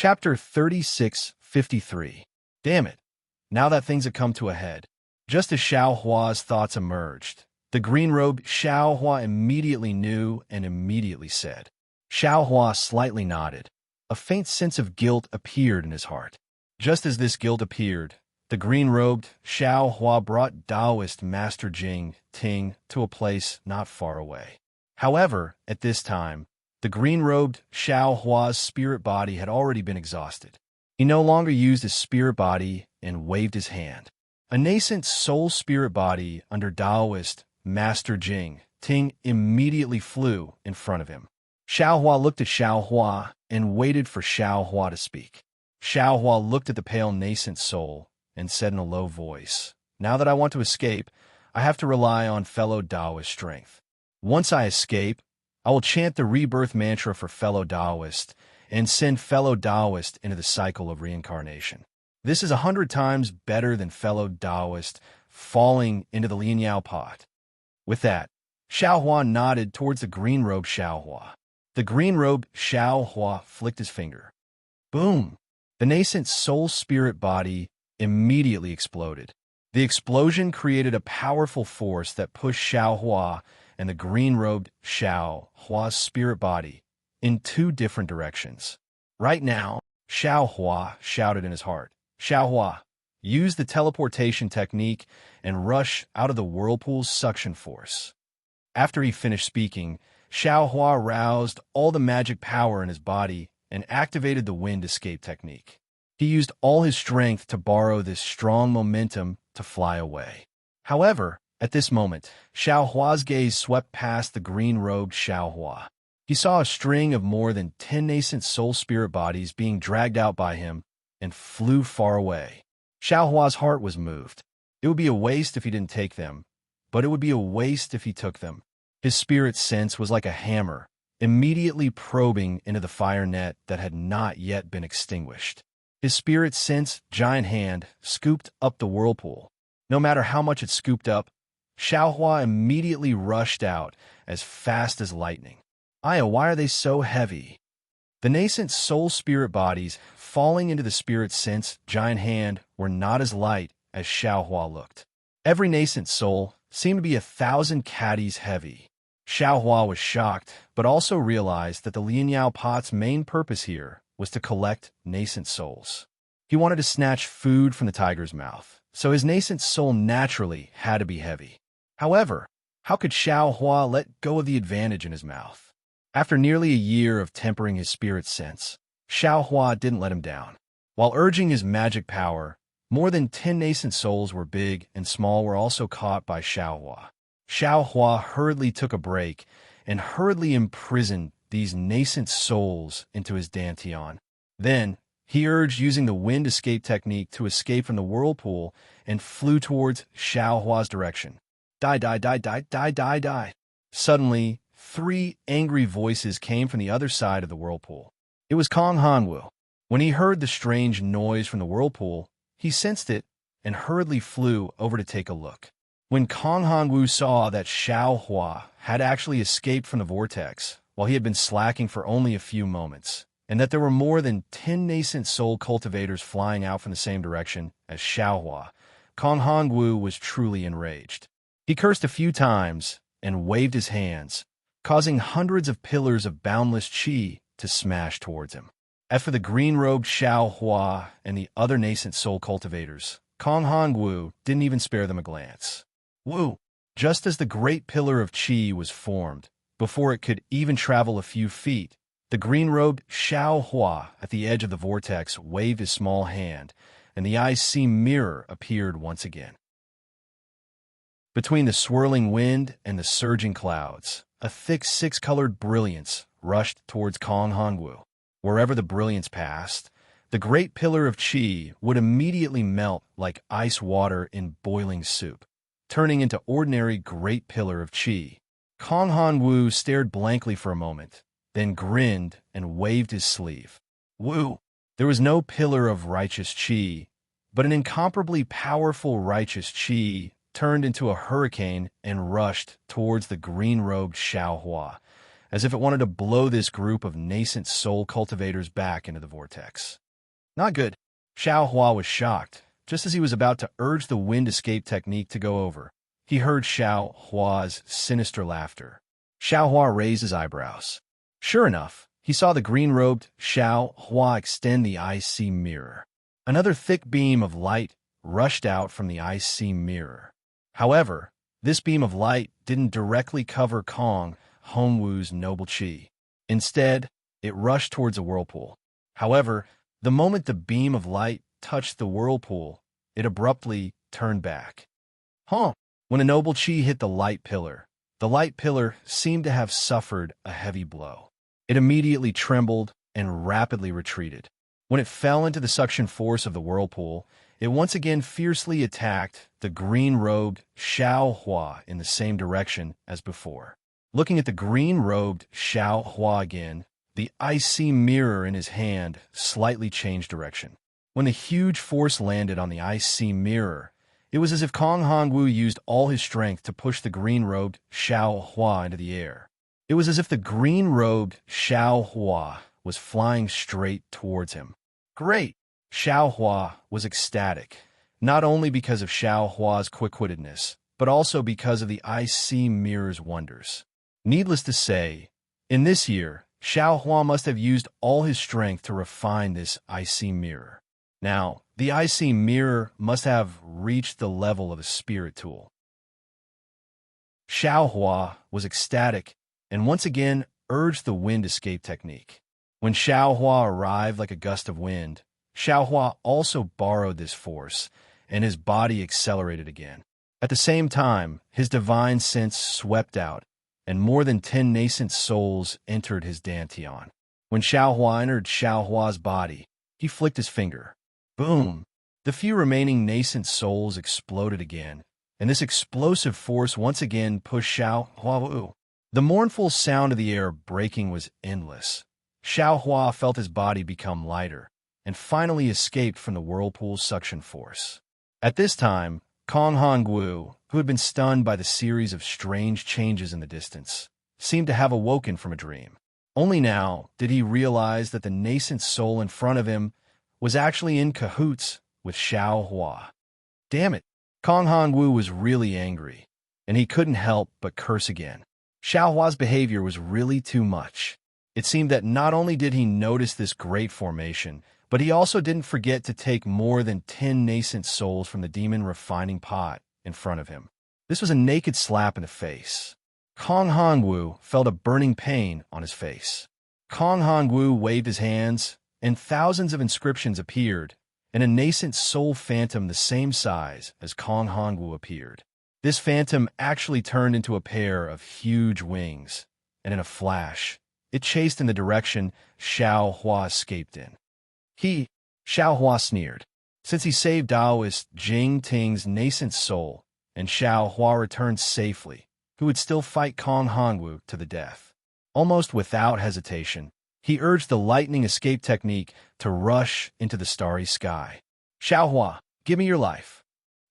Chapter 3653. Damn it. Now that things had come to a head. Just as Xiao Hua's thoughts emerged, the green-robed Xiao Hua immediately knew and immediately said. Xiao Hua slightly nodded. A faint sense of guilt appeared in his heart. Just as this guilt appeared, the green-robed Xiao Hua brought Taoist Master Jing Ting to a place not far away. However, at this time, the green-robed Xiao Hua's spirit body had already been exhausted. He no longer used his spirit body and waved his hand. A nascent soul spirit body under Taoist Master Jing Ting immediately flew in front of him. Xiao Hua looked at Xiao Hua and waited for Xiao Hua to speak. Xiao Hua looked at the pale nascent soul and said in a low voice, "Now that I want to escape, I have to rely on fellow Taoist strength. Once I escape, I will chant the rebirth mantra for fellow Taoist and send fellow Taoist into the cycle of reincarnation. This is 100 times better than fellow Taoist falling into the Lianyao pot." With that, Xiao Hua nodded towards the green-robed Xiao Hua. The green-robed Xiao Hua flicked his finger. Boom! The nascent soul spirit body immediately exploded. The explosion created a powerful force that pushed Xiao Hua and the green-robed Xiao Hua's spirit body in two different directions. Right now, Xiao Hua shouted in his heart, "Xiao Hua, use the teleportation technique and rush out of the whirlpool's suction force." After he finished speaking, Xiao Hua roused all the magic power in his body and activated the wind escape technique. He used all his strength to borrow this strong momentum to fly away. However, at this moment, Xiao Hua's gaze swept past the green-robed Xiao Hua. He saw a string of more than 10 nascent soul spirit bodies being dragged out by him and flew far away. Xiao Hua's heart was moved. It would be a waste if he didn't take them, but it would be a waste if he took them. His spirit sense was like a hammer, immediately probing into the fire net that had not yet been extinguished. His spirit sense giant hand scooped up the whirlpool. No matter how much it scooped up, Xiao Hua immediately rushed out as fast as lightning. Aya, why are they so heavy? The nascent soul spirit bodies falling into the spirit sense giant hand were not as light as Xiao Hua looked. Every nascent soul seemed to be 1,000 caddies heavy. Xiao Hua was shocked, but also realized that the Lianyao pot's main purpose here was to collect nascent souls. He wanted to snatch food from the tiger's mouth, so his nascent soul naturally had to be heavy. However, how could Xiao Hua let go of the advantage in his mouth? After nearly a year of tempering his spirit sense, Xiao Hua didn't let him down. While urging his magic power, more than 10 nascent souls were big and small were also caught by Xiao Hua. Xiao Hua hurriedly took a break and hurriedly imprisoned these nascent souls into his dantian. Then, he urged using the wind escape technique to escape from the whirlpool and flew towards Xiao Hua's direction. Die, die, die, die, die, die, die. Suddenly, 3 angry voices came from the other side of the whirlpool. It was Kong Hanwu. When he heard the strange noise from the whirlpool, he sensed it and hurriedly flew over to take a look. When Kong Hanwu saw that Xiao Hua had actually escaped from the vortex, while he had been slacking for only a few moments, and that there were more than 10 nascent soul cultivators flying out from the same direction as Xiao Hua, Kong Hanwu was truly enraged. He cursed a few times and waved his hands, causing hundreds of pillars of boundless qi to smash towards him. As for the green-robed Xiao Hua and the other nascent soul cultivators, Kong Hanwu didn't even spare them a glance. Woo! Just as the great pillar of qi was formed, before it could even travel a few feet, the green-robed Xiao Hua at the edge of the vortex waved his small hand, and the ice-sea mirror appeared once again. Between the swirling wind and the surging clouds, a thick 6-colored brilliance rushed towards Kong Hanwu. Wherever the brilliance passed, the great pillar of qi would immediately melt like ice water in boiling soup, turning into ordinary great pillar of qi. Kong Hanwu stared blankly for a moment, then grinned and waved his sleeve. Woo! There was no pillar of righteous qi, but an incomparably powerful righteous qi turned into a hurricane and rushed towards the green-robed Xiao Hua, as if it wanted to blow this group of nascent soul cultivators back into the vortex. Not good. Xiao Hua was shocked. Just as he was about to urge the wind escape technique to go over, he heard Xiao Hua's sinister laughter. Xiao Hua raised his eyebrows. Sure enough, he saw the green-robed Xiao Hua extend the icy mirror. Another thick beam of light rushed out from the icy mirror. However, this beam of light didn't directly cover Kong Hongwu's noble qi. Instead, it rushed towards a whirlpool. However, the moment the beam of light touched the whirlpool, it abruptly turned back. When a noble qi hit the light pillar seemed to have suffered a heavy blow. It immediately trembled and rapidly retreated. When it fell into the suction force of the whirlpool, it once again fiercely attacked the green-robed Xiao Hua in the same direction as before. Looking at the green-robed Xiao Hua again, the icy mirror in his hand slightly changed direction. When the huge force landed on the icy mirror, it was as if Kong Hongwu used all his strength to push the green-robed Xiao Hua into the air. It was as if the green-robed Xiao Hua was flying straight towards him. Great! Xiao Hua was ecstatic, not only because of Xiao Hua's quick-wittedness, but also because of the icy mirror's wonders. Needless to say, in this year, Xiao Hua must have used all his strength to refine this icy mirror. Now, the icy mirror must have reached the level of a spirit tool. Xiao Hua was ecstatic and once again urged the wind escape technique. When Xiao Hua arrived like a gust of wind, Xiao Hua also borrowed this force, and his body accelerated again. At the same time, his divine sense swept out, and more than 10 nascent souls entered his dantian. When Xiao Hua entered Xiao Hua's body, he flicked his finger. Boom! The few remaining nascent souls exploded again, and this explosive force once again pushed Xiao Hua. The mournful sound of the air breaking was endless. Xiao Hua felt his body become lighter, and finally escaped from the whirlpool's suction force. At this time, Kong Hongwu, who had been stunned by the series of strange changes in the distance, seemed to have awoken from a dream. Only now did he realize that the nascent soul in front of him was actually in cahoots with Xiao Hua. Damn it! Kong Hongwu was really angry, and he couldn't help but curse again. Xiao Hua's behavior was really too much. It seemed that not only did he notice this great formation, but he also didn't forget to take more than 10 nascent souls from the demon refining pot in front of him. This was a naked slap in the face. Kong Hongwu felt a burning pain on his face. Kong Hongwu waved his hands, and thousands of inscriptions appeared, and a nascent soul phantom the same size as Kong Hongwu appeared. This phantom actually turned into a pair of huge wings, and in a flash, it chased in the direction Xiao Hua escaped in. Xiao Hua sneered. Since he saved Taoist Jing Ting's nascent soul, and Xiao Hua returned safely, he would still fight Kong Hongwu to the death. Almost without hesitation, he urged the lightning escape technique to rush into the starry sky. Xiao Hua, give me your life.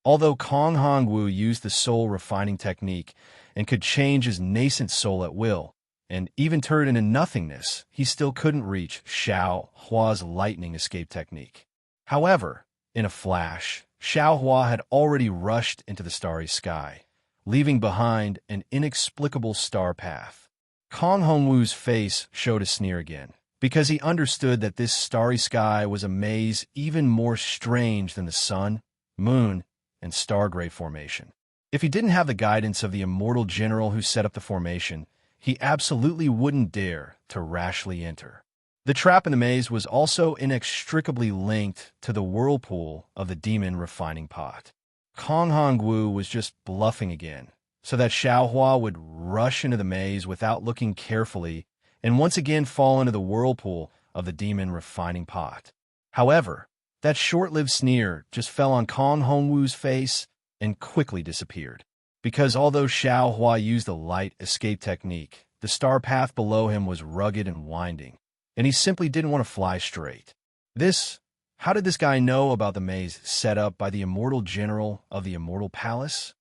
Although Kong Hongwu used the soul refining technique and could change his nascent soul at will, and even turn into nothingness, he still couldn't reach Xiao Hua's lightning escape technique. However, in a flash, Xiao Hua had already rushed into the starry sky, leaving behind an inexplicable star path. Kong Hongwu's face showed a sneer again, because he understood that this starry sky was a maze even more strange than the sun, moon, and star-gray formation. If he didn't have the guidance of the immortal general who set up the formation, he absolutely wouldn't dare to rashly enter. The trap in the maze was also inextricably linked to the whirlpool of the demon refining pot. Kong Hongwu was just bluffing again, so that Xiao Hua would rush into the maze without looking carefully and once again fall into the whirlpool of the demon refining pot. However, that short-lived sneer just fell on Kong Hongwu's face and quickly disappeared. Because although Xiao Hua used the light escape technique, the star path below him was rugged and winding, and he simply didn't want to fly straight. How did this guy know about the maze set up by the immortal general of the Immortal Palace?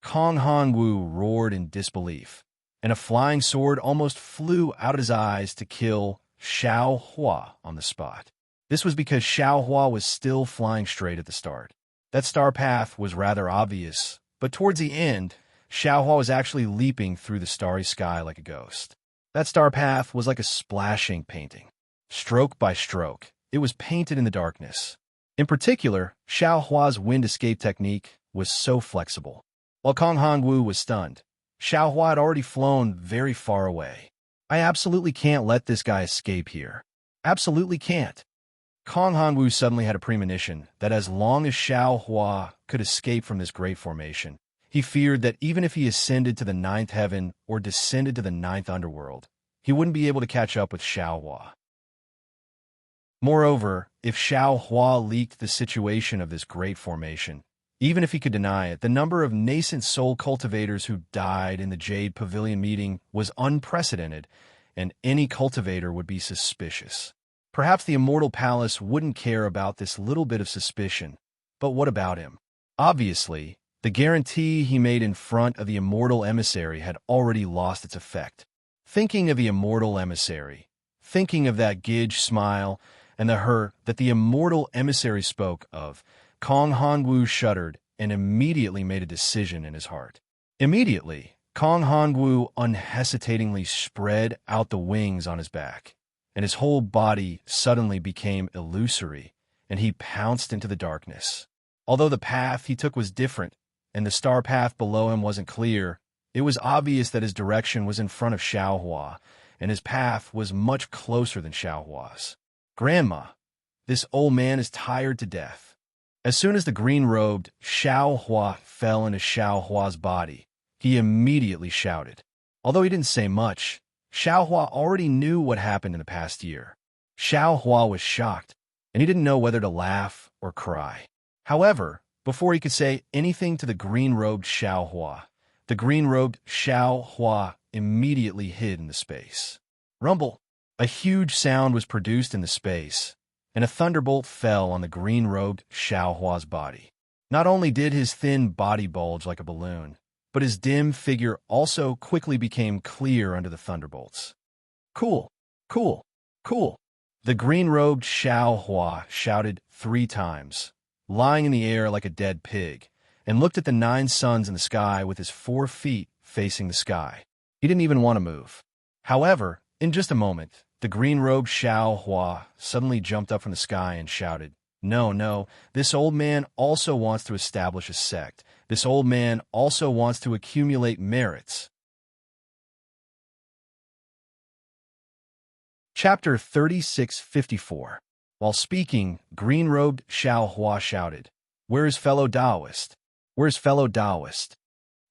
Kong Hongwu roared in disbelief. and a flying sword almost flew out of his eyes to kill Xiao Hua on the spot. This was because Xiao Hua was still flying straight at the start. That star path was rather obvious, but towards the end, Xiao Hua was actually leaping through the starry sky like a ghost. That star path was like a splashing painting. Stroke by stroke, it was painted in the darkness. In particular, Xiao Hua's wind escape technique was so flexible. While Kong Hongwu was stunned, Xiao Hua had already flown very far away. I absolutely can't let this guy escape here. Absolutely can't. Kong Hongwu suddenly had a premonition that as long as Xiao Hua could escape from this great formation, he feared that even if he ascended to the ninth heaven or descended to the ninth underworld, he wouldn't be able to catch up with Xiao Hua. Moreover, if Xiao Hua leaked the situation of this great formation, even if he could deny it, the number of nascent soul cultivators who died in the Jade Pavilion meeting was unprecedented, and any cultivator would be suspicious. Perhaps the Immortal Palace wouldn't care about this little bit of suspicion, but what about him? Obviously, the guarantee he made in front of the Immortal Emissary had already lost its effect. Thinking of the Immortal Emissary, thinking of that Gidge smile, and the her that the Immortal Emissary spoke of, Kong Hongwu shuddered and immediately made a decision in his heart. Immediately, Kong Hongwu unhesitatingly spread out the wings on his back, and his whole body suddenly became illusory, and he pounced into the darkness. Although the path he took was different, and the star path below him wasn't clear, it was obvious that his direction was in front of Xiao Hua, and his path was much closer than Xiao Hua's. "Grandma, this old man is tired to death." As soon as the green-robed Xiao Hua fell into Xiao Hua's body, he immediately shouted. Although he didn't say much, Xiao Hua already knew what happened in the past year. Xiao Hua was shocked, and he didn't know whether to laugh or cry. However, before he could say anything to the green-robed Xiao Hua, the green-robed Xiao Hua immediately hid in the space. Rumble! A huge sound was produced in the space, and a thunderbolt fell on the green-robed Xiao Hua's body. Not only did his thin body bulge like a balloon, but his dim figure also quickly became clear under the thunderbolts. "Cool! Cool! Cool!" The green-robed Xiao Hua shouted 3 times, lying in the air like a dead pig, and looked at the 9 suns in the sky with his 4 feet facing the sky. He didn't even want to move. However, in just a moment, the green-robed Xiao Hua suddenly jumped up from the sky and shouted, No, this old man also wants to establish a sect. This old man also wants to accumulate merits." Chapter 3654. While speaking, green-robed Xiao Hua shouted, "Where is fellow Taoist? Where's fellow Taoist?"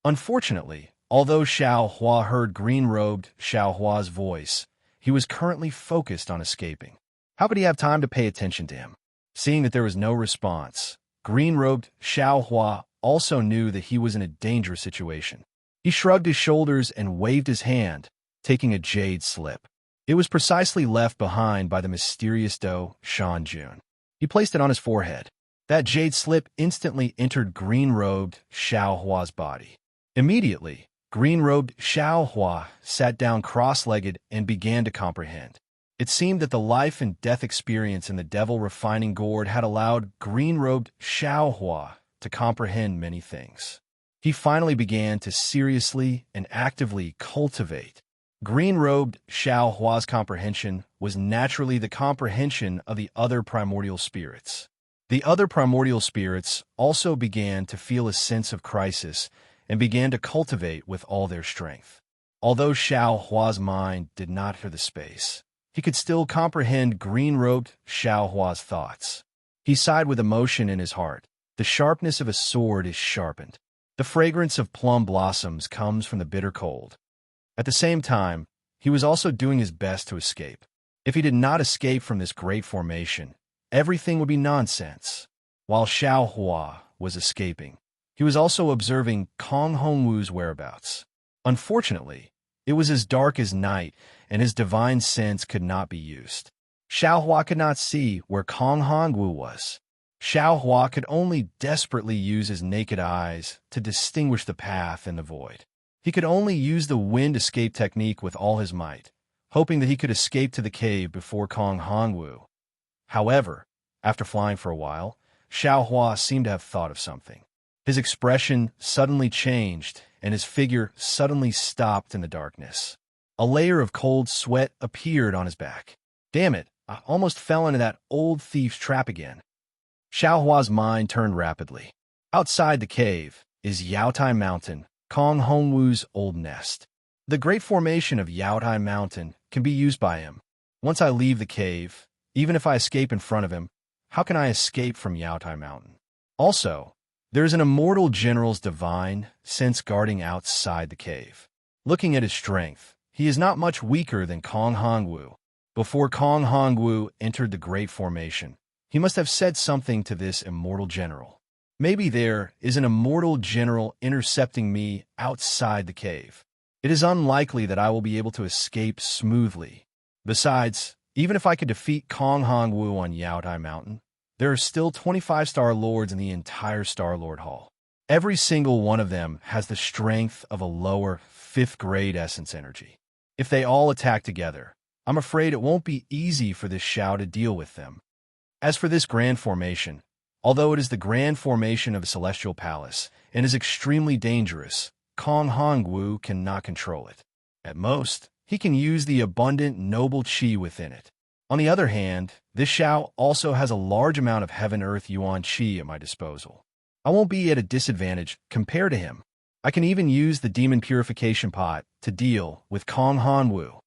Unfortunately, although Xiao Hua heard green-robed Xiao Hua's voice, he was currently focused on escaping. How could he have time to pay attention to him? Seeing that there was no response, green-robed Xiao Hua also knew that he was in a dangerous situation. He shrugged his shoulders and waved his hand, taking a jade slip. It was precisely left behind by the mysterious Do Shanjun. He placed it on his forehead. That jade slip instantly entered green-robed Xiao Hua's body. Immediately, green-robed Xiao Hua sat down cross-legged and began to comprehend. It seemed that the life and death experience in the devil refining gourd had allowed green-robed Xiao Hua to comprehend many things. He finally began to seriously and actively cultivate. Green-robed Xiao Hua's comprehension was naturally the comprehension of the other primordial spirits. The other primordial spirits also began to feel a sense of crisis and began to cultivate with all their strength. Although Xiao Hua's mind did not hear the space, he could still comprehend green-robed Xiao Hua's thoughts. He sighed with emotion in his heart. The sharpness of a sword is sharpened. The fragrance of plum blossoms comes from the bitter cold. At the same time, he was also doing his best to escape. If he did not escape from this great formation, everything would be nonsense. While Xiao Hua was escaping, he was also observing Kong Hongwu's whereabouts. Unfortunately, it was as dark as night, and his divine sense could not be used. Xiao Hua could not see where Kong Hongwu was. Xiao Hua could only desperately use his naked eyes to distinguish the path in the void. He could only use the wind escape technique with all his might, hoping that he could escape to the cave before Kong Hongwu. However, after flying for a while, Xiao Hua seemed to have thought of something. His expression suddenly changed, and his figure suddenly stopped in the darkness. A layer of cold sweat appeared on his back. Damn it, I almost fell into that old thief's trap again. Xiao Hua's mind turned rapidly. Outside the cave is Yaotai Mountain, Kong Hongwu's old nest. The great formation of Yaotai Mountain can be used by him. Once I leave the cave, even if I escape in front of him, how can I escape from Yaotai Mountain? Also, there is an immortal general's divine sense guarding outside the cave. Looking at his strength, he is not much weaker than Kong Hongwu. Before Kong Hongwu entered the Great Formation, he must have said something to this immortal general. Maybe there is an immortal general intercepting me outside the cave. It is unlikely that I will be able to escape smoothly. Besides, even if I could defeat Kong Hongwu on Yaotai Mountain, there are still 25 Star Lords in the entire Star Lord Hall. Every single one of them has the strength of a lower 5th grade essence energy. If they all attack together, I'm afraid it won't be easy for this Xiao to deal with them. As for this grand formation, although it is the grand formation of a celestial palace and is extremely dangerous, Kong Hongwu cannot control it. At most, he can use the abundant noble qi within it. On the other hand, this Xiao also has a large amount of heaven-earth yuan qi at my disposal. I won't be at a disadvantage compared to him. I can even use the demon purification pot to deal with Kong Hongwu.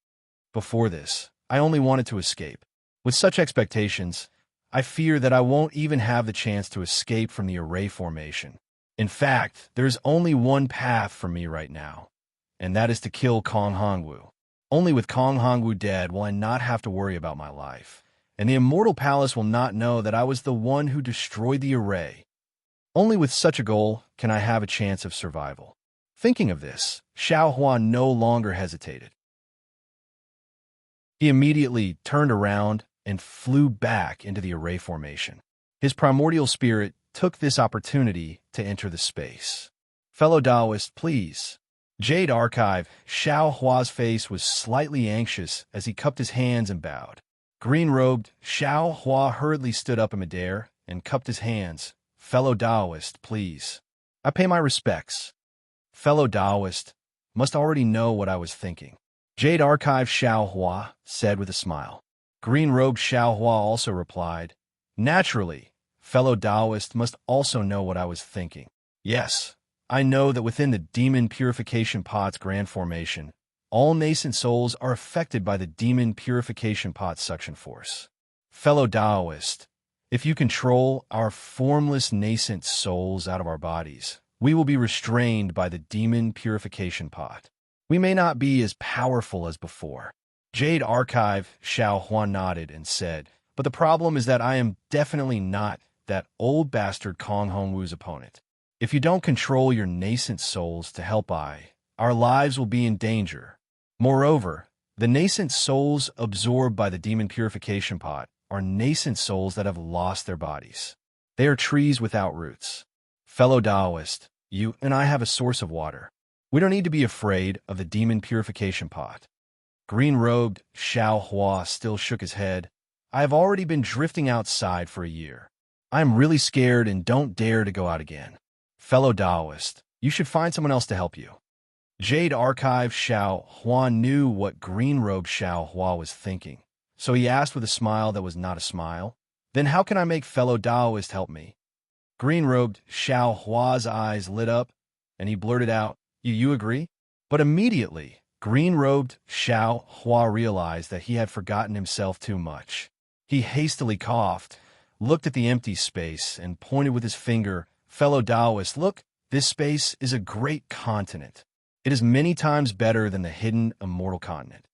Before this, I only wanted to escape. With such expectations, I fear that I won't even have the chance to escape from the array formation. In fact, there is only one path for me right now, and that is to kill Kong Hongwu. Only with Kong Hongwu dead will I not have to worry about my life, and the Immortal Palace will not know that I was the one who destroyed the array. Only with such a goal can I have a chance of survival. Thinking of this, Xiao Hua no longer hesitated. He immediately turned around and flew back into the array formation. His primordial spirit took this opportunity to enter the space. Fellow Taoist, please. Jade Archive, Xiao Hua's face was slightly anxious as he cupped his hands and bowed. Green-robed, Xiao Hua hurriedly stood up in midair and cupped his hands. Fellow Taoist, please. I pay my respects. Fellow Taoist must already know what I was thinking. Jade Archive Xiao Hua said with a smile. Green-robed Xiao Hua also replied, naturally, fellow Taoist must also know what I was thinking. Yes, I know that within the Demon Purification Pot's grand formation, all nascent souls are affected by the Demon Purification Pot's suction force. Fellow Taoist, if you control our formless nascent souls out of our bodies, we will be restrained by the Demon Purification Pot. We may not be as powerful as before. Jade Archive Xiao Hua nodded and said, but the problem is that I am definitely not that old bastard Kong Hongwu's opponent. If you don't control your nascent souls to help our lives will be in danger. Moreover, the nascent souls absorbed by the Demon Purification Pot are nascent souls that have lost their bodies. They are trees without roots. Fellow Taoist, you and I have a source of water. We don't need to be afraid of the Demon Purification Pot. Green-robed Xiao Hua still shook his head. I have already been drifting outside for a year. I am really scared and don't dare to go out again. Fellow Taoist, you should find someone else to help you. Jade Archive Xiao Hua knew what green-robed Xiao Hua was thinking, so he asked with a smile that was not a smile, then how can I make fellow Taoist help me? Green-robed Xiao Hua's eyes lit up, and he blurted out, You agree? But immediately, green-robed Xiao Hua realized that he had forgotten himself too much. He hastily coughed, looked at the empty space, and pointed with his finger, Fellow Taoist, look, this space is a great continent. It is many times better than the hidden immortal continent.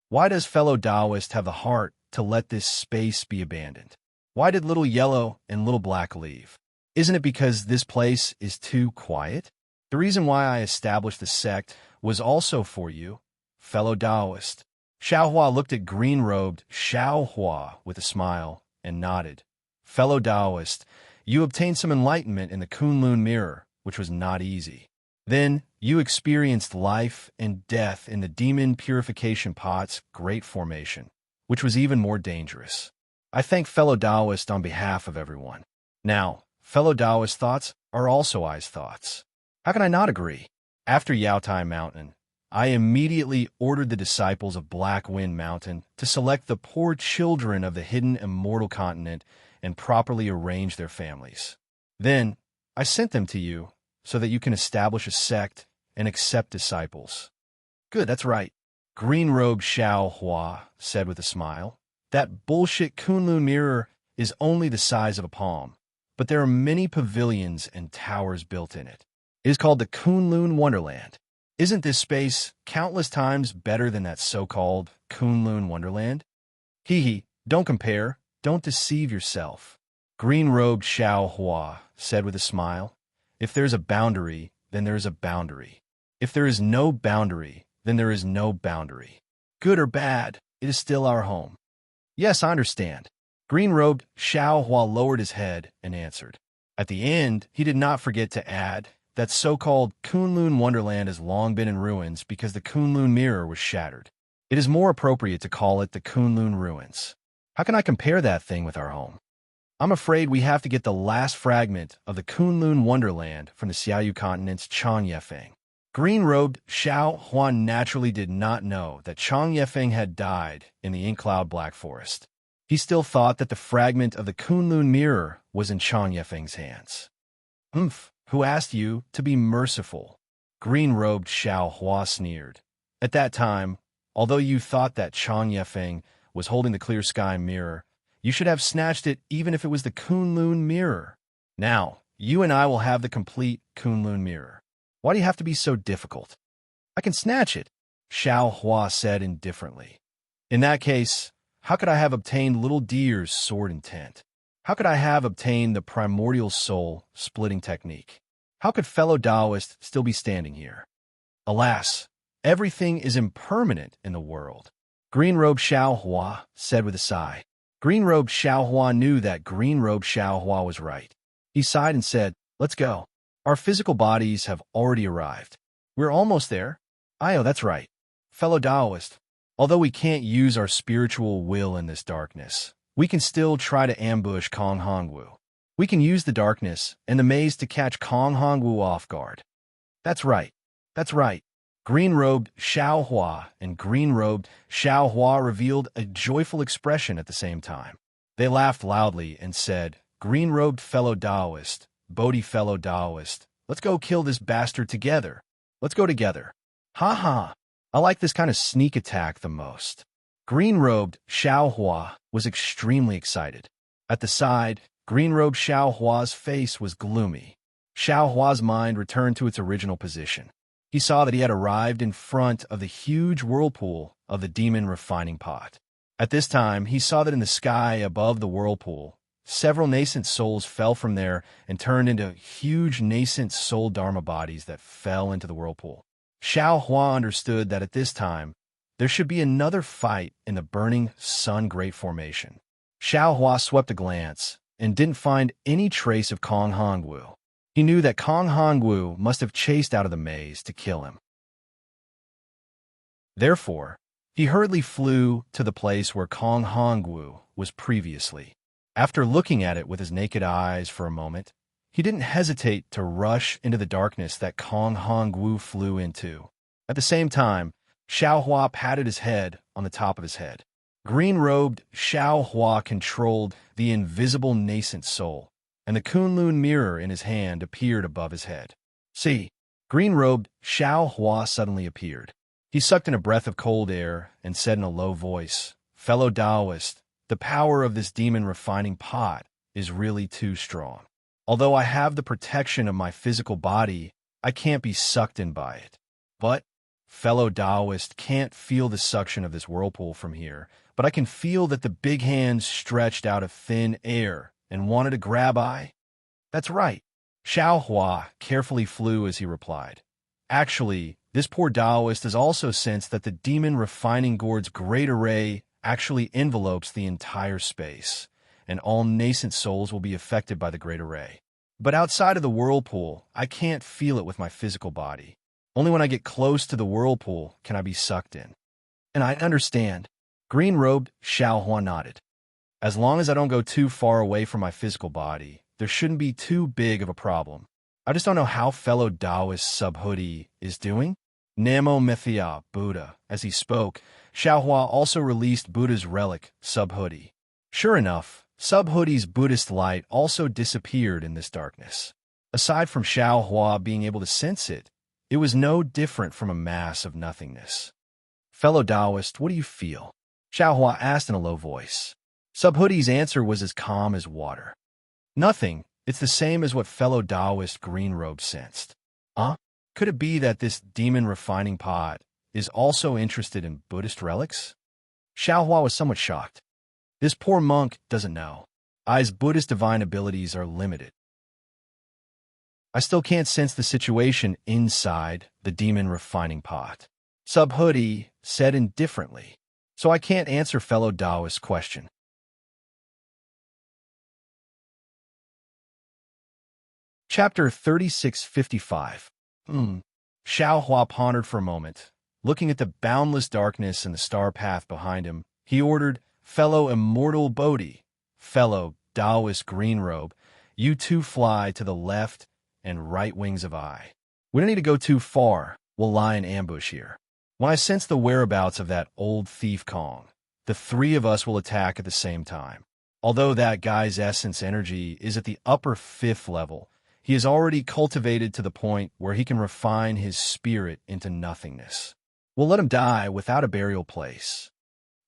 Why does fellow Taoist have the heart to let this space be abandoned? Why did little yellow and little black leave? Isn't it because this place is too quiet? The reason why I established the sect was also for you, fellow Taoist. Xiao Hua looked at green-robed Xiao Hua with a smile and nodded. Fellow Taoist, you obtained some enlightenment in the Kunlun mirror, which was not easy. Then you experienced life and death in the demon purification pot's great formation, which was even more dangerous. I thank fellow Taoist on behalf of everyone. Now, fellow Taoist thoughts are also I's thoughts. How can I not agree? After Yaotai Mountain, I immediately ordered the disciples of Black Wind Mountain to select the poor children of the hidden immortal continent and properly arrange their families. Then, I sent them to you so that you can establish a sect and accept disciples. Good, that's right. Green-robed Xiao Hua said with a smile. That bullshit Kunlun mirror is only the size of a palm, but there are many pavilions and towers built in it. It is called the Kunlun Wonderland. Isn't this space countless times better than that so-called Kunlun Wonderland? Hee, don't compare, don't deceive yourself. Green-robed Xiao Hua said with a smile. If there's a boundary, then there is a boundary. If there is no boundary, then there is no boundary. Good or bad, it is still our home. Yes, I understand. Green-robed Xiao Hua lowered his head and answered. At the end, he did not forget to add that so-called Kunlun Wonderland has long been in ruins because the Kunlun mirror was shattered. It is more appropriate to call it the Kunlun ruins. How can I compare that thing with our home? I'm afraid we have to get the last fragment of the Kunlun Wonderland from the Xiaoyu continent's Chang Yefeng. Green-robed Xiao Huan naturally did not know that Chang Yefeng had died in the Inkcloud Black Forest. He still thought that the fragment of the Kunlun mirror was in Chang Yefeng's hands. Who asked you to be merciful? Green-robed Xiao Hua sneered. At that time, although you thought that Chang Yefeng was holding the clear sky mirror, you should have snatched it even if it was the Kunlun mirror. Now, you and I will have the complete Kunlun mirror. Why do you have to be so difficult? I can snatch it, Xiao Hua said indifferently. In that case, how could I have obtained Little Deer's sword intent? How could I have obtained the primordial soul splitting technique? How could fellow Taoist still be standing here? Alas, everything is impermanent in the world. Green-robed Xiao Hua said with a sigh. Green-robed Xiao Hua knew that Green-robed Xiao Hua was right. He sighed and said, let's go. Our physical bodies have already arrived. We're almost there. That's right. Fellow Taoist, although we can't use our spiritual will in this darkness, we can still try to ambush Kong Hongwu. We can use the darkness and the maze to catch Kong Hongwu off guard. That's right. That's right. Green-robed Xiao Hua and green-robed Xiao Hua revealed a joyful expression at the same time. They laughed loudly and said, Green-robed fellow Taoist, Bodhi fellow Taoist, let's go kill this bastard together. Let's go together. Ha ha. I like this kind of sneak attack the most. Green-robed Xiao Hua was extremely excited. At the side, green-robed Xiao Hua's face was gloomy. Xiao Hua's mind returned to its original position. He saw that he had arrived in front of the huge whirlpool of the demon refining pot. At this time, he saw that in the sky above the whirlpool, several nascent souls fell from there and turned into huge nascent soul dharma bodies that fell into the whirlpool. Xiao Hua understood that at this time, there should be another fight in the burning sun great formation. Xiao Hua swept a glance and didn't find any trace of Kong Hongwu. He knew that Kong Hongwu must have chased out of the maze to kill him. Therefore, he hurriedly flew to the place where Kong Hongwu was previously. After looking at it with his naked eyes for a moment, he didn't hesitate to rush into the darkness that Kong Hongwu flew into. At the same time, Xiao Hua patted his head on the top of his head. Green-robed Xiao Hua controlled the invisible nascent soul, and the Kunlun mirror in his hand appeared above his head. See, green-robed Xiao Hua suddenly appeared. He sucked in a breath of cold air and said in a low voice, Fellow Taoist, the power of this demon refining pot is really too strong. Although I have the protection of my physical body, I can't be sucked in by it. But, fellow Taoist can't feel the suction of this whirlpool from here, but I can feel that the big hands stretched out of thin air and wanted to grab I. That's right. Xiao Hua carefully flew as he replied. Actually, this poor Taoist has also sensed that the demon refining gourd's great array actually envelopes the entire space, and all nascent souls will be affected by the great array. But outside of the whirlpool, I can't feel it with my physical body. Only when I get close to the whirlpool can I be sucked in. And I understand. Green-robed Xiao Hua nodded. As long as I don't go too far away from my physical body, there shouldn't be too big of a problem. I just don't know how fellow Taoist Subhoodie is doing. Namo Mithya, Buddha. As he spoke, Xiao Hua also released Buddha's relic, Subhoodie. Sure enough, Subhoodie's Buddhist light also disappeared in this darkness. Aside from Xiao Hua being able to sense it, it was no different from a mass of nothingness. Fellow Taoist, what do you feel? Xiao Hua asked in a low voice. Subhoodie's answer was as calm as water. Nothing. It's the same as what fellow Taoist Green-robe sensed. Could it be that this demon refining pot is also interested in Buddhist relics? Xiao Hua was somewhat shocked. This poor monk doesn't know. I's Buddhist divine abilities are limited. I still can't sense the situation inside the demon refining pot. Subhoodie said indifferently, so I can't answer fellow Taoist's question. Chapter 3655. Xiao Hua pondered for a moment. Looking at the boundless darkness and the star path behind him, he ordered, fellow immortal Bodhi, fellow Taoist Green-robe, you two fly to the left and right wings of I. We don't need to go too far. We'll lie in ambush here. When I sense the whereabouts of that old thief Kong, the three of us will attack at the same time. Although that guy's essence energy is at the upper 5th level, he is already cultivated to the point where he can refine his spirit into nothingness. We'll let him die without a burial place.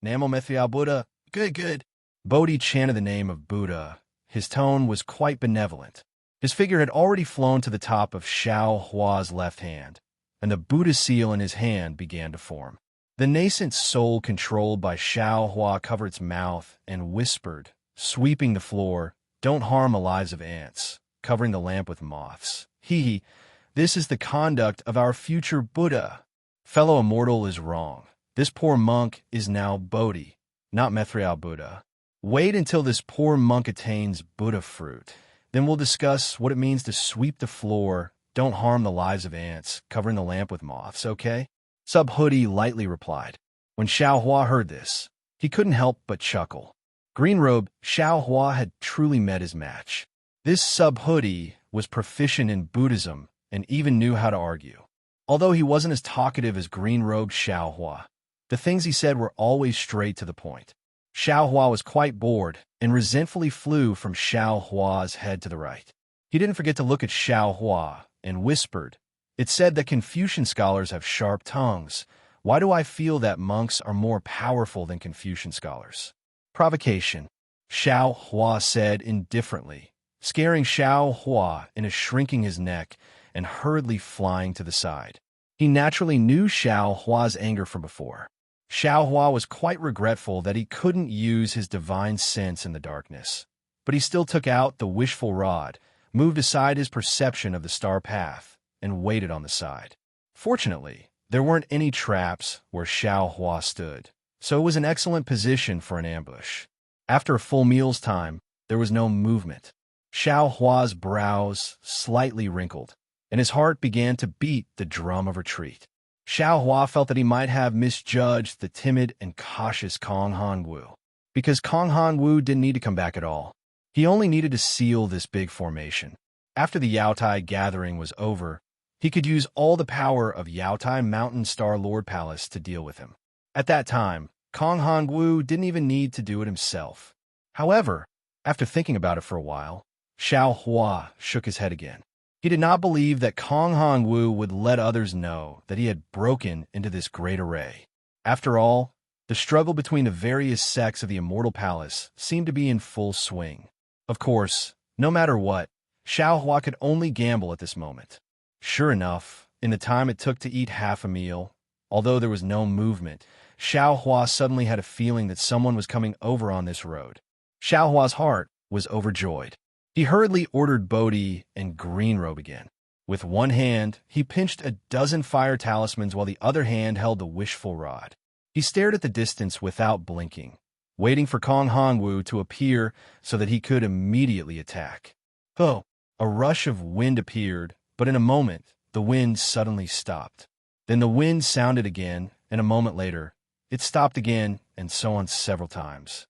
Namo Mithya Buddha. Good. Bodhi chanted the name of Buddha. His tone was quite benevolent. His figure had already flown to the top of Xiao Hua's left hand, and the Buddha seal in his hand began to form. The nascent soul controlled by Xiao Hua covered its mouth and whispered, sweeping the floor, "Don't harm the lives of ants," covering the lamp with moths. This is the conduct of our future Buddha. Fellow immortal is wrong. This poor monk is now Bodhi, not Mithya Buddha. Wait until this poor monk attains Buddha fruit. Then we'll discuss what it means to sweep the floor, don't harm the lives of ants, covering the lamp with moths, okay? Subhoodie lightly replied. When Xiao Hua heard this, he couldn't help but chuckle. Green-robe Xiao Hua had truly met his match. This Subhoodie was proficient in Buddhism and even knew how to argue. Although he wasn't as talkative as Green-robe Xiao Hua, the things he said were always straight to the point. Xiao Hua was quite bored and resentfully flew from Xiao Hua's head to the right. He didn't forget to look at Xiao Hua and whispered, "It's said that Confucian scholars have sharp tongues. Why do I feel that monks are more powerful than Confucian scholars?" Provocation, Xiao Hua said indifferently, scaring Xiao Hua into shrinking his neck and hurriedly flying to the side. He naturally knew Xiao Hua's anger from before. Xiao Hua was quite regretful that he couldn't use his divine sense in the darkness, but he still took out the wishful rod, moved aside his perception of the star path, and waited on the side. Fortunately, there weren't any traps where Xiao Hua stood, so it was an excellent position for an ambush. After a full meal's time, there was no movement. Xiao Hua's brows slightly wrinkled, and his heart began to beat the drum of retreat. Xiao Hua felt that he might have misjudged the timid and cautious Kong Hongwu, because Kong Hongwu didn't need to come back at all. He only needed to seal this big formation. After the Yaotai gathering was over, he could use all the power of Yaotai Mountain Star Lord Palace to deal with him. At that time, Kong Hongwu didn't even need to do it himself. However, after thinking about it for a while, Xiao Hua shook his head again. He did not believe that Kong Hongwu would let others know that he had broken into this great array. After all, the struggle between the various sects of the Immortal Palace seemed to be in full swing. Of course, no matter what, Xiao Hua could only gamble at this moment. Sure enough, in the time it took to eat half a meal, although there was no movement, Xiao Hua suddenly had a feeling that someone was coming over on this road. Xiao Hua's heart was overjoyed. He hurriedly ordered Bodhi and Green-robe again. With one hand, he pinched a dozen fire talismans while the other hand held the wishful rod. He stared at the distance without blinking, waiting for Kong Hongwu to appear so that he could immediately attack. "Oh, A rush of wind appeared, but in a moment, the wind suddenly stopped. Then the wind sounded again, and a moment later, it stopped again, and so on several times.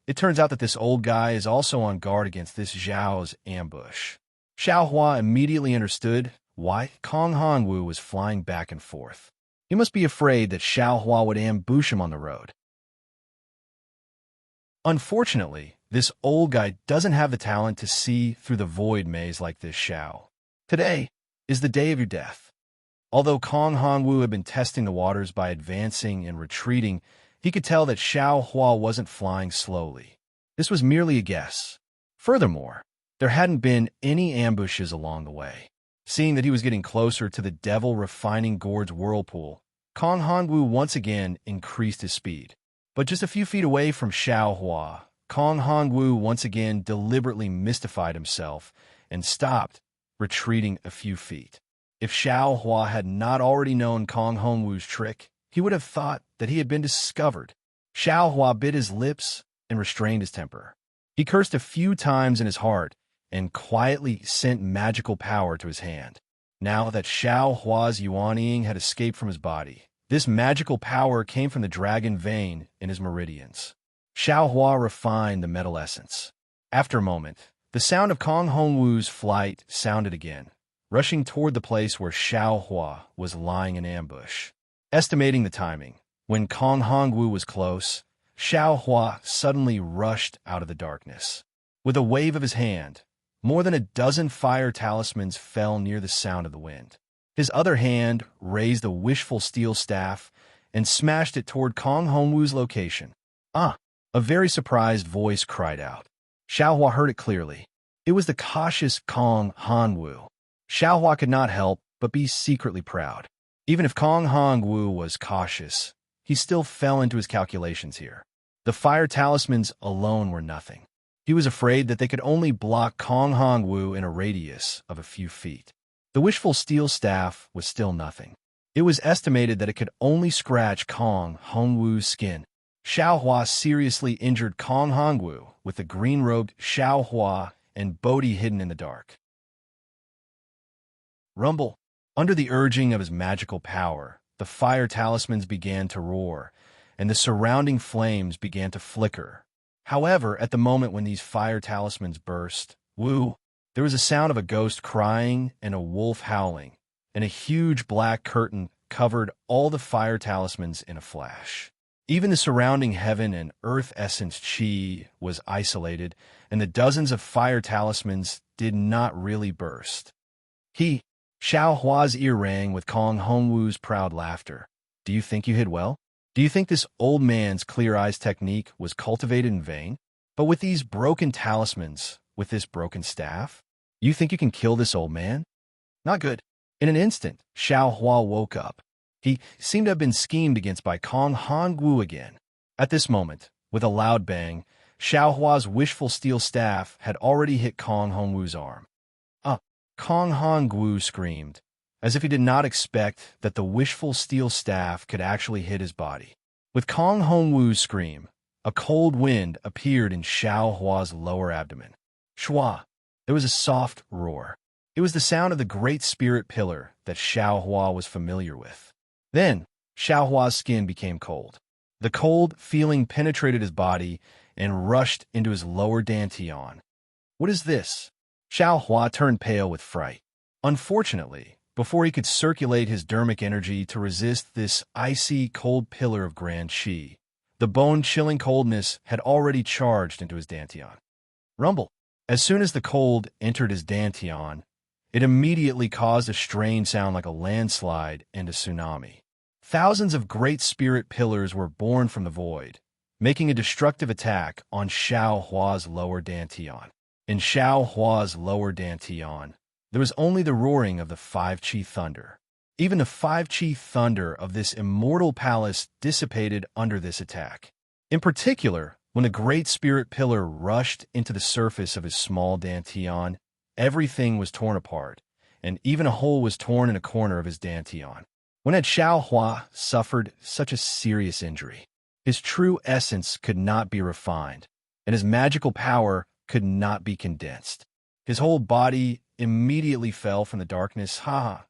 It turns out that this old guy is also on guard against this Zhao's ambush. Xiao Hua immediately understood why Kong Hongwu was flying back and forth. He must be afraid that Xiao Hua would ambush him on the road. Unfortunately, this old guy doesn't have the talent to see through the void maze like this Xiao. Today is the day of your death. Although Kong Hongwu had been testing the waters by advancing and retreating, he could tell that Xiao Hua wasn't flying slowly. This was merely a guess. Furthermore, there hadn't been any ambushes along the way. Seeing that he was getting closer to the devil refining gourd's whirlpool, Kong Hongwu once again increased his speed. But just a few feet away from Xiao Hua, Kong Hongwu once again deliberately mystified himself and stopped, retreating a few feet. If Xiao Hua had not already known Kong Hongwu's trick, he would have thought that he had been discovered. Xiao Hua bit his lips and restrained his temper. He cursed a few times in his heart and quietly sent magical power to his hand. Now that Xiao Hua's yuanying had escaped from his body, this magical power came from the dragon vein in his meridians. Xiao Hua refined the metal essence. After a moment, the sound of Kong Hongwu's flight sounded again, rushing toward the place where Xiao Hua was lying in ambush. Estimating the timing, when Kong Hongwu was close, Xiao Hua suddenly rushed out of the darkness. With a wave of his hand, more than a dozen fire talismans fell near the sound of the wind. His other hand raised a wishful steel staff and smashed it toward Kong Hongwu's location. "Ah!" a very surprised voice cried out. Xiao Hua heard it clearly. It was the cautious Kong Hongwu. Xiao Hua could not help but be secretly proud. Even if Kong Hongwu was cautious, he still fell into his calculations here. The fire talismans alone were nothing. He was afraid that they could only block Kong Hongwu in a radius of a few feet. The wishful steel staff was still nothing. It was estimated that it could only scratch Kong Hongwu's skin. Xiao Hua seriously injured Kong Hongwu with the green-robed Xiao Hua and Bodhi hidden in the dark. Rumble. Under the urging of his magical power, the fire talismans began to roar, and the surrounding flames began to flicker. However, at the moment when these fire talismans burst, there was a sound of a ghost crying and a wolf howling, and a huge black curtain covered all the fire talismans in a flash. Even the surrounding heaven and earth essence chi was isolated, and the dozens of fire talismans did not really burst. Xiao Hua's ear rang with Kong Hongwu's proud laughter. "Do you think you hid well? Do you think this old man's clear eyes technique was cultivated in vain? But with these broken talismans, with this broken staff, you think you can kill this old man? Not good." In an instant, Xiao Hua woke up. He seemed to have been schemed against by Kong Hongwu again. At this moment, with a loud bang, Xiao Hua's wishful steel staff had already hit Kong Hongwu's arm. Kong Hongwu screamed, as if he did not expect that the wishful steel staff could actually hit his body. With Kong Hongwu's scream, a cold wind appeared in Xiao Hua's lower abdomen. Shua! There was a soft roar. It was the sound of the great spirit pillar that Xiao Hua was familiar with. Then, Xiao Hua's skin became cold. The cold feeling penetrated his body and rushed into his lower dantian. "What is this?" Xiao Hua turned pale with fright. Unfortunately, before he could circulate his dermic energy to resist this icy, cold pillar of grand qi, the bone-chilling coldness had already charged into his dantian. Rumble. As soon as the cold entered his dantian, it immediately caused a strange sound like a landslide and a tsunami. Thousands of great spirit pillars were born from the void, making a destructive attack on Xiao Hua's lower dantian. In Xiao Hua's lower dantian, there was only the roaring of the 5-chi thunder. Even the 5-chi thunder of this immortal palace dissipated under this attack. In particular, when the great spirit pillar rushed into the surface of his small dantian, everything was torn apart, and even a hole was torn in a corner of his dantian. When had Xiao Hua suffered such a serious injury? His true essence could not be refined, and his magical power could not be condensed. His whole body immediately fell from the darkness. Ha ha.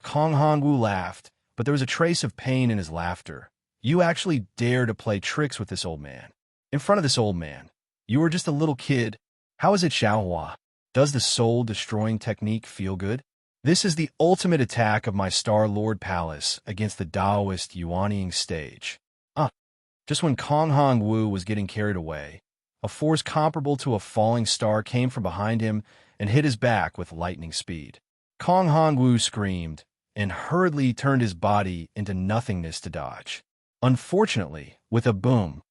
Kong Hongwu laughed, but there was a trace of pain in his laughter. You actually dare to play tricks with this old man. In front of this old man. You were just a little kid. How is it, Xiaohua? Does the soul-destroying technique feel good? This is the ultimate attack of my Star Lord Palace against the Taoist Yuanying stage. Just when Kong Hongwu was getting carried away, a force comparable to a falling star came from behind him and hit his back with lightning speed. Kong Hongwu screamed and hurriedly turned his body into nothingness to dodge. Unfortunately, with a boom,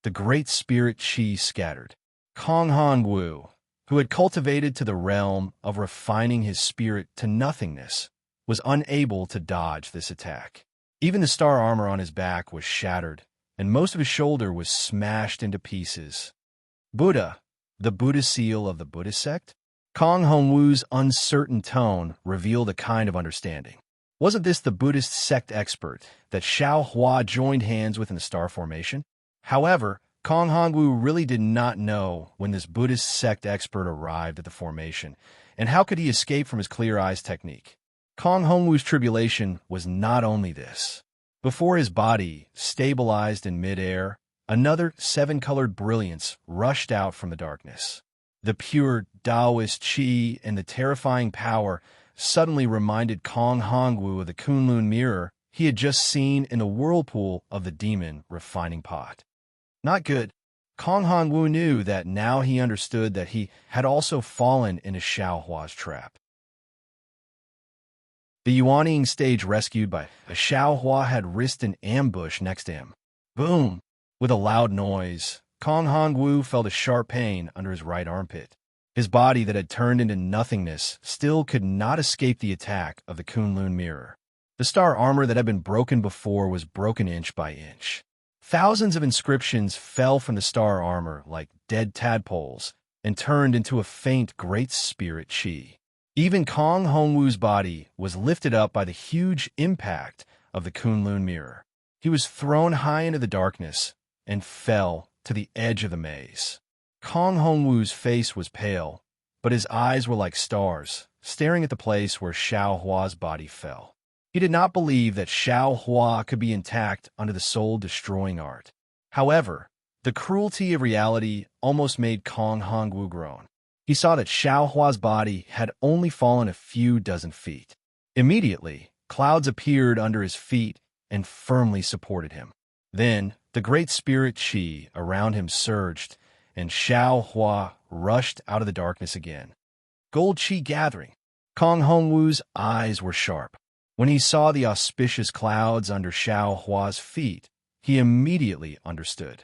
the great spirit chi scattered. Kong Hongwu, who had cultivated to the realm of refining his spirit to nothingness, was unable to dodge this attack. Even the star armor on his back was shattered, and most of his shoulder was smashed into pieces. Buddha, the Buddha seal of the Buddhist sect? Kong Hongwu's uncertain tone revealed a kind of understanding. Wasn't this the Buddhist sect expert that Xiao Hua joined hands with in the star formation? However, Kong Hongwu really did not know when this Buddhist sect expert arrived at the formation, and how could he escape from his clear eyes technique? Kong Hongwu's tribulation was not only this. Before his body stabilized in midair, another seven-colored brilliance rushed out from the darkness. The pure Taoist qi and the terrifying power suddenly reminded Kong Hongwu of the Kunlun mirror he had just seen in the whirlpool of the demon refining pot. Not good. Kong Hongwu knew that now he understood that he had also fallen into Xiao Hua's trap. The Yuanying stage rescued by Xiao Hua had risked an ambush next to him. Boom! With a loud noise, Kong Hongwu felt a sharp pain under his right armpit. His body that had turned into nothingness still could not escape the attack of the Kunlun mirror. The star armor that had been broken before was broken inch by inch. Thousands of inscriptions fell from the star armor like dead tadpoles and turned into a faint great spirit chi. Even Kong Hongwu's body was lifted up by the huge impact of the Kunlun mirror. He was thrown high into the darkness and fell to the edge of the maze. Kong Hongwu's face was pale, but his eyes were like stars, staring at the place where Xiao Hua's body fell. He did not believe that Xiao Hua could be intact under the soul-destroying art. However, the cruelty of reality almost made Kong Hongwu groan. He saw that Xiao Hua's body had only fallen a few dozen feet. Immediately, clouds appeared under his feet and firmly supported him. Then, the great spirit chi around him surged, and Xiao Hua rushed out of the darkness again. Gold chi gathering. Kong Hongwu's eyes were sharp. When he saw the auspicious clouds under Xiao Hua's feet, he immediately understood.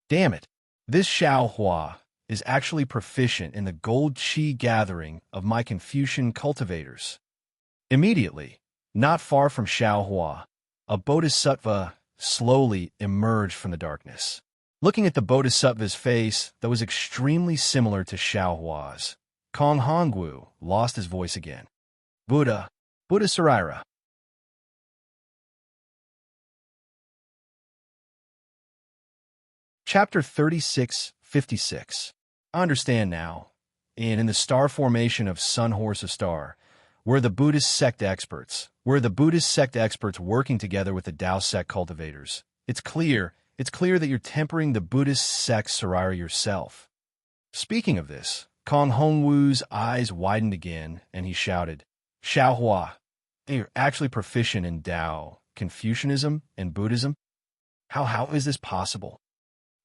Damn it, this Xiao Hua is actually proficient in the gold chi gathering of my Confucian cultivators. Immediately, not far from Xiao Hua, a bodhisattva slowly emerged from the darkness. Looking at the bodhisattva's face that was extremely similar to Xiao Hua's, Kong Hongwu lost his voice again. Buddha Sarira. Chapter 3656. I understand now. And in the star formation of Sun Horse of Star, we're the Buddhist sect experts. We're the Buddhist sect experts working together with the Tao sect cultivators. It's clear that you're tempering the Buddhist sect Sarira yourself. Speaking of this, Kong Hongwu's eyes widened again, and he shouted, Xiao Hua, you're actually proficient in Tao, Confucianism, and Buddhism? How is this possible?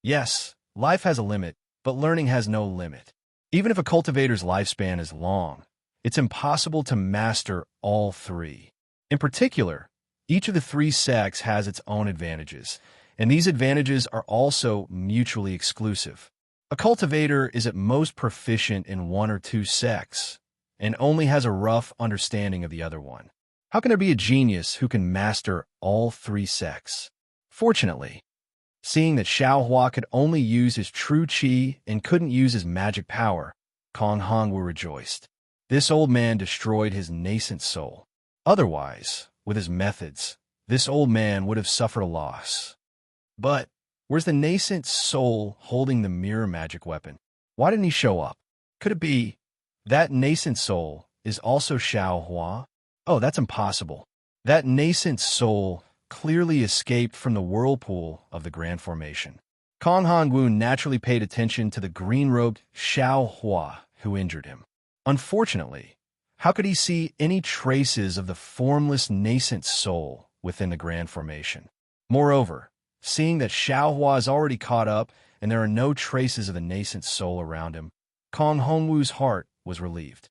Yes, life has a limit, but learning has no limit. Even if a cultivator's lifespan is long, it's impossible to master all three. In particular, each of the three sects has its own advantages, and these advantages are also mutually exclusive. A cultivator is at most proficient in one or two sects, and only has a rough understanding of the other one. How can there be a genius who can master all three sects? Fortunately, seeing that Xiao Hua could only use his true qi and couldn't use his magic power, Kong Hongwu rejoiced. This old man destroyed his nascent soul. Otherwise, with his methods, this old man would have suffered a loss. But where's the nascent soul holding the mirror magic weapon? Why didn't he show up? Could it be That nascent soul is also Xiao Hua? Oh, that's impossible. That nascent soul clearly escaped from the whirlpool of the Grand Formation. Kong Hongwu naturally paid attention to the green-robed Xiao Hua who injured him. Unfortunately, how could he see any traces of the formless nascent soul within the Grand Formation? Moreover, seeing that Xiao Hua is already caught up and there are no traces of the nascent soul around him, Kong Hongwu's heart was relieved.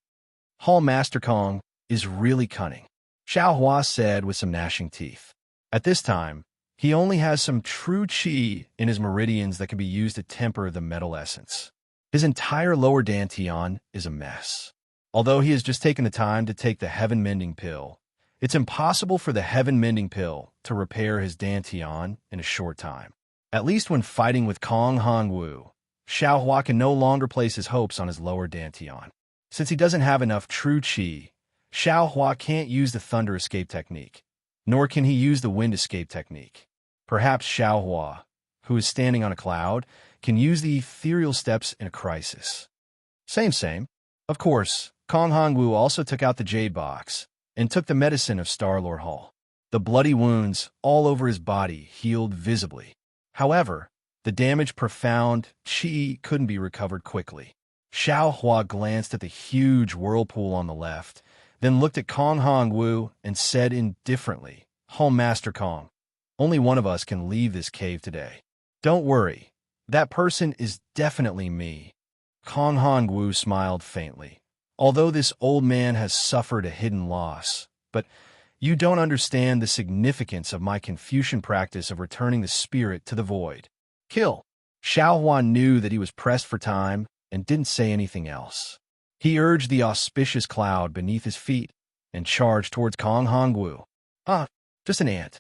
Hall Master Kong is really cunning, Xiao Hua said with some gnashing teeth. At this time, he only has some true qi in his meridians that can be used to temper the metal essence. His entire lower dantian is a mess. Although he has just taken the time to take the heaven-mending pill, it's impossible for the heaven-mending pill to repair his dantian in a short time. At least when fighting with Kong Hongwu, Xiao Hua can no longer place his hopes on his lower dantian. Since he doesn't have enough true qi, Xiao Hua can't use the thunder escape technique, nor can he use the wind escape technique. Perhaps Xiao Hua, who is standing on a cloud, can use the ethereal steps in a crisis. Same. Of course, Kong Hongwu also took out the jade box and took the medicine of Star-Lord Hall. The bloody wounds all over his body healed visibly. However, the damaged profound qi couldn't be recovered quickly. Xiao Hua glanced at the huge whirlpool on the left, then looked at Kong Hongwu and said indifferently, "Hall Master Kong, only one of us can leave this cave today. Don't worry, that person is definitely me." Kong Hongwu smiled faintly. "Although this old man has suffered a hidden loss, but you don't understand the significance of my Confucian practice of returning the spirit to the void. Kill." Xiao Hua knew that he was pressed for time and didn't say anything else. He urged the auspicious cloud beneath his feet and charged towards Kong Hongwu. Just an ant."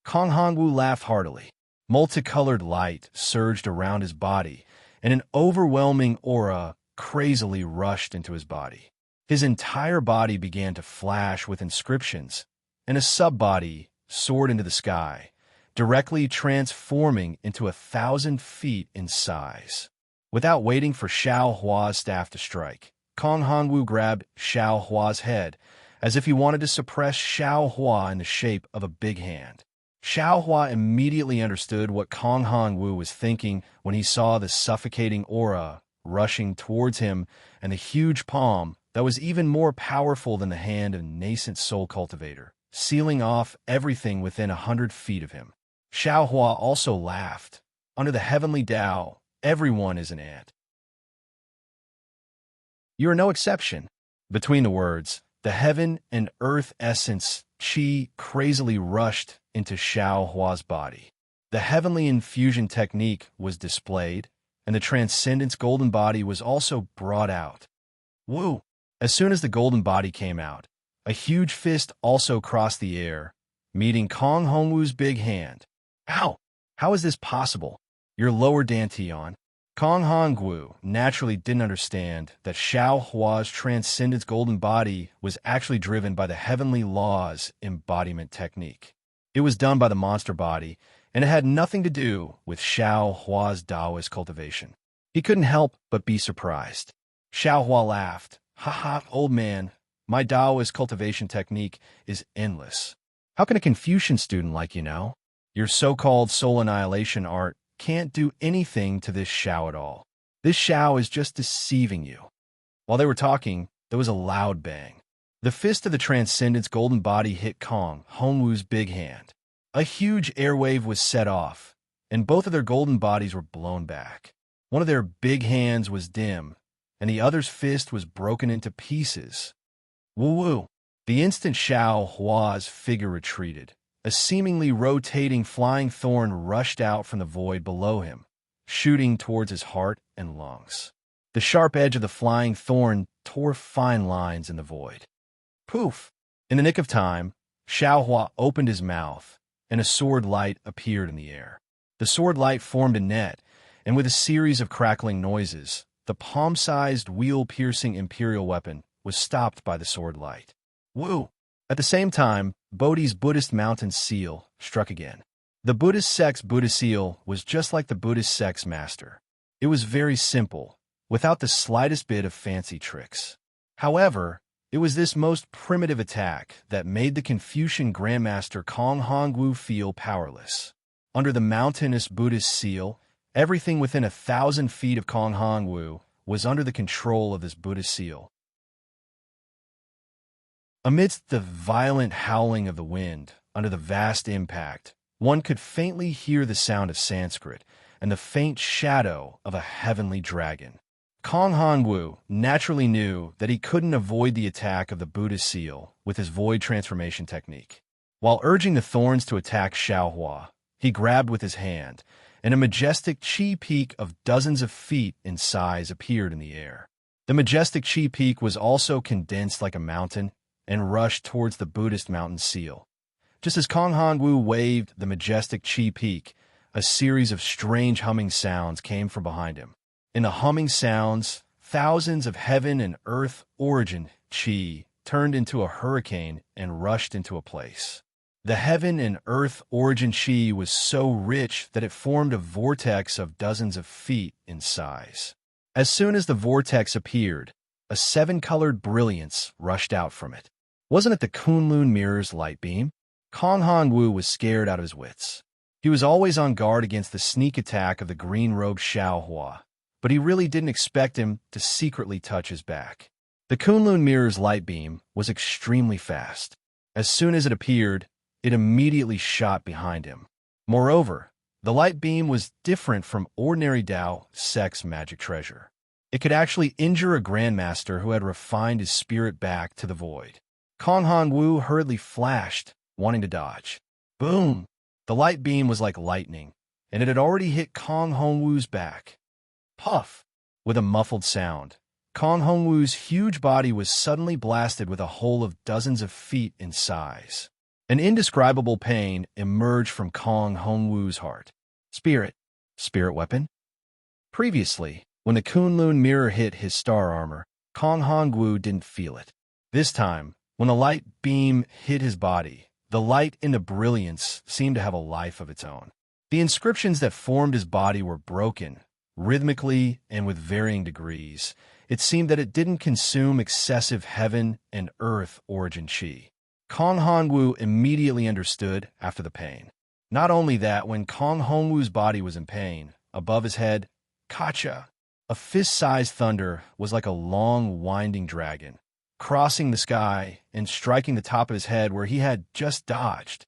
Kong Hongwu laughed heartily. Multicolored light surged around his body, and an overwhelming aura crazily rushed into his body. His entire body began to flash with inscriptions, and a sub-body soared into the sky, directly transforming into 1,000 feet in size. Without waiting for Xiao Hua's staff to strike, Kong Hongwu grabbed Xiao Hua's head, as if he wanted to suppress Xiao Hua in the shape of a big hand. Xiao Hua immediately understood what Kong Hongwu was thinking when he saw the suffocating aura rushing towards him and the huge palm that was even more powerful than the hand of nascent soul cultivator, sealing off everything within 100 feet of him. Xiao Hua also laughed. Under the heavenly Tao, everyone is an ant. You are no exception. Between the words, the heaven and earth essence qi crazily rushed into Xiao Hua's body. The heavenly infusion technique was displayed, and the transcendence golden body was also brought out. Woo! As soon as the golden body came out, a huge fist also crossed the air, meeting Kong Hongwu's big hand. Ow! How is this possible? Your lower dantian. Kong Hongwu naturally didn't understand that Xiao Hua's transcendence golden body was actually driven by the heavenly law's embodiment technique. It was done by the monster body, and it had nothing to do with Xiao Hua's Taoist cultivation. He couldn't help but be surprised. Xiao Hua laughed. "Haha, old man, my Taoist cultivation technique is endless. How can a Confucian student like you know? Your so-called soul annihilation art can't do anything to this Xiao at all. This Xiao is just deceiving you." While they were talking, there was a loud bang. The fist of the Transcendence golden body hit Kong Hongwu's big hand. A huge airwave was set off, and both of their golden bodies were blown back. One of their big hands was dim, and the other's fist was broken into pieces. Woo-woo! The instant Xiao Hua's figure retreated, a seemingly rotating flying thorn rushed out from the void below him, shooting towards his heart and lungs. The sharp edge of the flying thorn tore fine lines in the void. Poof! In the nick of time, Xiao Hua opened his mouth, and a sword light appeared in the air. The sword light formed a net, and with a series of crackling noises, the palm-sized, wheel-piercing imperial weapon was stopped by the sword light. Woo! At the same time, Bodhi's Buddhist mountain seal struck again. The Buddhist sect's Buddhist seal was just like the Buddhist sect's master. It was very simple, without the slightest bit of fancy tricks. However, it was this most primitive attack that made the Confucian Grandmaster Kong Hongwu feel powerless. Under the mountainous Buddhist seal, everything within 1,000 feet of Kong Hongwu was under the control of this Buddhist seal. Amidst the violent howling of the wind, under the vast impact, one could faintly hear the sound of Sanskrit and the faint shadow of a heavenly dragon. Kong Hongwu naturally knew that he couldn't avoid the attack of the Buddhist seal with his void transformation technique. While urging the thorns to attack Xiaohua, he grabbed with his hand, and a majestic chi peak of dozens of feet in size appeared in the air. The majestic chi peak was also condensed like a mountain and rushed towards the Buddhist mountain seal. Just as Kong Hongwu waved the majestic chi peak, a series of strange humming sounds came from behind him. In the humming sounds, thousands of heaven and earth origin chi turned into a hurricane and rushed into a place. The heaven and earth origin chi was so rich that it formed a vortex of dozens of feet in size. As soon as the vortex appeared, a seven-colored brilliance rushed out from it. Wasn't it the Kunlun mirror's light beam? Kong Hongwu was scared out of his wits. He was always on guard against the sneak attack of the green-robed Xiaohua, but he really didn't expect him to secretly touch his back. The Kunlun mirror's light beam was extremely fast. As soon as it appeared, it immediately shot behind him. Moreover, the light beam was different from ordinary Dao sex magic treasure. It could actually injure a grandmaster who had refined his spirit back to the void. Kong Hongwu hurriedly flashed, wanting to dodge. Boom! The light beam was like lightning, and it had already hit Kong Hongwu's back. Puff! With a muffled sound, Kong Hongwu's huge body was suddenly blasted with a hole of dozens of feet in size. An indescribable pain emerged from Kong Hongwu's heart. Spirit weapon? Previously, when the Kunlun mirror hit his star armor, Kong Hongwu didn't feel it. This time, when the light beam hit his body, the light and the brilliance seemed to have a life of its own. The inscriptions that formed his body were broken, rhythmically and with varying degrees. It seemed that it didn't consume excessive heaven and earth origin chi. Kong Hongwu immediately understood after the pain. Not only that, when Kong Hongwu's body was in pain, above his head, Kacha, a fist-sized thunder, was like a long, winding dragon, crossing the sky and striking the top of his head where he had just dodged.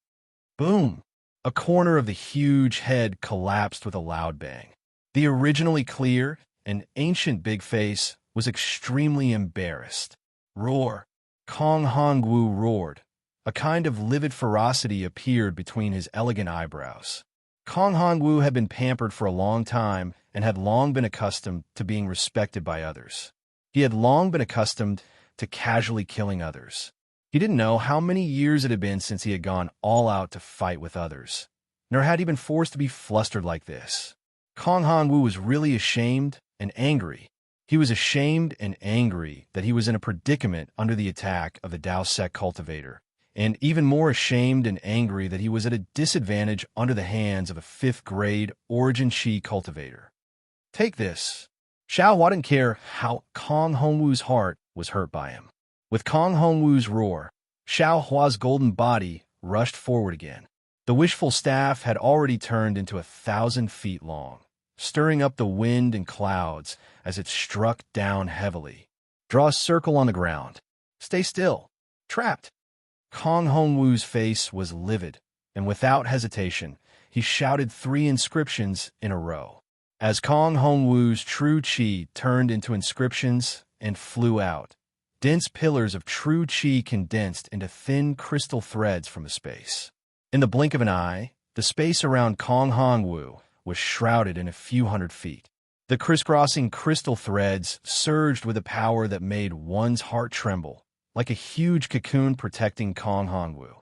Boom! A corner of the huge head collapsed with a loud bang. The originally clear and ancient big face was extremely embarrassed. Roar! Kong Hongwu roared. A kind of livid ferocity appeared between his elegant eyebrows. Kong Hongwu had been pampered for a long time and had long been accustomed to being respected by others. He had long been accustomed to casually killing others. He didn't know how many years it had been since he had gone all out to fight with others, nor had he been forced to be flustered like this. Kong Hongwu was really ashamed and angry. He was ashamed and angry that he was in a predicament under the attack of the Dao sect cultivator, and even more ashamed and angry that he was at a disadvantage under the hands of a 5th-grade origin chi cultivator. Take this. Xiaohua didn't care how Kong Hongwu's heart was hurt by him. With Kong Hongwu's roar, Xiaohua's golden body rushed forward again. The wishful staff had already turned into 1,000 feet long, stirring up the wind and clouds as it struck down heavily. Draw a circle on the ground. Stay still. Trapped. Kong Hongwu's face was livid, and without hesitation, he shouted 3 inscriptions in a row. As Kong Hongwu's true chi turned into inscriptions and flew out, dense pillars of true chi condensed into thin crystal threads from the space. In the blink of an eye, the space around Kong Hongwu was shrouded in a few hundred feet. The crisscrossing crystal threads surged with a power that made one's heart tremble, like a huge cocoon protecting Kong Hongwu.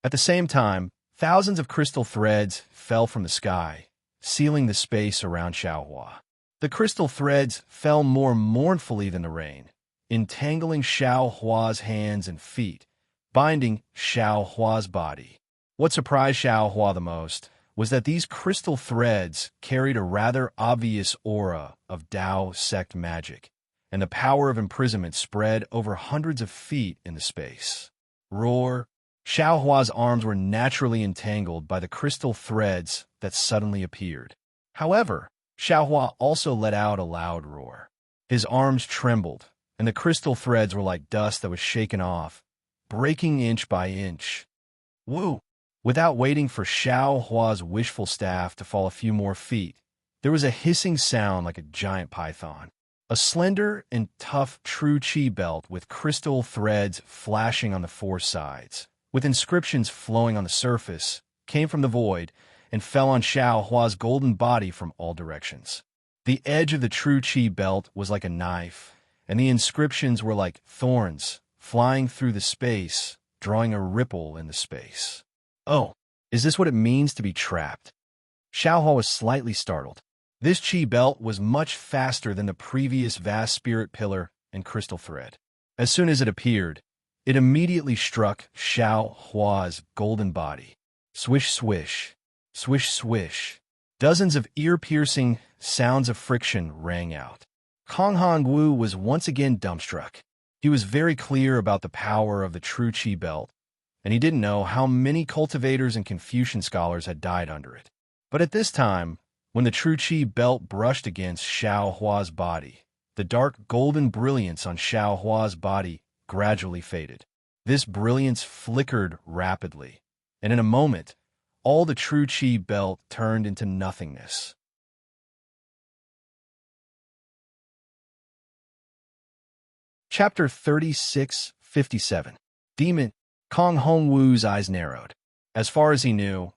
At the same time, thousands of crystal threads fell from the sky, sealing the space around Xiaohua. The crystal threads fell more mournfully than the rain, entangling Xiaohua's hands and feet, binding Xiaohua's body. What surprised Xiaohua the most was that these crystal threads carried a rather obvious aura of Dao sect magic, and the power of imprisonment spread over hundreds of feet in the space. Roar! Xiao Hua's arms were naturally entangled by the crystal threads that suddenly appeared. However, Xiao Hua also let out a loud roar. His arms trembled, and the crystal threads were like dust that was shaken off, breaking inch by inch. Woo! Without waiting for Xiao Hua's wishful staff to fall a few more feet, there was a hissing sound like a giant python. A slender and tough true chi belt with crystal threads flashing on the four sides, with inscriptions flowing on the surface, came from the void and fell on Xiao Hua's golden body from all directions. The edge of the true chi belt was like a knife, and the inscriptions were like thorns, flying through the space, drawing a ripple in the space. Oh, is this what it means to be trapped? Xiao Hua was slightly startled. This chi belt was much faster than the previous vast spirit pillar and crystal thread. As soon as it appeared, it immediately struck Xiao Hua's golden body. Swish, swish, swish, swish. Dozens of ear-piercing sounds of friction rang out. Kong Hongwu was once again dumbstruck. He was very clear about the power of the true chi belt, and he didn't know how many cultivators and Confucian scholars had died under it. But at this time, when the true chi belt brushed against Xiao Hua's body, the dark golden brilliance on Xiao Hua's body gradually faded. This brilliance flickered rapidly, and in a moment, all the true chi belt turned into nothingness. Chapter 3657. Demon. Kong Hongwu's eyes narrowed. As far as he knew,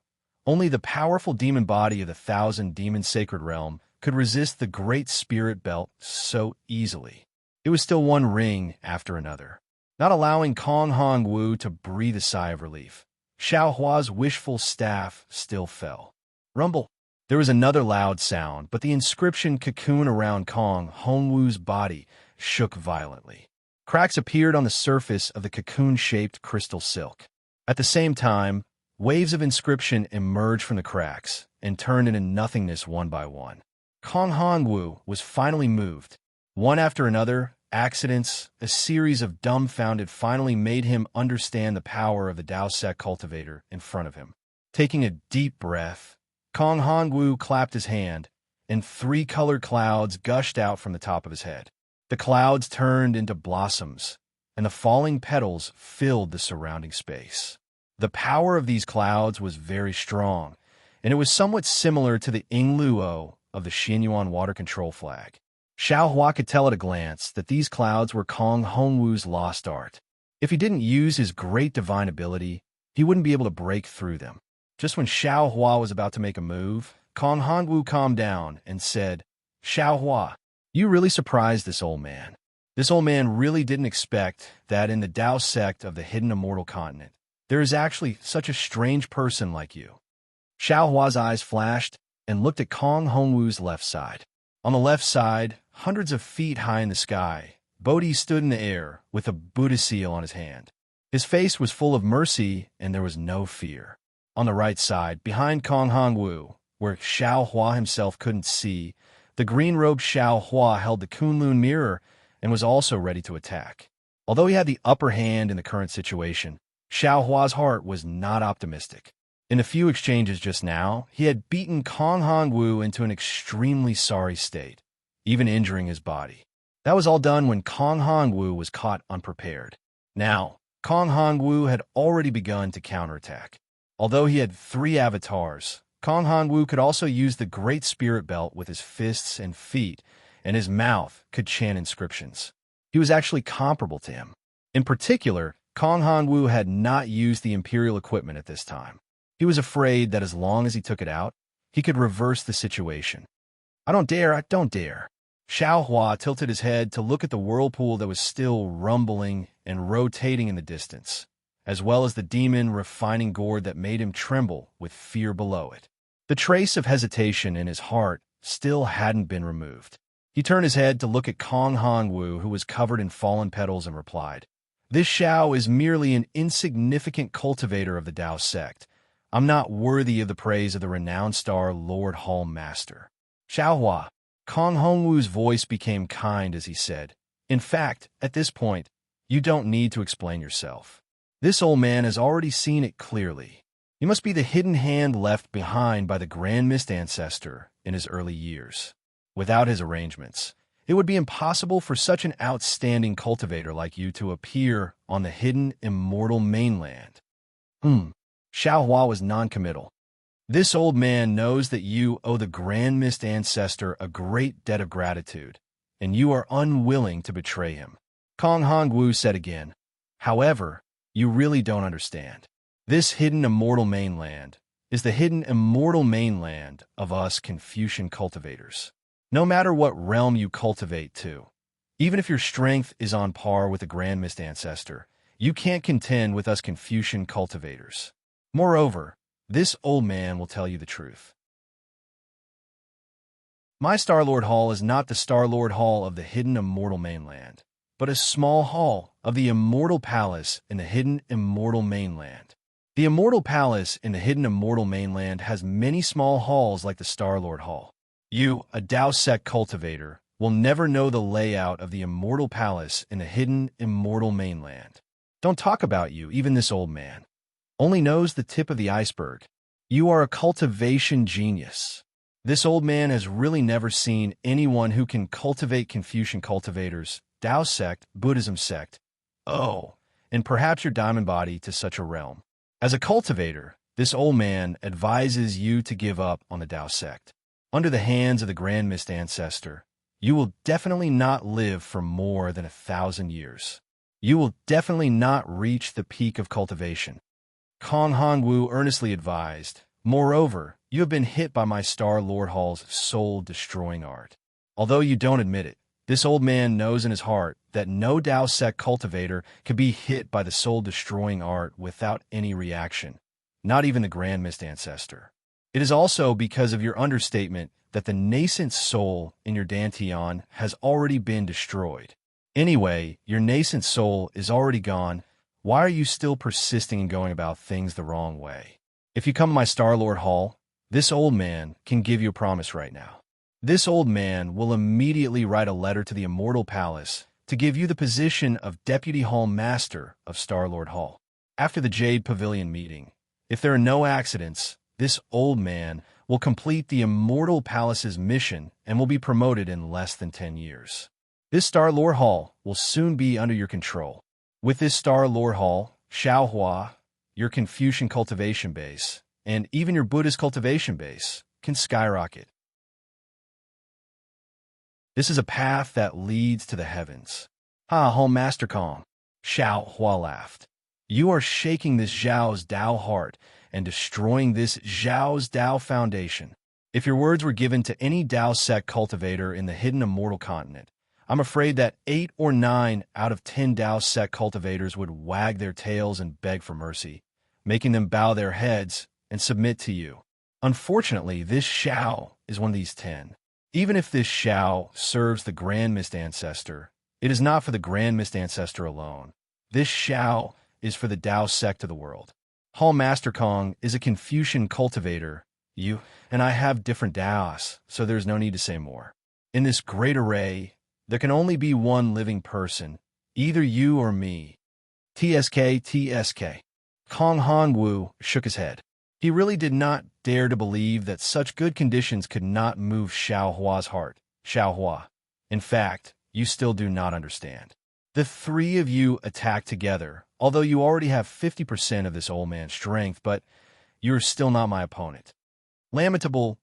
only the powerful demon body of the Thousand Demon Sacred Realm could resist the Great Spirit Belt so easily. It was still one ring after another, not allowing Kong Hongwu to breathe a sigh of relief. Xiao Hua's wishful staff still fell. Rumble. There was another loud sound, but the inscription cocoon around Kong Hongwu's body shook violently. Cracks appeared on the surface of the cocoon-shaped crystal silk. At the same time, waves of inscription emerged from the cracks and turned into nothingness one by one. Kong Hongwu was finally moved. One after another, accidents, a series of dumbfounded finally made him understand the power of the Dao Sec cultivator in front of him. Taking a deep breath, Kong Hongwu clapped his hand, and 3 colored clouds gushed out from the top of his head. The clouds turned into blossoms, and the falling petals filled the surrounding space. The power of these clouds was very strong, and it was somewhat similar to the Yingluo of the Xianyuan water control flag. Xiao Hua could tell at a glance that these clouds were Kong Hongwu's lost art. If he didn't use his great divine ability, he wouldn't be able to break through them. Just when Xiao Hua was about to make a move, Kong Hongwu calmed down and said, "Xiao Hua, you really surprised this old man. This old man really didn't expect that in the Dao sect of the hidden immortal continent, there is actually such a strange person like you." Xiao Hua's eyes flashed and looked at Kong Hongwu's left side. On the left side, hundreds of feet high in the sky, Bodhi stood in the air with a Buddha seal on his hand. His face was full of mercy and there was no fear. On the right side, behind Kong Hongwu, where Xiao Hua himself couldn't see, the green-robed Xiao Hua held the Kunlun mirror and was also ready to attack. Although he had the upper hand in the current situation, Xiao Hua's heart was not optimistic. In a few exchanges just now, he had beaten Kong Hongwu into an extremely sorry state, even injuring his body. That was all done when Kong Hongwu was caught unprepared. Now, Kong Hongwu had already begun to counterattack. Although he had 3 avatars, Kong Hongwu could also use the Great Spirit Belt with his fists and feet, and his mouth could chant inscriptions. He was actually comparable to him. In particular, Kong Hongwu had not used the Imperial equipment at this time. He was afraid that as long as he took it out, he could reverse the situation. I don't dare. Xiao Hua tilted his head to look at the whirlpool that was still rumbling and rotating in the distance, as well as the demon refining gourd that made him tremble with fear below it. The trace of hesitation in his heart still hadn't been removed. He turned his head to look at Kong Hongwu, who was covered in fallen petals, and replied, "This Xiao is merely an insignificant cultivator of the Dao sect. I'm not worthy of the praise of the renowned star Lord Hall Master." "Xiao Hua." Kong Hongwu's voice became kind as he said, In fact, at this point, you don't need to explain yourself. This old man has already seen it clearly. You must be the hidden hand left behind by the Grand Mist ancestor in his early years. Without his arrangements, it would be impossible for such an outstanding cultivator like you to appear on the hidden immortal mainland. Xiao Hua was noncommittal. This old man knows that you owe the Grand Mist ancestor a great debt of gratitude, and you are unwilling to betray him. Kong Hongwu said again. However, you really don't understand. This hidden immortal mainland is the hidden immortal mainland of us Confucian cultivators. No matter what realm you cultivate to, even if your strength is on par with the Grand Mist ancestor, you can't contend with us Confucian cultivators. Moreover, this old man will tell you the truth. My Star-Lord Hall is not the Star-Lord Hall of the hidden immortal mainland, but a small hall of the immortal palace in the hidden immortal mainland. The immortal palace in the hidden immortal mainland has many small halls like the Star-Lord Hall. You, a Dao sect cultivator, will never know the layout of the immortal palace in the hidden immortal mainland. Don't talk about you, even this old man only knows the tip of the iceberg. You are a cultivation genius. This old man has really never seen anyone who can cultivate Confucian cultivators, Dao sect, Buddhism sect, and perhaps your diamond body to such a realm. As a cultivator, this old man advises you to give up on the Dao sect. Under the hands of the Grand Mist ancestor, you will definitely not live for more than 1,000 years. You will definitely not reach the peak of cultivation. Kong Hongwu earnestly advised. Moreover, you have been hit by my Star-Lord Hall's soul-destroying art. Although you don't admit it, this old man knows in his heart that no Dao sect cultivator can be hit by the soul-destroying art without any reaction, not even the Grand Mist ancestor. It is also because of your understatement that the nascent soul in your Dantian has already been destroyed. Anyway, your nascent soul is already gone. Why are you still persisting in going about things the wrong way? If you come to my Star-Lord Hall, this old man can give you a promise right now. This old man will immediately write a letter to the Immortal Palace to give you the position of Deputy Hall Master of Star-Lord Hall. After the Jade Pavilion meeting, if there are no accidents, this old man will complete the Immortal Palace's mission and will be promoted in less than 10 years. This Star-Lord Hall will soon be under your control. With this Star-Lord Hall, Xiaohua, your Confucian cultivation base, and even your Buddhist cultivation base can skyrocket. This is a path that leads to the heavens. Home Master Kong, Xiaohua laughed. You are shaking this Zhao's Dao heart and destroying this Zhao's Dao foundation. If your words were given to any Dao sect cultivator in the hidden immortal continent, I'm afraid that 8 or 9 out of 10 Dao sect cultivators would wag their tails and beg for mercy, making them bow their heads and submit to you. Unfortunately, this Xiao is one of these 10. Even if this Xiao serves the Grand Mist ancestor, it is not for the Grand Mist ancestor alone. This Xiao is for the Dao sect of the world. Hall Master Kong is a Confucian cultivator. You and I have different Daos, so there's no need to say more. In this great array, there can only be one living person, either you or me. TSK. Kong Hongwu shook his head. He really did not dare to believe that such good conditions could not move Xiaohua's heart. Xiaohua, in fact, you still do not understand. The three of you attack together, although you already have 50% of this old man's strength, but you're still not my opponent. Lamentable,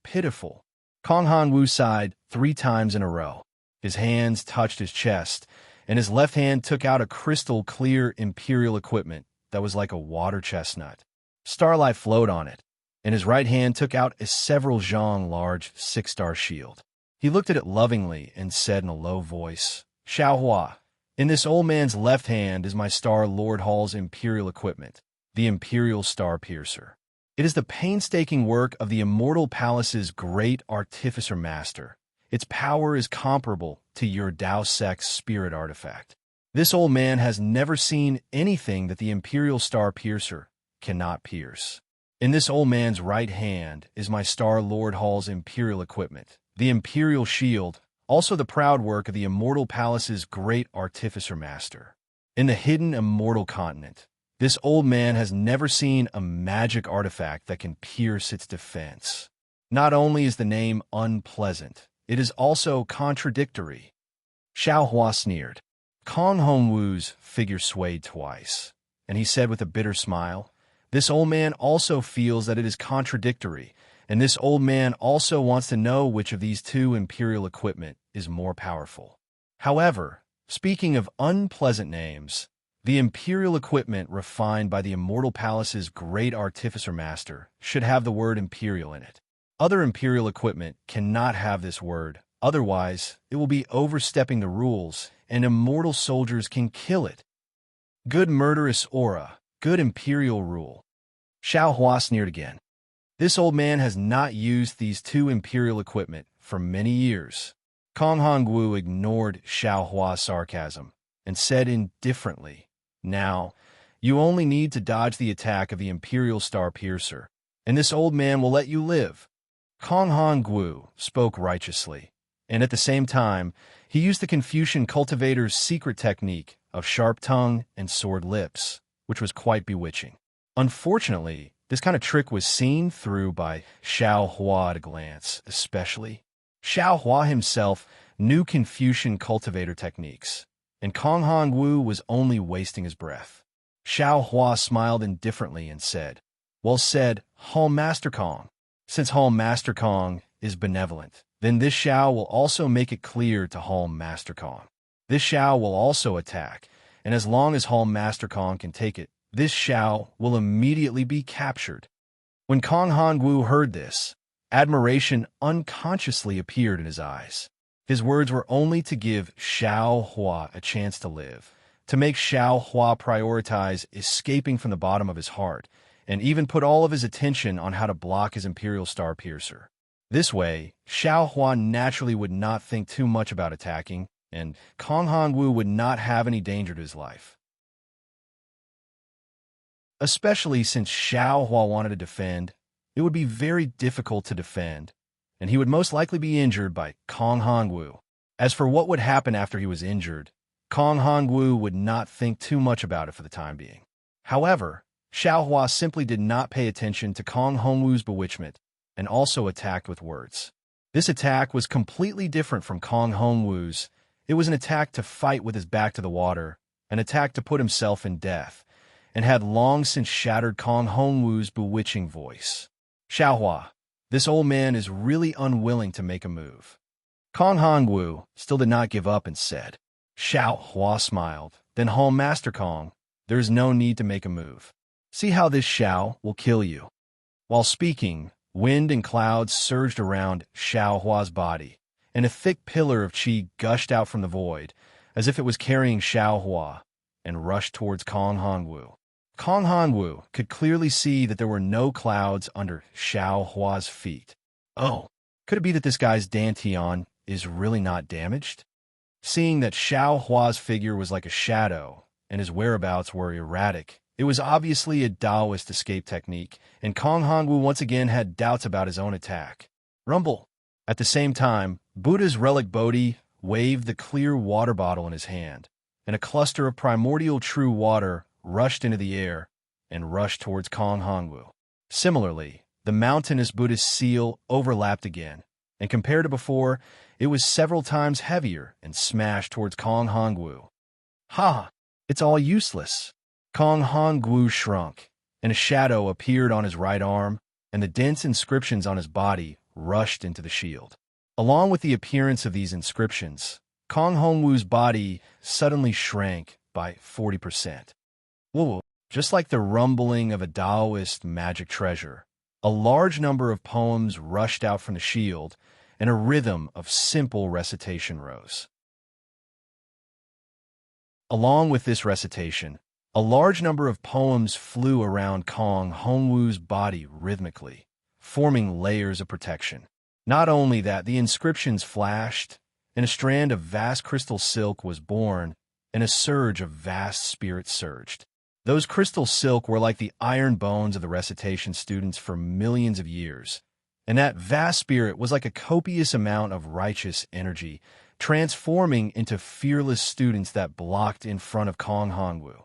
pitiful. Kong Hongwu sighed 3 times in a row. His hands touched his chest, and his left hand took out a crystal-clear imperial equipment that was like a water chestnut. Starlight flowed on it, and his right hand took out a several zhang large 6-star shield. He looked at it lovingly and said in a low voice, Xiaohua, in this old man's left hand is my Star-Lord Hall's imperial equipment, the Imperial Star Piercer. It is the painstaking work of the Immortal Palace's great artificer master. Its power is comparable to your Dao sect's spirit artifact. This old man has never seen anything that the Imperial Star Piercer cannot pierce. In this old man's right hand is my Star-Lord Hall's imperial equipment, the Imperial Shield, also the proud work of the Immortal Palace's great artificer master. In the hidden immortal continent, this old man has never seen a magic artifact that can pierce its defense. Not only is the name unpleasant, it is also contradictory. Xiao Hua sneered. Kong Hongwu's figure swayed twice, and he said with a bitter smile, "This old man also feels that it is contradictory, and this old man also wants to know which of these two imperial equipment is more powerful." However, speaking of unpleasant names, the imperial equipment refined by the Immortal Palace's great artificer master should have the word imperial in it. Other imperial equipment cannot have this word, otherwise it will be overstepping the rules, and immortal soldiers can kill it. Good murderous aura, good imperial rule. Xiao Hua sneered again. This old man has not used these two imperial equipment for many years. Kong Hongwu ignored Xiao Hua's sarcasm and said indifferently, "Now, you only need to dodge the attack of the Imperial Star Piercer, and this old man will let you live." Kong Hongwu spoke righteously, and at the same time, he used the Confucian cultivator's secret technique of sharp tongue and sword lips, which was quite bewitching. Unfortunately, this kind of trick was seen through by Xiao Hua at a glance, especially. Xiao Hua himself knew Confucian cultivator techniques, and Kong Hongwu was only wasting his breath. Xiao Hua smiled indifferently and said, "Well said, Hall Master Kong. Since Hall Master Kong is benevolent, then this Xiao will also make it clear to Hall Master Kong. This Xiao will also attack, and as long as Hall Master Kong can take it, this Xiao will immediately be captured." When Kong Hongwu heard this, admiration unconsciously appeared in his eyes. His words were only to give Xiao Hua a chance to live, to make Xiao Hua prioritize escaping from the bottom of his heart, and even put all of his attention on how to block his Imperial Star Piercer. This way, Xiao Hua naturally would not think too much about attacking, and Kong Hongwu would not have any danger to his life. Especially since Xiao Hua wanted to defend, it would be very difficult to defend, and he would most likely be injured by Kong Hongwu. As for what would happen after he was injured, Kong Hongwu would not think too much about it for the time being. However, Xiao Hua simply did not pay attention to Kong Hongwu's bewitchment and also attacked with words. This attack was completely different from Kong Hongwu's. It was an attack to fight with his back to the water, an attack to put himself in death, and had long since shattered Kong Hongwu's bewitching voice. "Xiao Hua, this old man is really unwilling to make a move." Kong Hongwu still did not give up and said. Xiao Hua smiled. "Then Hall Master Kong, there is no need to make a move. See how this Xiao will kill you." While speaking, wind and clouds surged around Xiao Hua's body, and a thick pillar of qi gushed out from the void, as if it was carrying Xiao Hua, and rushed towards Kong Hongwu. Kong Hongwu could clearly see that there were no clouds under Xiao Hua's feet. Oh, could it be that this guy's Dantian is really not damaged? Seeing that Xiao Hua's figure was like a shadow, and his whereabouts were erratic, it was obviously a Taoist escape technique, and Kong Hongwu once again had doubts about his own attack. Rumble! At the same time, Buddha's relic Bodhi waved the clear water bottle in his hand, and a cluster of primordial true water rushed into the air and rushed towards Kong Hongwu. Similarly, the mountainous Buddhist seal overlapped again, and compared to before, it was several times heavier and smashed towards Kong Hongwu. Ha! It's all useless. Kong Hongwu shrunk, and a shadow appeared on his right arm, and the dense inscriptions on his body rushed into the shield. Along with the appearance of these inscriptions, Kong Hongwu's body suddenly shrank by 40%. Whoa, just like the rumbling of a Taoist magic treasure, a large number of poems rushed out from the shield, and a rhythm of simple recitation rose. Along with this recitation, a large number of poems flew around Kong Hongwu's body rhythmically, forming layers of protection. Not only that, the inscriptions flashed, and a strand of vast crystal silk was born, and a surge of vast spirit surged. Those crystal silk were like the iron bones of the recitation students for millions of years, and that vast spirit was like a copious amount of righteous energy, transforming into fearless students that blocked in front of Kong Hongwu.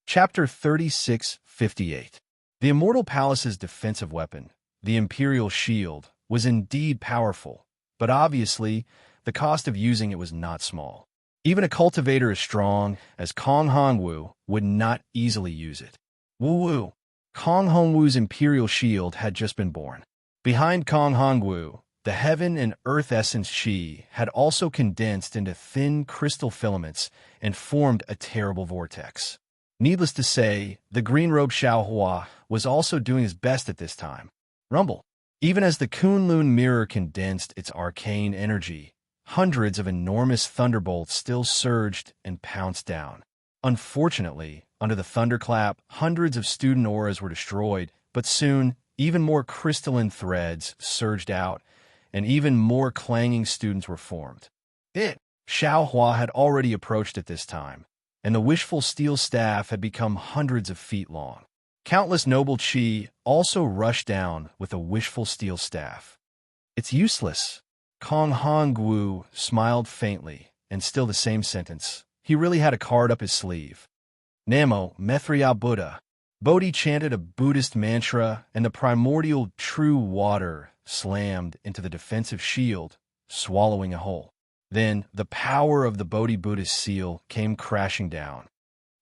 Chapter 3658. The Immortal Palace's defensive weapon, the Imperial Shield, was indeed powerful, but obviously, the cost of using it was not small. Even a cultivator as strong as Kong Hongwu would not easily use it. Woo-woo! Kong Hongwu's Imperial Shield had just been born. Behind Kong Hongwu, the Heaven and Earth Essence Chi had also condensed into thin crystal filaments and formed a terrible vortex. Needless to say, the green-robed Xiaohua was also doing his best at this time. Rumble. Even as the Kunlun mirror condensed its arcane energy, hundreds of enormous thunderbolts still surged and pounced down. Unfortunately, under the thunderclap, hundreds of student auras were destroyed, but soon, even more crystalline threads surged out, and even more clanging students were formed. Xiaohua had already approached at this time, and the wishful steel staff had become hundreds of feet long. Countless noble chi also rushed down with a wishful steel staff. It's useless. Kong Hongwu smiled faintly, and still the same sentence. He really had a card up his sleeve. Namo Methriya Buddha. Bodhi chanted a Buddhist mantra, and the primordial true water slammed into the defensive shield, swallowing a hole. Then, the power of the Bodhi Buddhist seal came crashing down.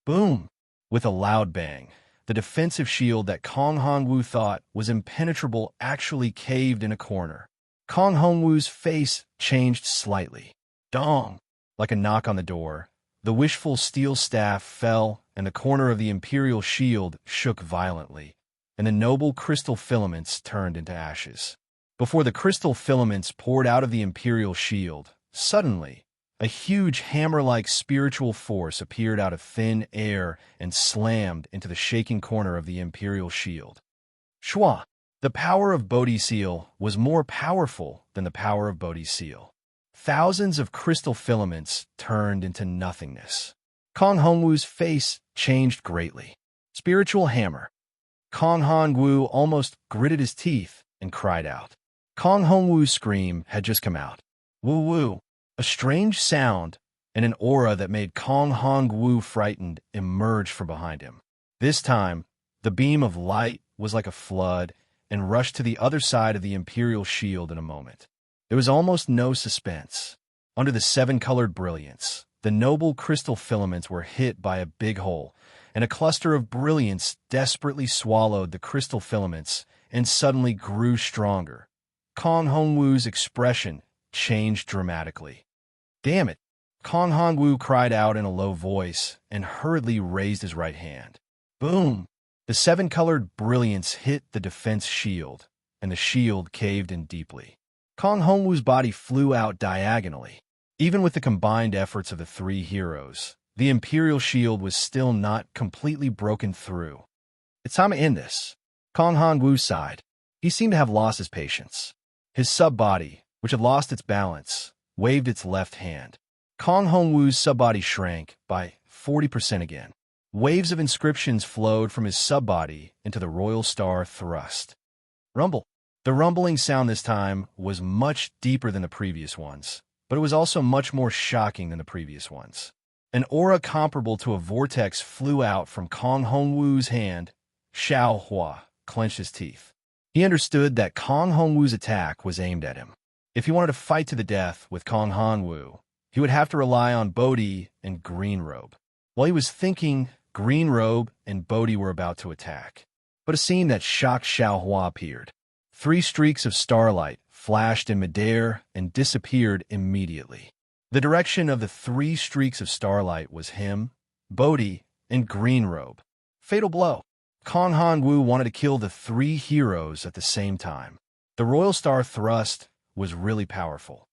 Boom! With a loud bang, the defensive shield that Kong Hongwu thought was impenetrable actually caved in a corner. Kong Hongwu's face changed slightly. Dong! Like a knock on the door, the wishful steel staff fell, and the corner of the Imperial Shield shook violently, and the noble crystal filaments turned into ashes. Before the crystal filaments poured out of the Imperial Shield, suddenly, a huge hammer-like spiritual force appeared out of thin air and slammed into the shaking corner of the Imperial Shield. Shua! The power of Bodhi Seal was more powerful than the power of Bodhi Seal. Thousands of crystal filaments turned into nothingness. Kong Hongwu's face changed greatly. Spiritual hammer. Kong Hongwu almost gritted his teeth and cried out. Kong Hongwu's scream had just come out. Woo-woo! A strange sound and an aura that made Kong Hongwu frightened emerged from behind him. This time, the beam of light was like a flood and rushed to the other side of the Imperial Shield in a moment. There was almost no suspense. Under the seven-colored brilliance, the noble crystal filaments were hit by a big hole, and a cluster of brilliance desperately swallowed the crystal filaments and suddenly grew stronger. Kong Hongwu's expression changed dramatically. Damn it! Kong Hongwu cried out in a low voice and hurriedly raised his right hand. Boom! The seven-colored brilliance hit the defense shield, and the shield caved in deeply. Kong Hongwu's body flew out diagonally. Even with the combined efforts of the three heroes, the Imperial Shield was still not completely broken through. It's time to end this. Kong Hongwu sighed. He seemed to have lost his patience. His sub-body, which had lost its balance, waved its left hand. Kong Hongwu's sub-body shrank by 40% again. Waves of inscriptions flowed from his sub-body into the Royal Star thrust. Rumble. The rumbling sound this time was much deeper than the previous ones, but it was also much more shocking than the previous ones. An aura comparable to a vortex flew out from Kong Hongwu's hand. Xiaohua clenched his teeth. He understood that Kong Hongwu's attack was aimed at him. If he wanted to fight to the death with Kong Hongwu, he would have to rely on Bodhi and Green Robe. While he was thinking, Green Robe and Bodhi were about to attack. But a scene that shocked Xiaohua appeared. 3 streaks of starlight flashed in midair and disappeared immediately. The direction of the 3 streaks of starlight was him, Bodhi, and Green Robe. Fatal blow. Kong Hongwu wanted to kill the 3 heroes at the same time. The Royal Star thrust was really powerful.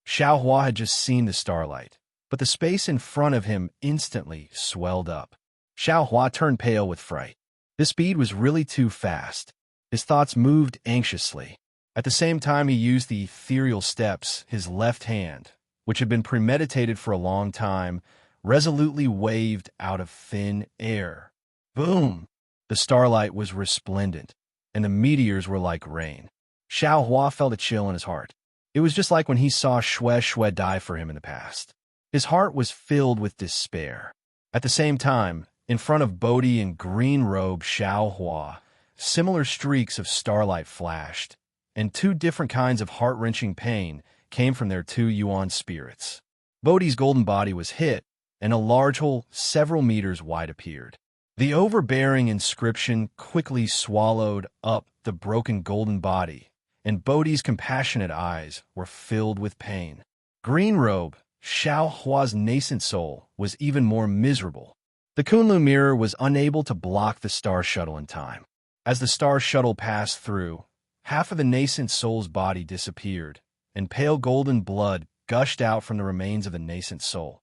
Xiaohua had just seen the starlight, but the space in front of him instantly swelled up. Xiaohua turned pale with fright. The speed was really too fast. His thoughts moved anxiously. At the same time, he used the ethereal steps, his left hand, which had been premeditated for a long time, resolutely waved out of thin air. Boom! The starlight was resplendent, and the meteors were like rain. Xiao Hua felt a chill in his heart. It was just like when he saw Xue Xue die for him in the past. His heart was filled with despair. At the same time, in front of Bodhi and green-robed Xiao Hua, similar streaks of starlight flashed, and two different kinds of heart-wrenching pain came from their two Yuan spirits. Bodhi's golden body was hit, and a large hole several meters wide appeared. The overbearing inscription quickly swallowed up the broken golden body, and Bodhi's compassionate eyes were filled with pain. Green Robe, Xiao Hua's nascent soul, was even more miserable. The Kunlun mirror was unable to block the star shuttle in time. As the star shuttle passed through, half of the nascent soul's body disappeared, and pale golden blood gushed out from the remains of the nascent soul.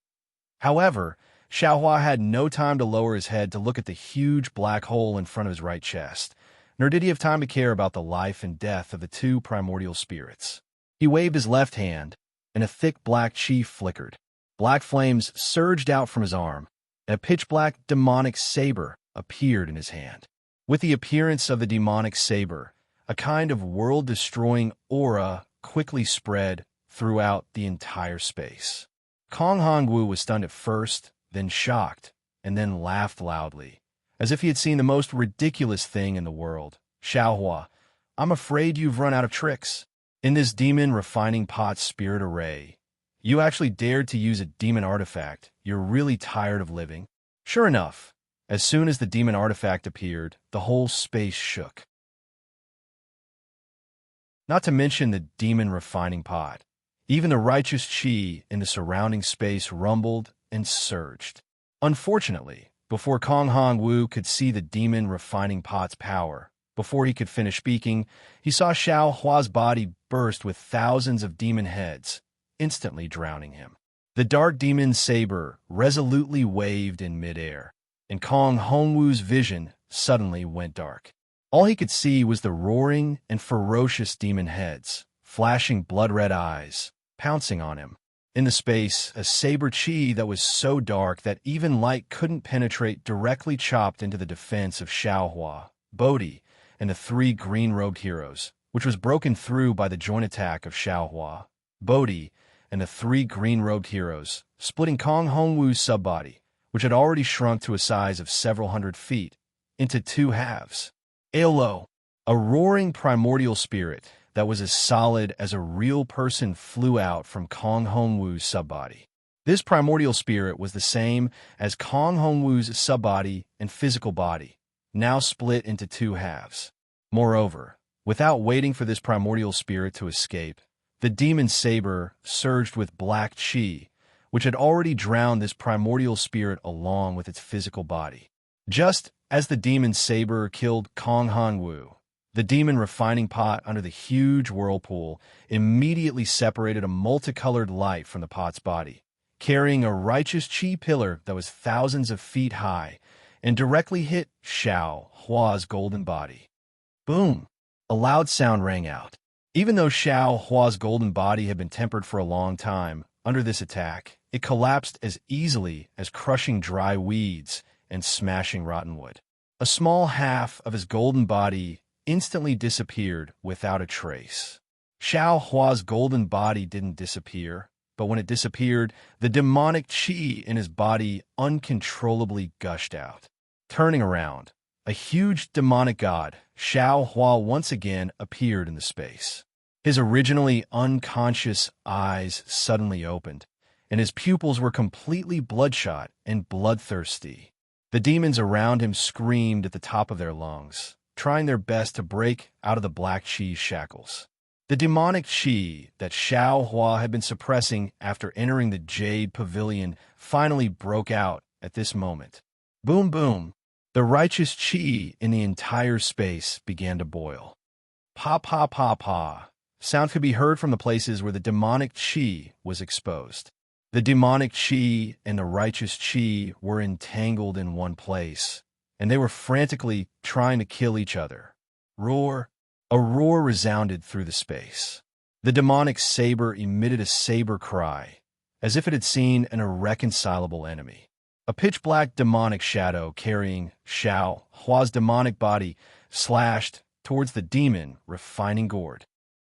However, Xiao Hua had no time to lower his head to look at the huge black hole in front of his right chest, nor did he have time to care about the life and death of the two primordial spirits. He waved his left hand, and a thick black chi flickered. Black flames surged out from his arm, and a pitch-black demonic saber appeared in his hand. With the appearance of the demonic saber, a kind of world-destroying aura quickly spread throughout the entire space. Kong Hongwu was stunned at first, then shocked, and then laughed loudly, as if he had seen the most ridiculous thing in the world. Xiao Hua, I'm afraid you've run out of tricks. In this demon refining pot spirit array, you actually dared to use a demon artifact. You're really tired of living. Sure enough, as soon as the demon artifact appeared, the whole space shook. Not to mention the demon refining pot. Even the righteous chi in the surrounding space rumbled and surged. Unfortunately, before Kong Hongwu could see the demon refining pot's power, before he could finish speaking, he saw Xiao Hua's body burst with thousands of demon heads, instantly drowning him. The dark demon saber resolutely waved in midair, and Kong Hongwu's vision suddenly went dark. All he could see was the roaring and ferocious demon heads, flashing blood-red eyes, pouncing on him. In the space, a saber chi that was so dark that even light couldn't penetrate directly chopped into the defense of Xiao Hua, Bodhi, and the three green-robed heroes, which was broken through by the joint attack of Xiao Hua, Bodhi, and the three green-robed heroes, splitting Kong Hongwu's subbody, which had already shrunk to a size of several hundred feet, into two halves. Aolo, a roaring primordial spirit that was as solid as a real person, flew out from Kong Hongwu's subbody. This primordial spirit was the same as Kong Hongwu's subbody and physical body, now split into two halves. Moreover, without waiting for this primordial spirit to escape, the demon saber surged with black chi, which had already drowned this primordial spirit along with its physical body. Just as the demon saber killed Kong Hongwu, the demon refining pot under the huge whirlpool immediately separated a multicolored light from the pot's body, carrying a righteous chi pillar that was thousands of feet high, and directly hit Xiao Hua's golden body. Boom! A loud sound rang out. Even though Xiao Hua's golden body had been tempered for a long time, under this attack, it collapsed as easily as crushing dry weeds and smashing rotten wood. A small half of his golden body instantly disappeared without a trace. Xiao Hua's golden body didn't disappear, but when it disappeared, the demonic chi in his body uncontrollably gushed out. Turning around, a huge demonic god, Xiao Hua, once again appeared in the space. His originally unconscious eyes suddenly opened, and his pupils were completely bloodshot and bloodthirsty. The demons around him screamed at the top of their lungs, trying their best to break out of the black chi's shackles. The demonic chi that Xiao Hua had been suppressing after entering the Jade Pavilion finally broke out at this moment. Boom, boom. The righteous chi in the entire space began to boil. Pa, pa, pa, pa. Sound could be heard from the places where the demonic chi was exposed. The demonic chi and the righteous chi were entangled in one place, and they were frantically trying to kill each other. Roar! A roar resounded through the space. The demonic saber emitted a saber cry, as if it had seen an irreconcilable enemy. A pitch-black demonic shadow carrying Xiao Hua's demonic body slashed towards the demon refining gourd.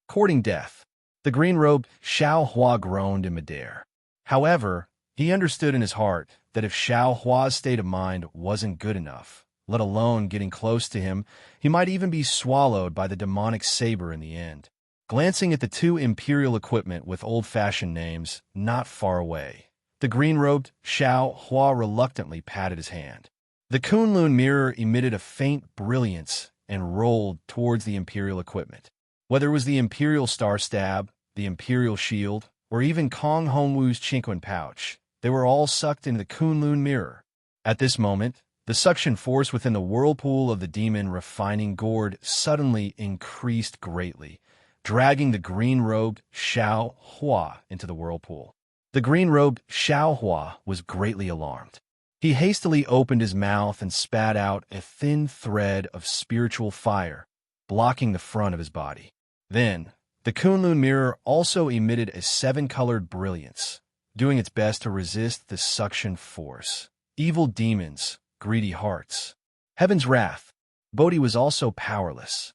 Courting death. The green-robed Xiao Hua groaned in midair. However, he understood in his heart that if Xiao Hua's state of mind wasn't good enough, let alone getting close to him, he might even be swallowed by the demonic saber in the end. Glancing at the two imperial equipment with old-fashioned names not far away, the green-robed Xiao Hua reluctantly patted his hand. The Kunlun mirror emitted a faint brilliance and rolled towards the imperial equipment. Whether it was the imperial star stab, the imperial shield, or even Kong Hongwu's Chinquan pouch, they were all sucked into the Kunlun mirror. At this moment, the suction force within the whirlpool of the demon refining gourd suddenly increased greatly, dragging the green-robed Xiao Hua into the whirlpool. The green-robed Xiao Hua was greatly alarmed. He hastily opened his mouth and spat out a thin thread of spiritual fire, blocking the front of his body. Then, the Kunlun mirror also emitted a seven-colored brilliance, doing its best to resist the suction force. Evil demons, greedy hearts. Heaven's wrath. Bodhi was also powerless.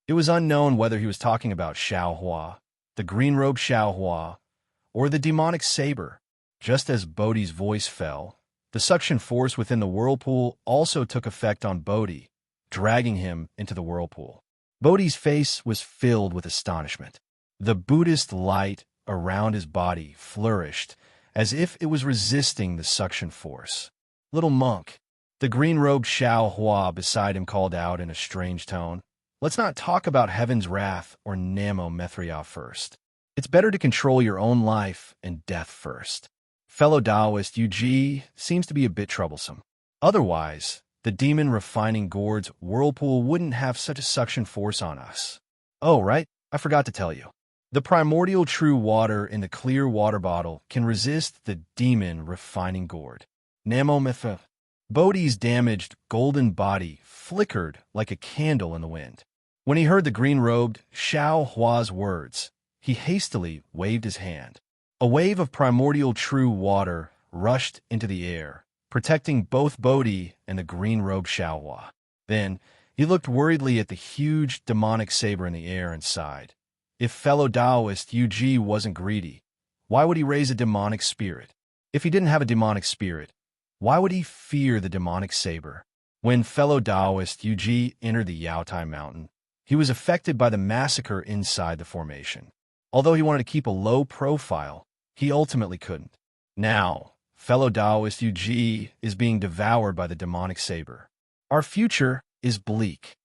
It was unknown whether he was talking about Xiao Hua, the green-robed Xiao Hua, or the demonic saber. Just as Bodhi's voice fell, the suction force within the whirlpool also took effect on Bodhi, dragging him into the whirlpool. Bodhi's face was filled with astonishment. The Buddhist light around his body flourished as if it was resisting the suction force. Little monk, the green-robed Xiao Hua beside him called out in a strange tone, let's not talk about heaven's wrath or Namo Mithria first. It's better to control your own life and death first. Fellow Taoist Yu seems to be a bit troublesome. Otherwise, the demon refining gourd's whirlpool wouldn't have such a suction force on us. Oh, right, I forgot to tell you. The primordial true water in the clear water bottle can resist the demon refining gourd. Namo Mithra. Bodhi's damaged golden body flickered like a candle in the wind. When he heard the green-robed Xiao Hua's words, he hastily waved his hand. A wave of primordial true water rushed into the air, protecting both Bodhi and the green-robed Xiao Hua. Then, he looked worriedly at the huge demonic saber in the air and sighed. If fellow Taoist Yu wasn't greedy, why would he raise a demonic spirit? If he didn't have a demonic spirit, why would he fear the demonic saber? When fellow Taoist Yu entered the Yaotai Mountain, he was affected by the massacre inside the formation. Although he wanted to keep a low profile, he ultimately couldn't. Now, fellow Taoist Yu is being devoured by the demonic saber. Our future is bleak.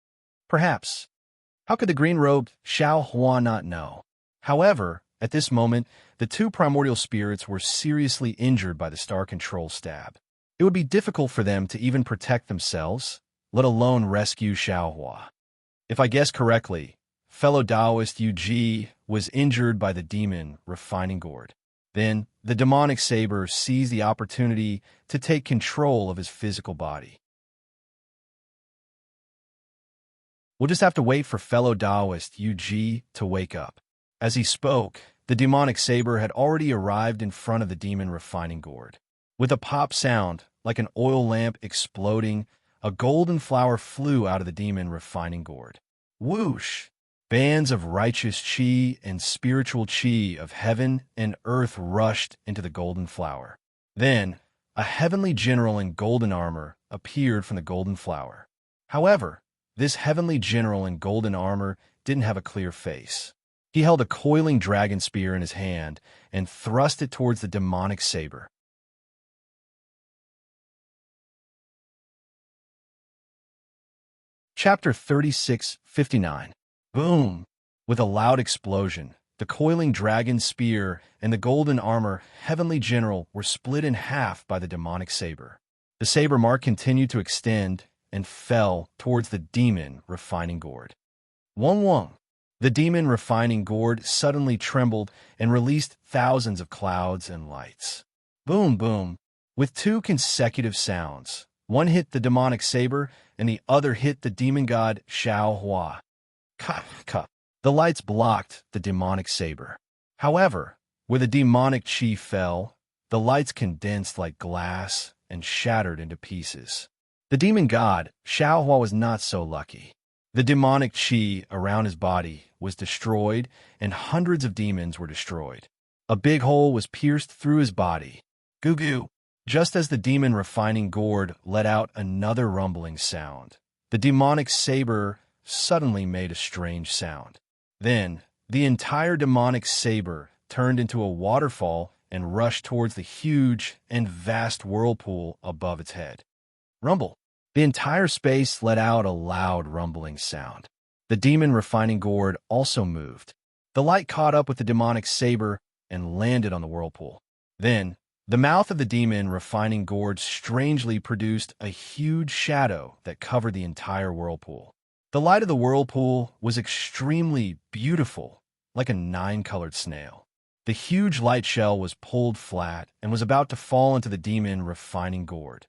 Perhaps. How could the green-robed Xiao Hua not know? However, at this moment, the two primordial spirits were seriously injured by the star control stab. It would be difficult for them to even protect themselves, let alone rescue Xiao Hua. If I guess correctly, fellow Taoist Yu was injured by the demon refining gourd. Then, the demonic saber seized the opportunity to take control of his physical body. We'll just have to wait for fellow Taoist Yu to wake up. As he spoke, the demonic saber had already arrived in front of the demon refining gourd. With a pop sound, like an oil lamp exploding, a golden flower flew out of the demon refining gourd. Whoosh! Bands of righteous chi and spiritual chi of heaven and earth rushed into the golden flower. Then, a heavenly general in golden armor appeared from the golden flower. However, this heavenly general in golden armor didn't have a clear face. He held a coiling dragon spear in his hand and thrust it towards the demonic saber. Chapter 36:59. Boom! With a loud explosion, the coiling dragon spear and the golden armor heavenly general were split in half by the demonic saber. The saber mark continued to extend and fell towards the demon refining gourd. Wong wong! The demon refining gourd suddenly trembled and released thousands of clouds and lights. Boom boom! With two consecutive sounds, one hit the demonic saber and the other hit the demon god Xiao Hua. Ka. The lights blocked the demonic saber. However, where the demonic chi fell, the lights condensed like glass and shattered into pieces. The demon god, Xiaohua, was not so lucky. The demonic chi around his body was destroyed, and hundreds of demons were destroyed. A big hole was pierced through his body. Goo goo! Just as the demon refining gourd let out another rumbling sound, the demonic saber suddenly made a strange sound. Then, the entire demonic saber turned into a waterfall and rushed towards the huge and vast whirlpool above its head. Rumble! The entire space let out a loud rumbling sound. The demon refining gourd also moved. The light caught up with the demonic saber and landed on the whirlpool. Then, the mouth of the demon refining gourd strangely produced a huge shadow that covered the entire whirlpool. The light of the whirlpool was extremely beautiful, like a 9-colored snail. The huge light shell was pulled flat and was about to fall into the demon refining gourd.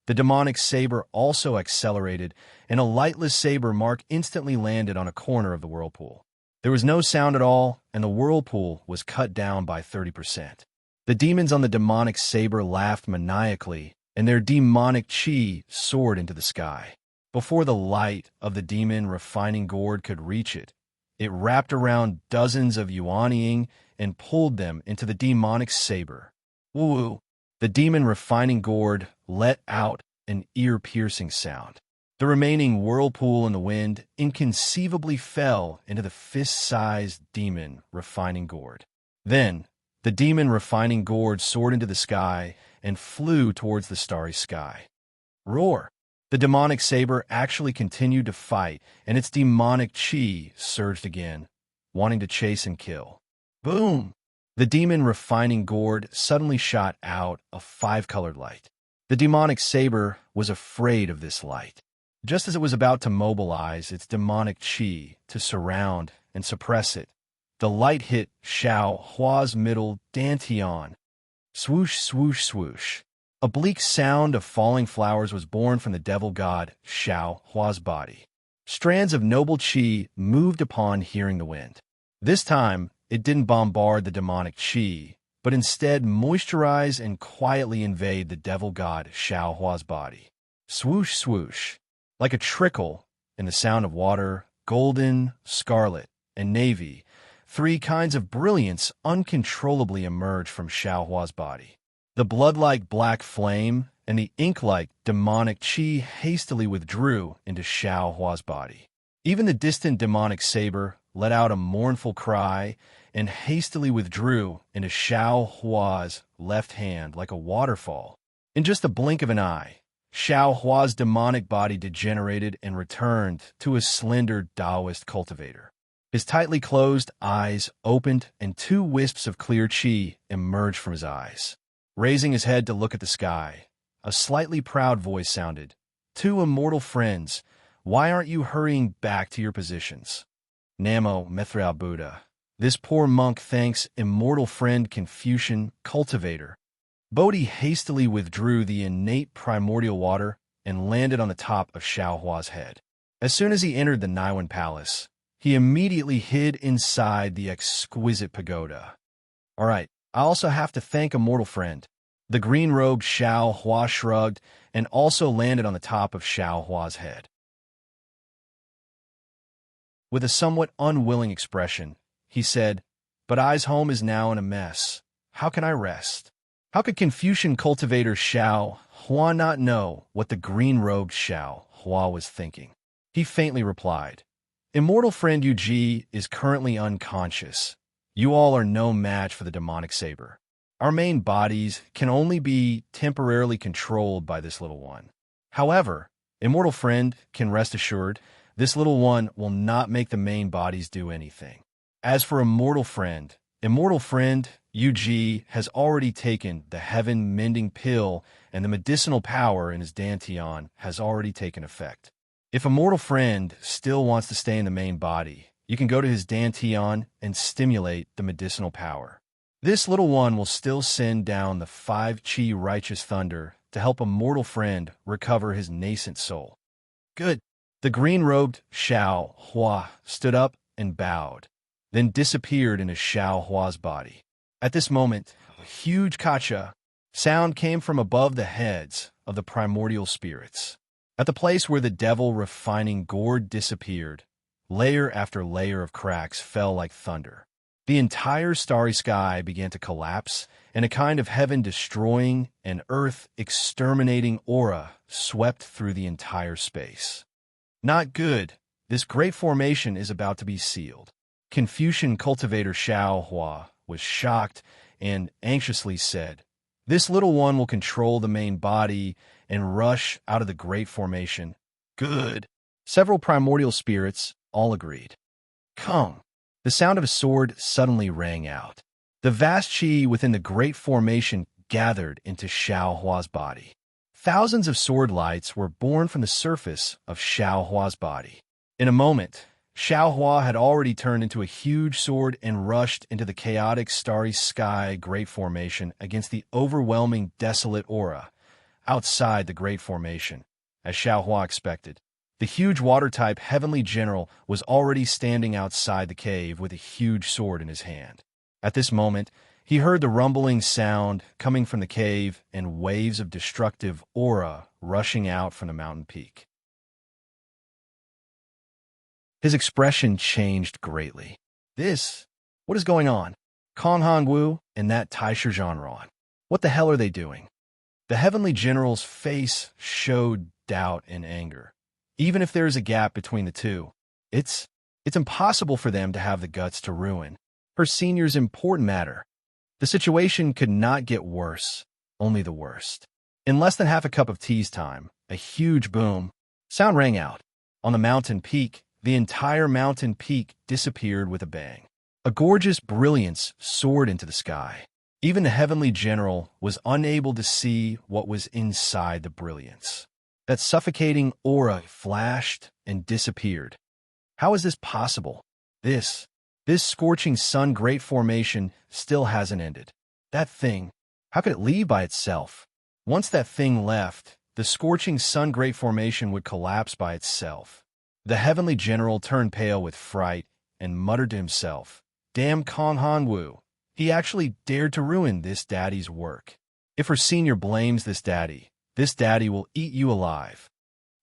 The demonic saber also accelerated, and a lightless saber mark instantly landed on a corner of the whirlpool. There was no sound at all, and the whirlpool was cut down by 30%. The demons on the demonic saber laughed maniacally, and their demonic chi soared into the sky. Before the light of the demon refining gourd could reach it, it wrapped around dozens of Yuanying and pulled them into the demonic saber. Woo-woo! The demon refining gourd let out an ear-piercing sound. The remaining whirlpool in the wind inconceivably fell into the fist-sized demon refining gourd. Then, the demon refining gourd soared into the sky and flew towards the starry sky. Roar! The demonic saber actually continued to fight, and its demonic chi surged again, wanting to chase and kill. Boom! The demon refining gourd suddenly shot out a 5-colored light. The demonic saber was afraid of this light. Just as it was about to mobilize its demonic chi to surround and suppress it, the light hit Xiao Hua's middle dantian. Swoosh, swoosh, swoosh. A bleak sound of falling flowers was born from the devil god Xiao Hua's body. Strands of noble chi moved upon hearing the wind. This time, it didn't bombard the demonic chi, but instead moisturize and quietly invade the devil god Xiao Hua's body. Swoosh, swoosh. Like a trickle in the sound of water, golden, scarlet, and navy, 3 kinds of brilliance uncontrollably emerged from Xiao Hua's body. The blood-like black flame and the ink-like demonic chi hastily withdrew into Xiao Hua's body. Even the distant demonic saber let out a mournful cry and hastily withdrew into Xiao Hua's left hand like a waterfall. In just a blink of an eye, Xiao Hua's demonic body degenerated and returned to a slender Taoist cultivator. His tightly closed eyes opened and 2 wisps of clear chi emerged from his eyes. Raising his head to look at the sky, a slightly proud voice sounded, "Two immortal friends, why aren't you hurrying back to your positions?" Namo Mithra Buddha. This poor monk thanks immortal friend Confucian cultivator. Bodhi hastily withdrew the innate primordial water and landed on the top of Xiao Hua's head. As soon as he entered the Naiwan Palace, he immediately hid inside the exquisite pagoda. All right, I also have to thank immortal friend. The green-robed Xiao Hua shrugged and also landed on the top of Xiao Hua's head. With a somewhat unwilling expression, he said, "But I's home is now in a mess. How can I rest?" How could Confucian cultivator Xiao Hua not know what the green-robed Xiao Hua was thinking? He faintly replied, "Immortal friend Yuji is currently unconscious. You all are no match for the demonic saber. Our main bodies can only be temporarily controlled by this little one. However, immortal friend can rest assured, this little one will not make the main bodies do anything. As for immortal friend Yuji has already taken the heaven-mending pill, and the medicinal power in his dantian has already taken effect. If immortal friend still wants to stay in the main body, you can go to his dantian and stimulate the medicinal power. This little one will still send down the 5 chi righteous thunder to help immortal friend recover his nascent soul." Good. The green-robed Xiao Hua stood up and bowed. then disappeared into Xiao Hua's body. At this moment, a huge kacha sound came from above the heads of the primordial spirits. At the place where the devil refining gourd disappeared, layer after layer of cracks fell like thunder. The entire starry sky began to collapse, and a kind of heaven-destroying and earth-exterminating aura swept through the entire space. Not good. This great formation is about to be sealed. Confucian cultivator Xiao Hua was shocked and anxiously said, "This little one will control the main body and rush out of the great formation." Good. Several primordial spirits all agreed. Come. The sound of a sword suddenly rang out. The vast chi within the great formation gathered into Xiao Hua's body. Thousands of sword lights were born from the surface of Xiao Hua's body. In a moment, Xiao Hua had already turned into a huge sword and rushed into the chaotic starry sky great formation against the overwhelming desolate aura outside the great formation. As Xiao Hua expected, the huge water-type heavenly general was already standing outside the cave with a huge sword in his hand. At this moment, he heard the rumbling sound coming from the cave and waves of destructive aura rushing out from the mountain peak. His expression changed greatly. What is going on? Kong Hongwu and that Taisha Zhanron. What the hell are they doing? The heavenly general's face showed doubt and anger. Even if there is a gap between the two, it's impossible for them to have the guts to ruin her senior's important matter. The situation could not get worse, only the worst. In less than half a cup of tea's time, a huge boom sound rang out. On the mountain peak, the entire mountain peak disappeared with a bang. A gorgeous brilliance soared into the sky. Even the heavenly general was unable to see what was inside the brilliance. That suffocating aura flashed and disappeared. How is this possible? This scorching sun great formation still hasn't ended. That thing, how could it leave by itself? Once that thing left, the scorching sun great formation would collapse by itself. The heavenly general turned pale with fright and muttered to himself, "Damn Kong Hongwu. He actually dared to ruin this daddy's work. If her senior blames this daddy will eat you alive."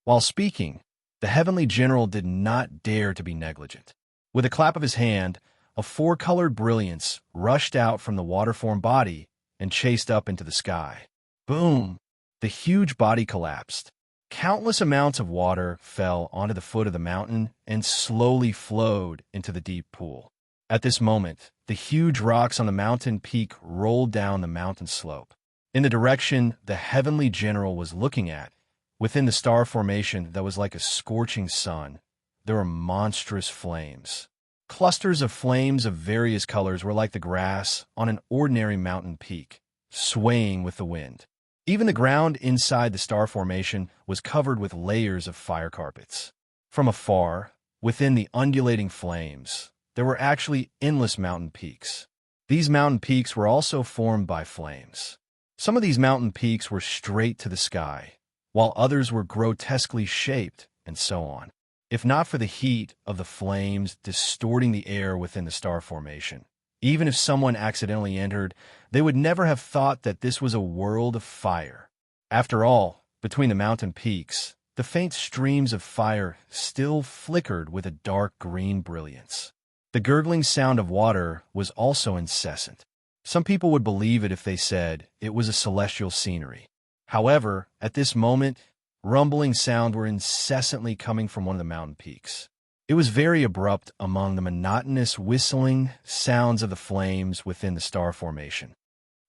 While speaking, the heavenly general did not dare to be negligent. With a clap of his hand, a four-colored brilliance rushed out from the water-form body and chased up into the sky. Boom! The huge body collapsed. Countless amounts of water fell onto the foot of the mountain and slowly flowed into the deep pool. At this moment, the huge rocks on the mountain peak rolled down the mountain slope. In the direction the heavenly general was looking at, within the star formation that was like a scorching sun, there were monstrous flames. Clusters of flames of various colors were like the grass on an ordinary mountain peak, swaying with the wind. Even the ground inside the star formation was covered with layers of fire carpets. From afar, within the undulating flames, there were actually endless mountain peaks. These mountain peaks were also formed by flames. Some of these mountain peaks were straight to the sky, while others were grotesquely shaped, and so on. If not for the heat of the flames distorting the air within the star formation, even if someone accidentally entered, they would never have thought that this was a world of fire. After all, between the mountain peaks, the faint streams of fire still flickered with a dark green brilliance. The gurgling sound of water was also incessant. Some people would believe it if they said it was a celestial scenery. However, at this moment, rumbling sounds were incessantly coming from one of the mountain peaks. It was very abrupt among the monotonous whistling sounds of the flames within the star formation.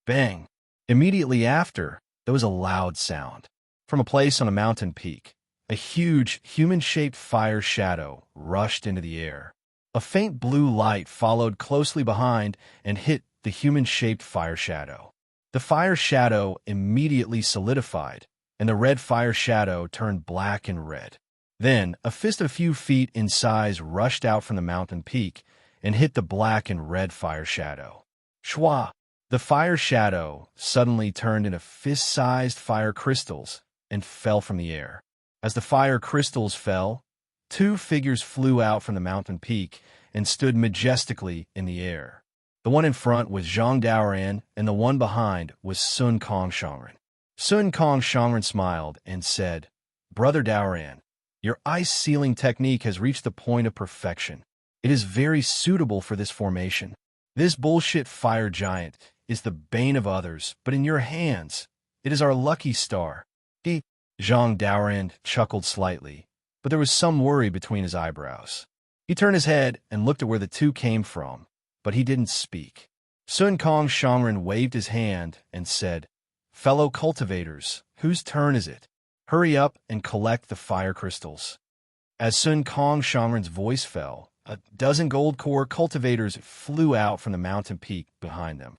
Bang! Immediately after, there was a loud sound. From a place on a mountain peak, a huge, human-shaped fire shadow rushed into the air. A faint blue light followed closely behind and hit the human-shaped fire shadow. The fire shadow immediately solidified, and the red fire shadow turned black and red. Then, a fist a few feet in size rushed out from the mountain peak and hit the black and red fire shadow. Shwa! The fire shadow suddenly turned into fist-sized fire crystals and fell from the air. As the fire crystals fell, two figures flew out from the mountain peak and stood majestically in the air. The one in front was Zhang Daoran, and the one behind was Sun Kong Shangren. Sun Kong Shangren smiled and said, "Brother Daoran, your ice sealing technique has reached the point of perfection. It is very suitable for this formation. This bullshit fire giant is the bane of others, but in your hands, it is our lucky star." Zhang Daoran chuckled slightly, but there was some worry between his eyebrows. He turned his head and looked at where the two came from, but he didn't speak. Sun Kong Shangren waved his hand and said, "Fellow cultivators, whose turn is it? Hurry up and collect the fire crystals." As Sun Kong Shangren's voice fell, a dozen gold core cultivators flew out from the mountain peak behind them.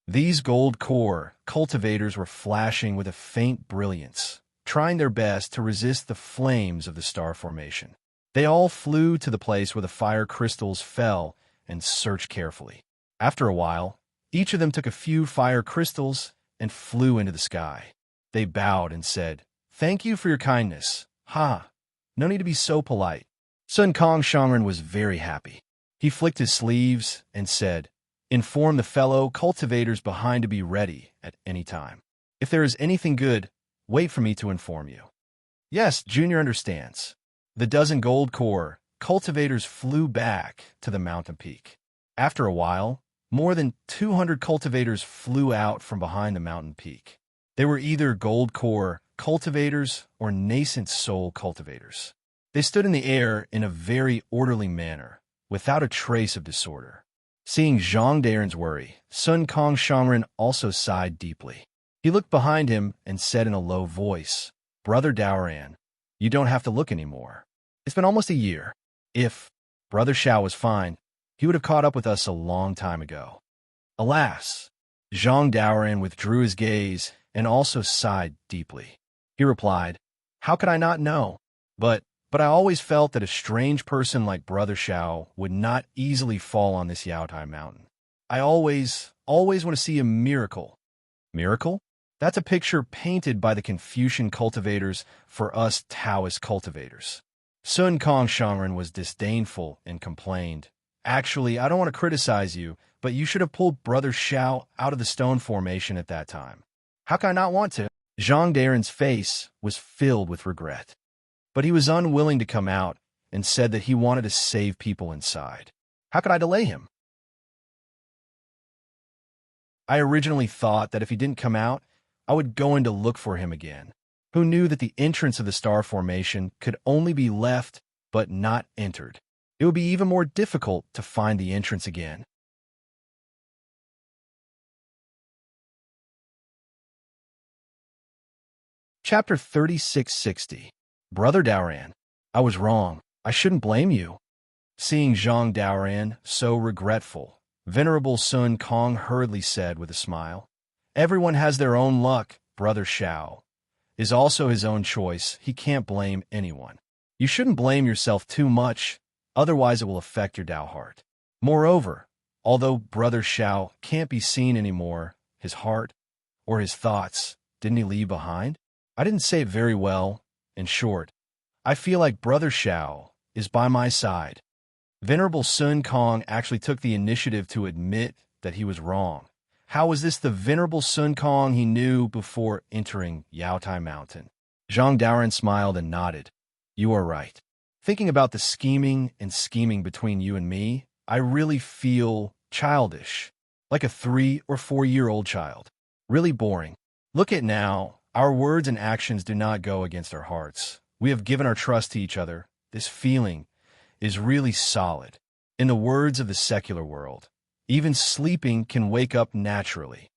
These gold core cultivators were flashing with a faint brilliance, trying their best to resist the flames of the star formation. They all flew to the place where the fire crystals fell and searched carefully. After a while, each of them took a few fire crystals and flew into the sky. They bowed and said, "Thank you for your kindness. No need to be so polite." Sun Kong Shangren was very happy. He flicked his sleeves and said, "Inform the fellow cultivators behind to be ready at any time. If there is anything good, wait for me to inform you." "Yes, Junior understands." The dozen gold core cultivators flew back to the mountain peak. After a while, more than 200 cultivators flew out from behind the mountain peak. They were either gold core cultivators or nascent soul cultivators. They stood in the air in a very orderly manner, without a trace of disorder. Seeing Zhang Daoran's worry, Sun Kong Shangren also sighed deeply. He looked behind him and said in a low voice, "Brother Daoran, you don't have to look anymore. It's been almost a year. If Brother Xiao was fine, he would have caught up with us a long time ago." Alas! Zhang Daoran withdrew his gaze and also sighed deeply. He replied, "How could I not know? But I always felt that a strange person like Brother Xiao would not easily fall on this Yaotai mountain. I always want to see a miracle." Miracle? That's a picture painted by the Confucian cultivators for us Taoist cultivators. Sun Kong Shangren was disdainful and complained, "Actually, I don't want to criticize you, but you should have pulled Brother Xiao out of the stone formation at that time." "How can I not want to?" Zhang Daoran's face was filled with regret. But he was unwilling to come out and said that he wanted to save people inside. "How could I delay him? I originally thought that if he didn't come out, I would go in to look for him again. Who knew that the entrance of the star formation could only be left but not entered? It would be even more difficult to find the entrance again." Chapter 3660. Brother Daoran, I was wrong. I shouldn't blame you. Seeing Zhang Daoran so regretful, Venerable Sun Kong hurriedly said with a smile, "Everyone has their own luck. Brother Xiao is also his own choice. He can't blame anyone. You shouldn't blame yourself too much, otherwise it will affect your Dao heart. Moreover, although Brother Xiao can't be seen anymore, his heart or his thoughts, didn't he leave behind? I didn't say it very well. In short, I feel like Brother Xiao is by my side." Venerable Sun Kong actually took the initiative to admit that he was wrong. How was this the Venerable Sun Kong he knew before entering Yaotai Mountain? Zhang Daoran smiled and nodded. "You are right. Thinking about the scheming between you and me, I really feel childish, like a 3 or 4-year-old child. Really boring. Look at now. Our words and actions do not go against our hearts. We have given our trust to each other. This feeling is really solid. In the words of the secular world, even sleeping can wake up naturally."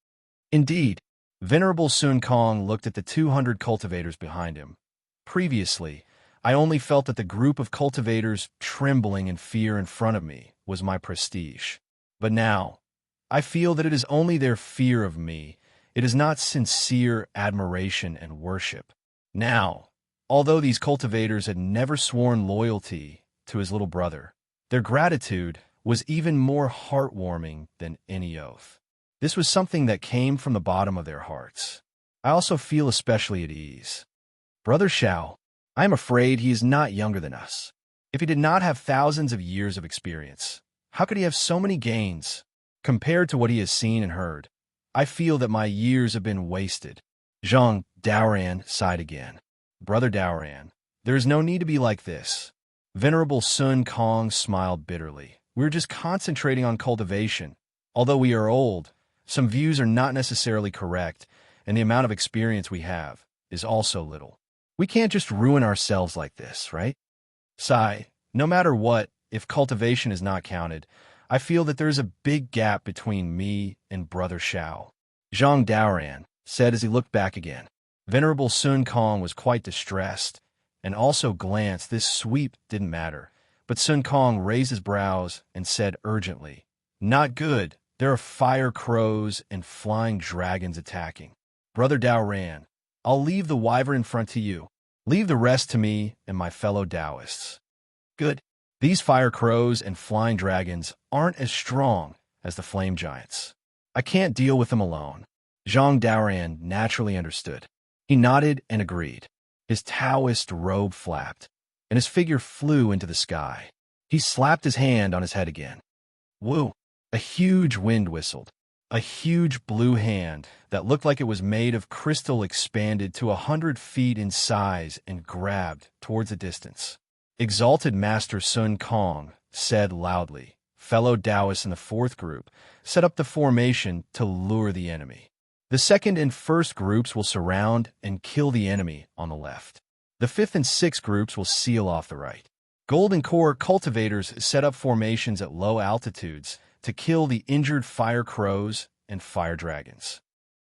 Indeed, Venerable Sun Kong looked at the 200 cultivators behind him. Previously, I only felt that the group of cultivators trembling in fear in front of me was my prestige. But now, I feel that it is only their fear of me. It is not sincere admiration and worship. Now, although these cultivators had never sworn loyalty to his little brother, their gratitude was even more heartwarming than any oath. This was something that came from the bottom of their hearts. I also feel especially at ease. Brother Xiao, I am afraid he is not younger than us. If he did not have thousands of years of experience, how could he have so many gains? Compared to what he has seen and heard, I feel that my years have been wasted. Zhang Daoran sighed again. Brother Daoran, there is no need to be like this. Venerable Sun Kong smiled bitterly. We're just concentrating on cultivation. Although we are old, some views are not necessarily correct, and the amount of experience we have is also little. We can't just ruin ourselves like this, right? Sai, no matter what, if cultivation is not counted, I feel that there is a big gap between me and Brother Xiao. Zhang Daoran said as he looked back again. Venerable Sun Kong was quite distressed, and also glanced. This sweep didn't matter. But Sun Kong raised his brows and said urgently, Not good. There are fire crows and flying dragons attacking. Brother Daoran, I'll leave the wyvern front to you. Leave the rest to me and my fellow Taoists. Good. These fire crows and flying dragons aren't as strong as the flame giants. I can't deal with them alone. Zhang Daoran naturally understood. He nodded and agreed. His Taoist robe flapped, and his figure flew into the sky. He slapped his hand on his head again. Woo! A huge wind whistled. A huge blue hand that looked like it was made of crystal expanded to 100 feet in size and grabbed towards a distance. Exalted Master Sun Kong said loudly, fellow Taoists in the fourth group, set up the formation to lure the enemy. The second and first groups will surround and kill the enemy on the left. The fifth and sixth groups will seal off the right. Golden Core cultivators set up formations at low altitudes to kill the injured fire crows and fire dragons.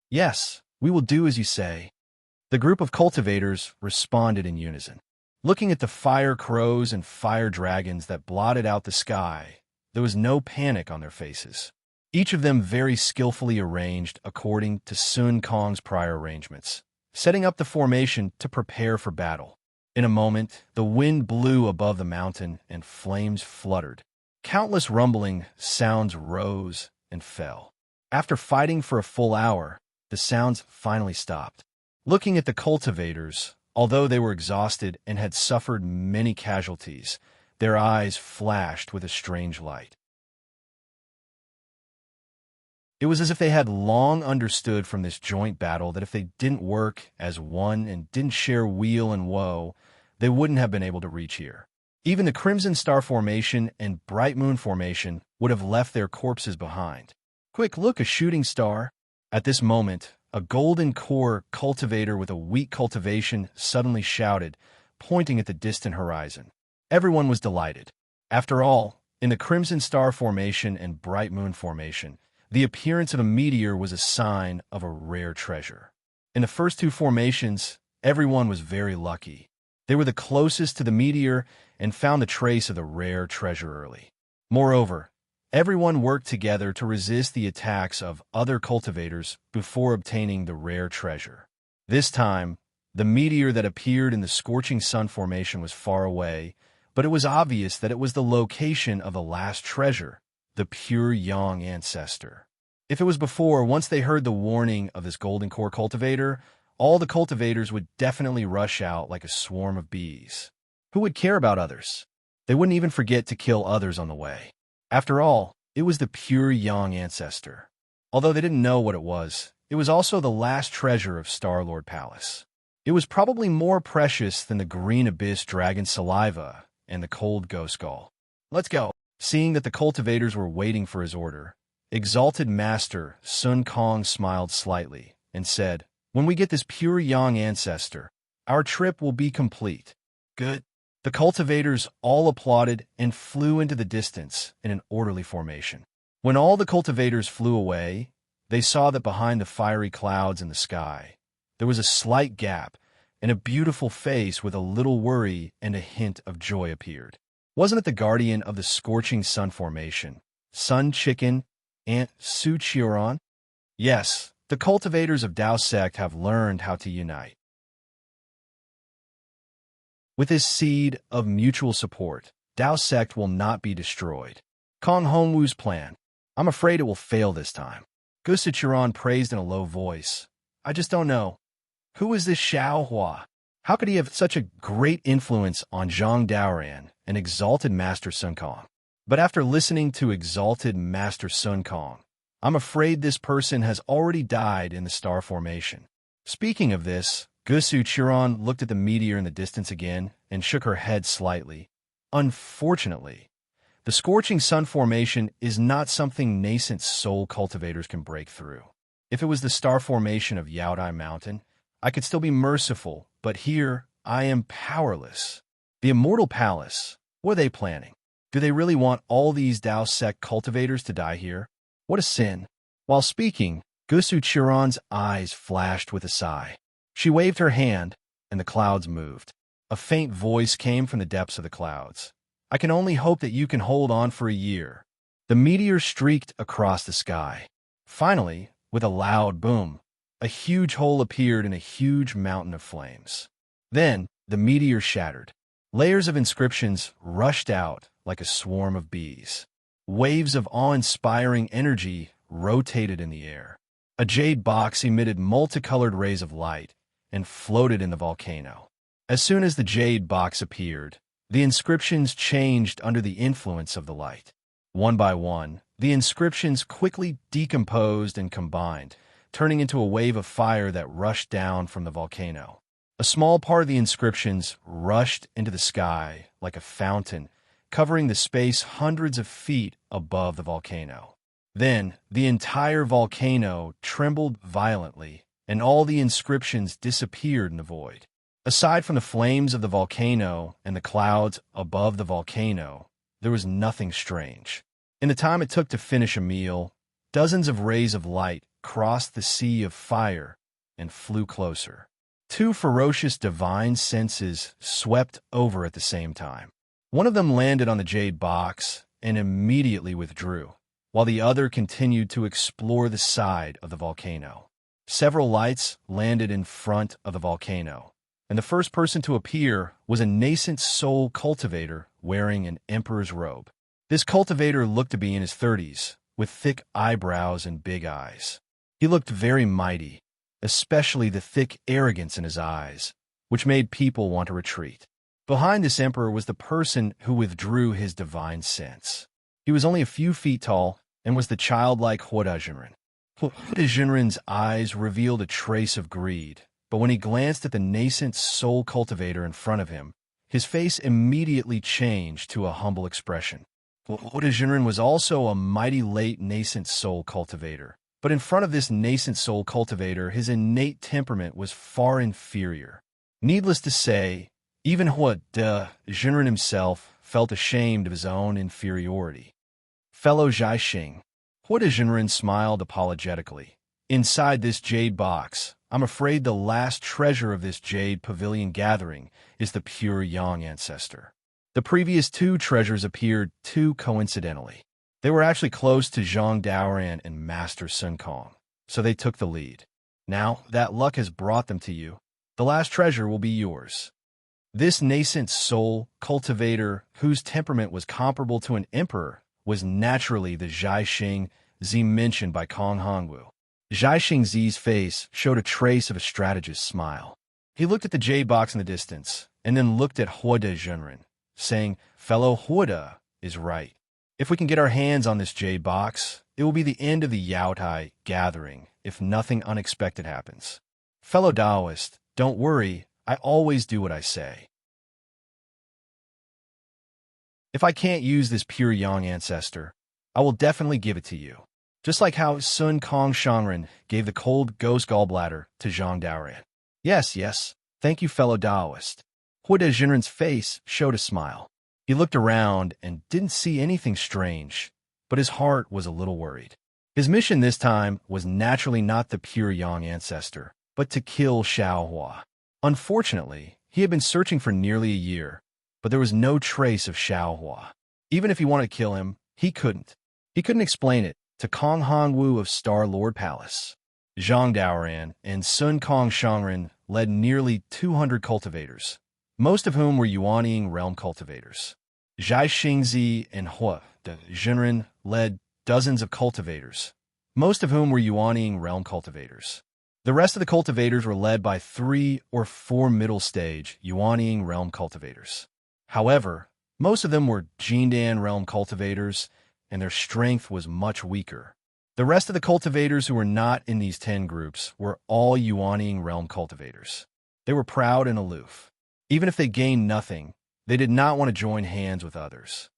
Yes, we will do as you say. The group of cultivators responded in unison. Looking at the fire crows and fire dragons that blotted out the sky, there was no panic on their faces. Each of them very skillfully arranged according to Sun Kong's prior arrangements, setting up the formation to prepare for battle. In a moment, the wind blew above the mountain and flames fluttered. Countless rumbling sounds rose and fell. After fighting for a full hour, the sounds finally stopped. Looking at the cultivators, although they were exhausted and had suffered many casualties, their eyes flashed with a strange light. It was as if they had long understood from this joint battle that if they didn't work as one and didn't share weal and woe, they wouldn't have been able to reach here. Even the Crimson Star Formation and Bright Moon Formation would have left their corpses behind. Quick, look, a shooting star. At this moment, a Golden Core cultivator with a weak cultivation suddenly shouted, pointing at the distant horizon. Everyone was delighted. After all, in the Crimson Star Formation and Bright Moon Formation, the appearance of a meteor was a sign of a rare treasure. In the first two formations, everyone was very lucky. They were the closest to the meteor and found the trace of the rare treasure early. Moreover, everyone worked together to resist the attacks of other cultivators before obtaining the rare treasure. This time, the meteor that appeared in the Scorching Sun Formation was far away, but it was obvious that it was the location of the last treasure, the pure Yang ancestor. If it was before, once they heard the warning of this Golden Core cultivator, all the cultivators would definitely rush out like a swarm of bees. Who would care about others? They wouldn't even forget to kill others on the way. After all, it was the pure Yang ancestor. Although they didn't know what it was also the last treasure of Star-Lord Palace. It was probably more precious than the green abyss dragon saliva and the cold ghost skull. Let's go. Seeing that the cultivators were waiting for his order, Exalted Master Sun Kong smiled slightly and said, When we get this pure Yang ancestor, our trip will be complete. Good. The cultivators all applauded and flew into the distance in an orderly formation. When all the cultivators flew away, they saw that behind the fiery clouds in the sky, there was a slight gap, and a beautiful face with a little worry and a hint of joy appeared. Wasn't it the guardian of the Scorching Sun Formation, Sun Chicken, Aunt Su Chiron? Yes, the cultivators of Dao Sect have learned how to unite. With this seed of mutual support, Dao Sect will not be destroyed. Kong Hongwu's plan. I'm afraid it will fail this time. Gusta Chiron praised in a low voice. I just don't know. Who is this Xiao Hua? How could he have such a great influence on Zhang Daoran and exalted Master Sun Kong? But after listening to exalted Master Sun Kong, I'm afraid this person has already died in the star formation. Speaking of this, Gusu Chiron looked at the meteor in the distance again and shook her head slightly. Unfortunately, the scorching sun formation is not something nascent soul cultivators can break through. If it was the star formation of Yaodai Mountain, I could still be merciful, but here I am powerless. The Immortal Palace, what are they planning? Do they really want all these Dao sect cultivators to die here? What a sin. While speaking, Gusu Chiron's eyes flashed with a sigh. She waved her hand, and the clouds moved. A faint voice came from the depths of the clouds. I can only hope that you can hold on for a year. The meteor streaked across the sky. Finally, with a loud boom, a huge hole appeared in a huge mountain of flames. Then, the meteor shattered. Layers of inscriptions rushed out like a swarm of bees. Waves of awe-inspiring energy rotated in the air. A jade box emitted multicolored rays of light and floated in the volcano. As soon as the jade box appeared, the inscriptions changed under the influence of the light. One by one, the inscriptions quickly decomposed and combined, turning into a wave of fire that rushed down from the volcano. A small part of the inscriptions rushed into the sky like a fountain, covering the space hundreds of feet above the volcano. Then, the entire volcano trembled violently, and all the inscriptions disappeared in the void. Aside from the flames of the volcano and the clouds above the volcano, there was nothing strange. In the time it took to finish a meal, dozens of rays of light crossed the sea of fire and flew closer. Two ferocious divine senses swept over at the same time. One of them landed on the jade box and immediately withdrew, while the other continued to explore the side of the volcano. Several lights landed in front of the volcano, and the first person to appear was a nascent soul cultivator wearing an emperor's robe. This cultivator looked to be in his 30s, with thick eyebrows and big eyes. He looked very mighty, especially the thick arrogance in his eyes, which made people want to retreat. Behind this emperor was the person who withdrew his divine sense. He was only a few feet tall and was the childlike Huoda Jinren. Huoda Jinren's eyes revealed a trace of greed, but when he glanced at the nascent soul cultivator in front of him, his face immediately changed to a humble expression. Huoda Jinren was also a mighty late nascent soul cultivator, but in front of this nascent soul cultivator, his innate temperament was far inferior. Needless to say, even Huoda Jinren himself felt ashamed of his own inferiority. Fellow Zhaixing, Huoda Jinren smiled apologetically. Inside this jade box, I'm afraid the last treasure of this jade pavilion gathering is the pure Yang ancestor. The previous two treasures appeared too coincidentally. They were actually close to Zhang Daoran and Master Sun Kong, so they took the lead. Now that luck has brought them to you, the last treasure will be yours. This nascent soul cultivator, whose temperament was comparable to an emperor, was naturally the Zhaixing Zi mentioned by Kong Hongwu. Zhaixing Zi's face showed a trace of a strategist's smile. He looked at the jade box in the distance, and then looked at Huoda Jinren, saying, "Fellow Huoda is right. If we can get our hands on this jade box, it will be the end of the Yaotai gathering if nothing unexpected happens. Fellow Taoist, don't worry, I always do what I say. If I can't use this pure Yang ancestor, I will definitely give it to you. Just like how Sun Kong Shangren gave the cold ghost gallbladder to Zhang Daoran. Yes, thank you, fellow Taoist." Huoda Jinren's face showed a smile. He looked around and didn't see anything strange, but his heart was a little worried. His mission this time was naturally not the pure Yang ancestor, but to kill Xiaohua. Unfortunately, he had been searching for nearly a year, but there was no trace of Xiaohua. Even if he wanted to kill him, he couldn't. He couldn't explain it to Kong Hongwu of Star Lord Palace. Zhang Daoran and Sun Kong Shangren led nearly 200 cultivators, most of whom were Yuanying realm cultivators. Zhaixingzi and Huoda Jinren led dozens of cultivators, most of whom were Yuanying realm cultivators. The rest of the cultivators were led by 3 or 4 middle-stage Yuanying realm cultivators. However, most of them were Jindan realm cultivators, and their strength was much weaker. The rest of the cultivators who were not in these 10 groups were all Yuanying realm cultivators. They were proud and aloof. Even if they gained nothing, they did not want to join hands with others.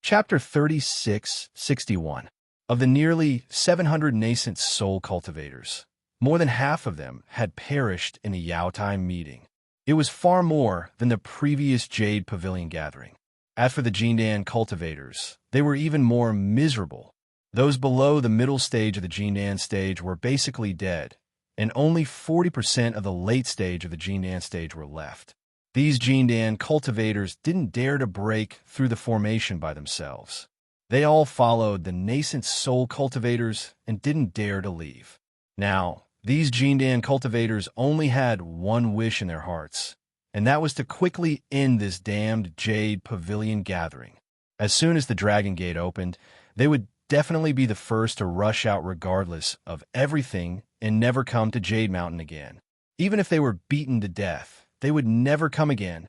Chapter 3661. Of the nearly 700 nascent soul cultivators, more than half of them had perished in the Yao Time meeting. It was far more than the previous Jade Pavilion gathering. As for the Jindan cultivators, they were even more miserable. Those below the middle stage of the Jindan stage were basically dead, and only 40% of the late stage of the Jindan stage were left. These Jindan cultivators didn't dare to break through the formation by themselves. They all followed the nascent soul cultivators and didn't dare to leave. Now, these Jindan cultivators only had one wish in their hearts, and that was to quickly end this damned Jade Pavilion gathering. As soon as the Dragon Gate opened, they would definitely be the first to rush out regardless of everything and never come to Jade Mountain again. Even if they were beaten to death, they would never come again.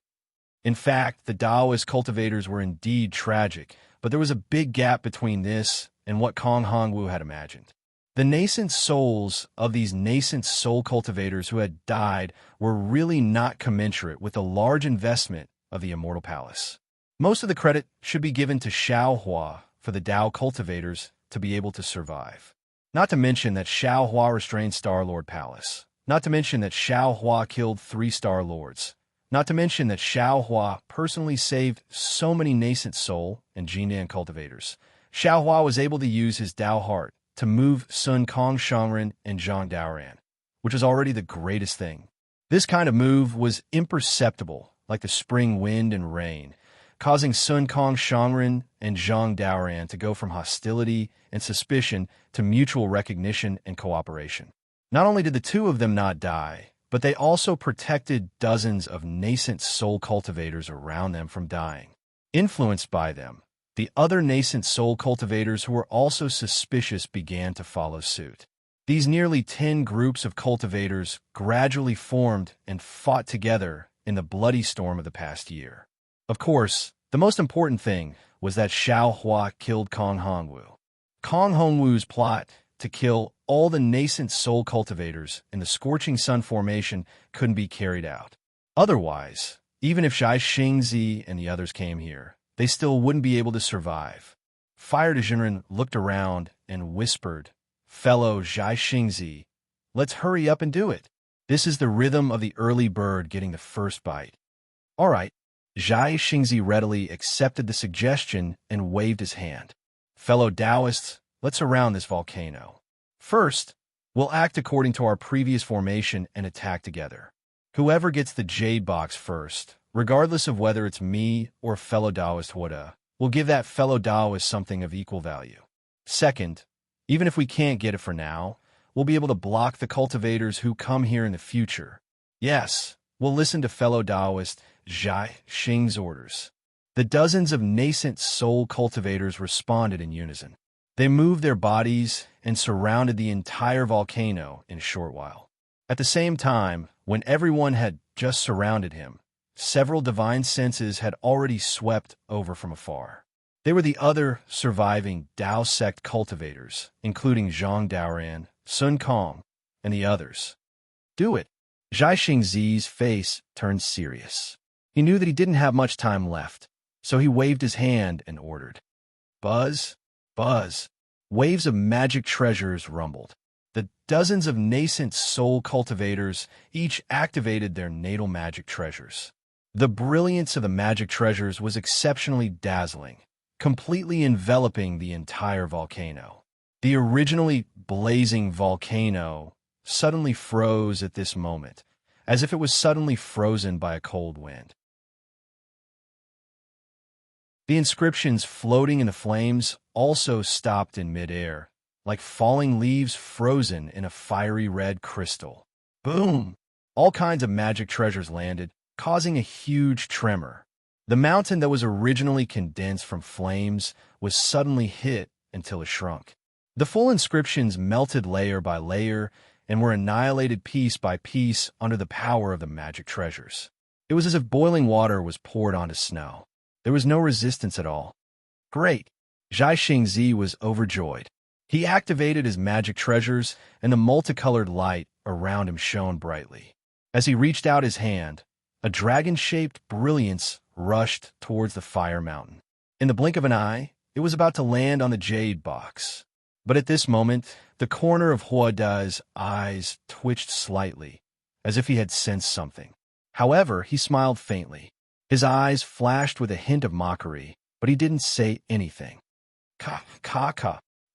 In fact, the Taoist cultivators were indeed tragic, but there was a big gap between this and what Kong Hongwu had imagined. The nascent souls of these nascent soul cultivators who had died were really not commensurate with the large investment of the Immortal Palace. Most of the credit should be given to Xiaohua for the Dao cultivators to be able to survive. Not to mention that Xiaohua restrained Star-Lord Palace. Not to mention that Xiaohua killed 3 Star Lords. Not to mention that Xiaohua personally saved so many nascent soul and Jindan cultivators. Xiaohua was able to use his Dao heart to move Sun Kong Shangren and Zhang Daoran, which is already the greatest thing. This kind of move was imperceptible, like the spring wind and rain, causing Sun Kong Shangren and Zhang Daoran to go from hostility and suspicion to mutual recognition and cooperation. Not only did the two of them not die, but they also protected dozens of nascent soul cultivators around them from dying. Influenced by them, the other nascent soul cultivators who were also suspicious began to follow suit. These nearly 10 groups of cultivators gradually formed and fought together in the bloody storm of the past year. Of course, the most important thing was that Xiaohua killed Kong Hongwu. Kong Hongwu's plot to kill all the nascent soul cultivators in the Scorching Sun formation couldn't be carried out. Otherwise, even if Zhai Xingzi and the others came here, they still wouldn't be able to survive. Fire de Jinren looked around and whispered, "Fellow Zhai Xingzi, let's hurry up and do it. This is the rhythm of the early bird getting the first bite." All right. Zhai Xingzi readily accepted the suggestion and waved his hand. "Fellow Taoists, let's surround this volcano. First, we'll act according to our previous formation and attack together. Whoever gets the jade box first, regardless of whether it's me or fellow Taoist Huda, will give that fellow Taoist something of equal value. Second, even if we can't get it for now, we'll be able to block the cultivators who come here in the future. Yes, we'll listen to fellow Taoist Zhai Xing's orders." The dozens of nascent soul cultivators responded in unison. They moved their bodies and surrounded the entire volcano in a short while. At the same time, when everyone had just surrounded him, several divine senses had already swept over from afar. They were the other surviving Dao sect cultivators, including Zhang Daoran, Sun Kong, and the others. "Do it." Zhai Xingzi's face turned serious. He knew that he didn't have much time left, so he waved his hand and ordered. Buzz, buzz. Waves of magic treasures rumbled. The dozens of nascent soul cultivators each activated their natal magic treasures. The brilliance of the magic treasures was exceptionally dazzling, completely enveloping the entire volcano. The originally blazing volcano suddenly froze at this moment, as if it was suddenly frozen by a cold wind. The inscriptions floating in the flames also stopped in midair, like falling leaves frozen in a fiery red crystal. Boom! All kinds of magic treasures landed, causing a huge tremor. The mountain that was originally condensed from flames was suddenly hit until it shrunk. The full inscriptions melted layer by layer and were annihilated piece by piece under the power of the magic treasures. It was as if boiling water was poured onto snow. There was no resistance at all. Great! Zhai Xingzi was overjoyed. He activated his magic treasures, and the multicolored light around him shone brightly. As he reached out his hand, a dragon-shaped brilliance rushed towards the fire mountain. In the blink of an eye, it was about to land on the jade box. But at this moment, the corner of Huada's eyes twitched slightly, as if he had sensed something. However, he smiled faintly. His eyes flashed with a hint of mockery, but he didn't say anything. Ka.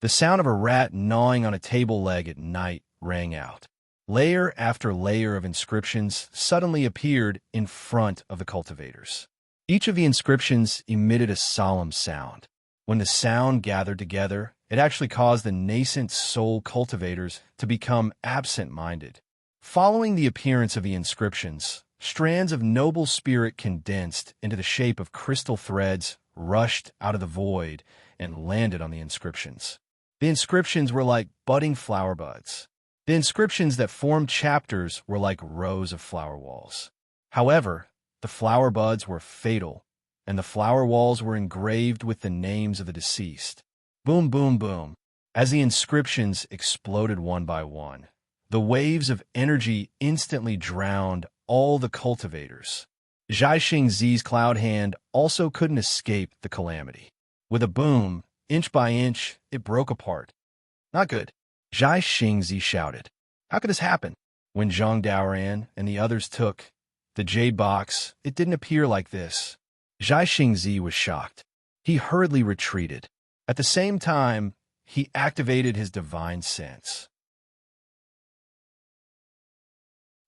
The sound of a rat gnawing on a table leg at night rang out. Layer after layer of inscriptions suddenly appeared in front of the cultivators. Each of the inscriptions emitted a solemn sound. When the sound gathered together, it actually caused the nascent soul cultivators to become absent-minded. Following the appearance of the inscriptions, strands of noble spirit condensed into the shape of crystal threads rushed out of the void and landed on the inscriptions. The inscriptions were like budding flower buds. The inscriptions that formed chapters were like rows of flower walls. However, the flower buds were fatal, and the flower walls were engraved with the names of the deceased. Boom, boom, boom. As the inscriptions exploded one by one, the waves of energy instantly drowned all the cultivators. Zhai Xingzi's cloud hand also couldn't escape the calamity. With a boom, inch by inch, it broke apart. Not good. Zhai Xingzi shouted. How could this happen? When Zhang Daoran and the others took the jade box, it didn't appear like this. Zhai Xingzi was shocked. He hurriedly retreated. At the same time, he activated his divine sense.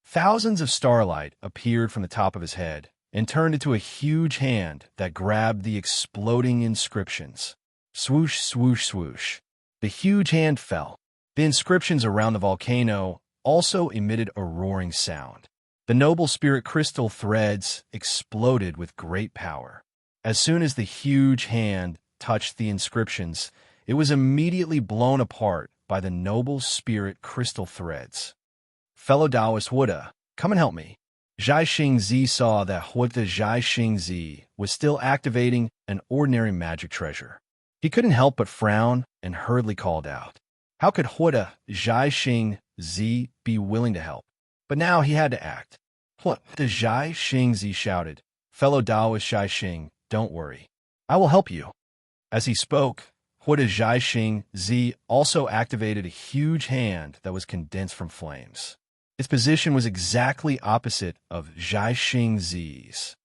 Thousands of starlight appeared from the top of his head and turned into a huge hand that grabbed the exploding inscriptions. Swoosh, swoosh, swoosh. The huge hand fell. The inscriptions around the volcano also emitted a roaring sound. The noble spirit crystal threads exploded with great power. As soon as the huge hand touched the inscriptions, it was immediately blown apart by the noble spirit crystal threads. Fellow Taoist Huda, come and help me. Zhai Xingzi saw that Huda Zhai Xingzi was still activating an ordinary magic treasure. He couldn't help but frown and hurriedly called out. How could Huda Zhai Xingzi be willing to help? But now he had to act. Huda Zhai Xingzi shouted, Fellow Taoist Zhai Xing, don't worry. I will help you. As he spoke, Huda Zhai Xingzi also activated a huge hand that was condensed from flames. Its position was exactly opposite of Zhai Xingzi's.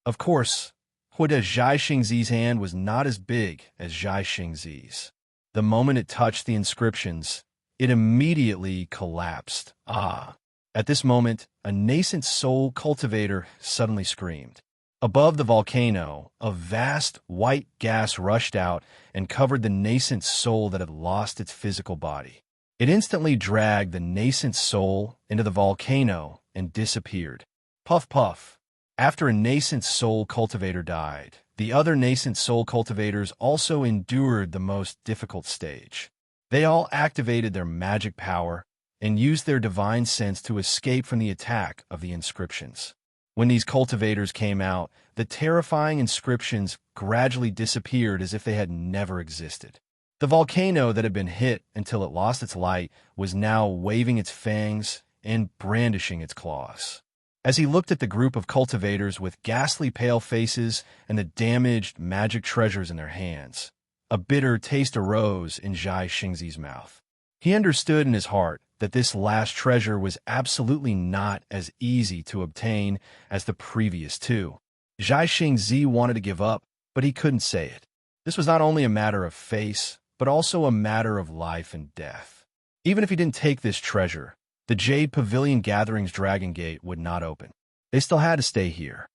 Of course, Huda Zhai Xingzi's hand was not as big as Zhai Xingzi's. The moment it touched the inscriptions, it immediately collapsed. At this moment, a nascent soul cultivator suddenly screamed. Above the volcano, a vast white gas rushed out and covered the nascent soul that had lost its physical body. It instantly dragged the nascent soul into the volcano and disappeared. Puff, puff. After a nascent soul cultivator died, the other nascent soul cultivators also endured the most difficult stage. They all activated their magic power and used their divine sense to escape from the attack of the inscriptions. When these cultivators came out, the terrifying inscriptions gradually disappeared as if they had never existed. The volcano that had been hit until it lost its light was now waving its fangs and brandishing its claws. As he looked at the group of cultivators with ghastly pale faces and the damaged magic treasures in their hands, a bitter taste arose in Zhai Xingzi's mouth. He understood in his heart that this last treasure was absolutely not as easy to obtain as the previous two. Zhai Xingzi wanted to give up, but he couldn't say it. This was not only a matter of face, but also a matter of life and death. Even if he didn't take this treasure, the Jade Pavilion Gatherings Dragon Gate would not open. They still had to stay here.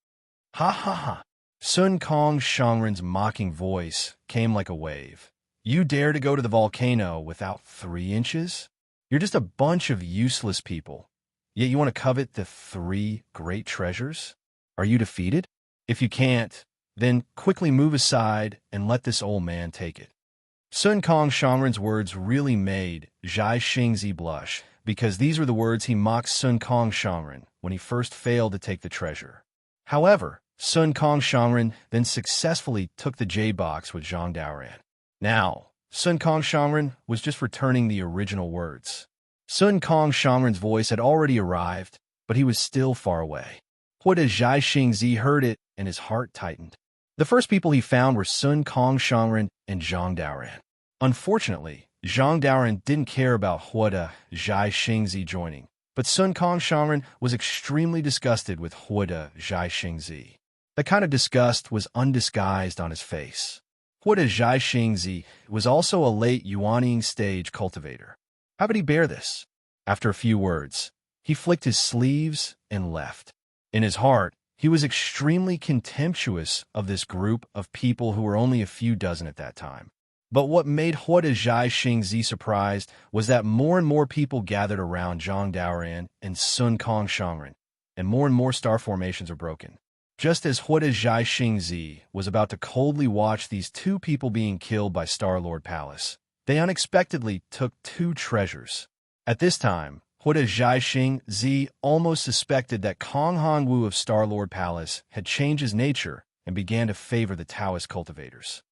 Ha ha ha. Sun Kong Shangren's mocking voice came like a wave. You dare to go to the volcano without 3 inches? You're just a bunch of useless people. Yet you want to covet the 3 great treasures? Are you defeated? If you can't, then quickly move aside and let this old man take it. Sun Kong Shangren's words really made Zhai Xingzi blush, because these were the words he mocked Sun Kong Shangren when he first failed to take the treasure. However, Sun Kong Shangren then successfully took the jade box with Zhang Daoran. Now, Sun Kong Shangren was just returning the original words. Sun Kong Shangren's voice had already arrived, but he was still far away. Huda Zhai Xingzi heard it, and his heart tightened. The first people he found were Sun Kong Shangren and Zhang Daoran. Unfortunately, Zhang Daoran didn't care about Huda Zhai Xingzi joining, but Sun Kong Shangren was extremely disgusted with Huda Zhai Xingzi. The kind of disgust was undisguised on his face. Huda Zhai Xingzi was also a late Yuanying stage cultivator. How could he bear this? After a few words, he flicked his sleeves and left. In his heart, he was extremely contemptuous of this group of people who were only a few dozen at that time. But what made Huda Zhai Xingzi surprised was that more and more people gathered around Zhang Daoran and Sun Kong Shangren, and more star formations were broken. Just as Huda Zhai Xingzi was about to coldly watch these two people being killed by Star-Lord Palace, they unexpectedly took two treasures. At this time, Huda Zhai Xingzi almost suspected that Kong Hongwu of Star-Lord Palace had changed his nature and began to favor the Taoist cultivators.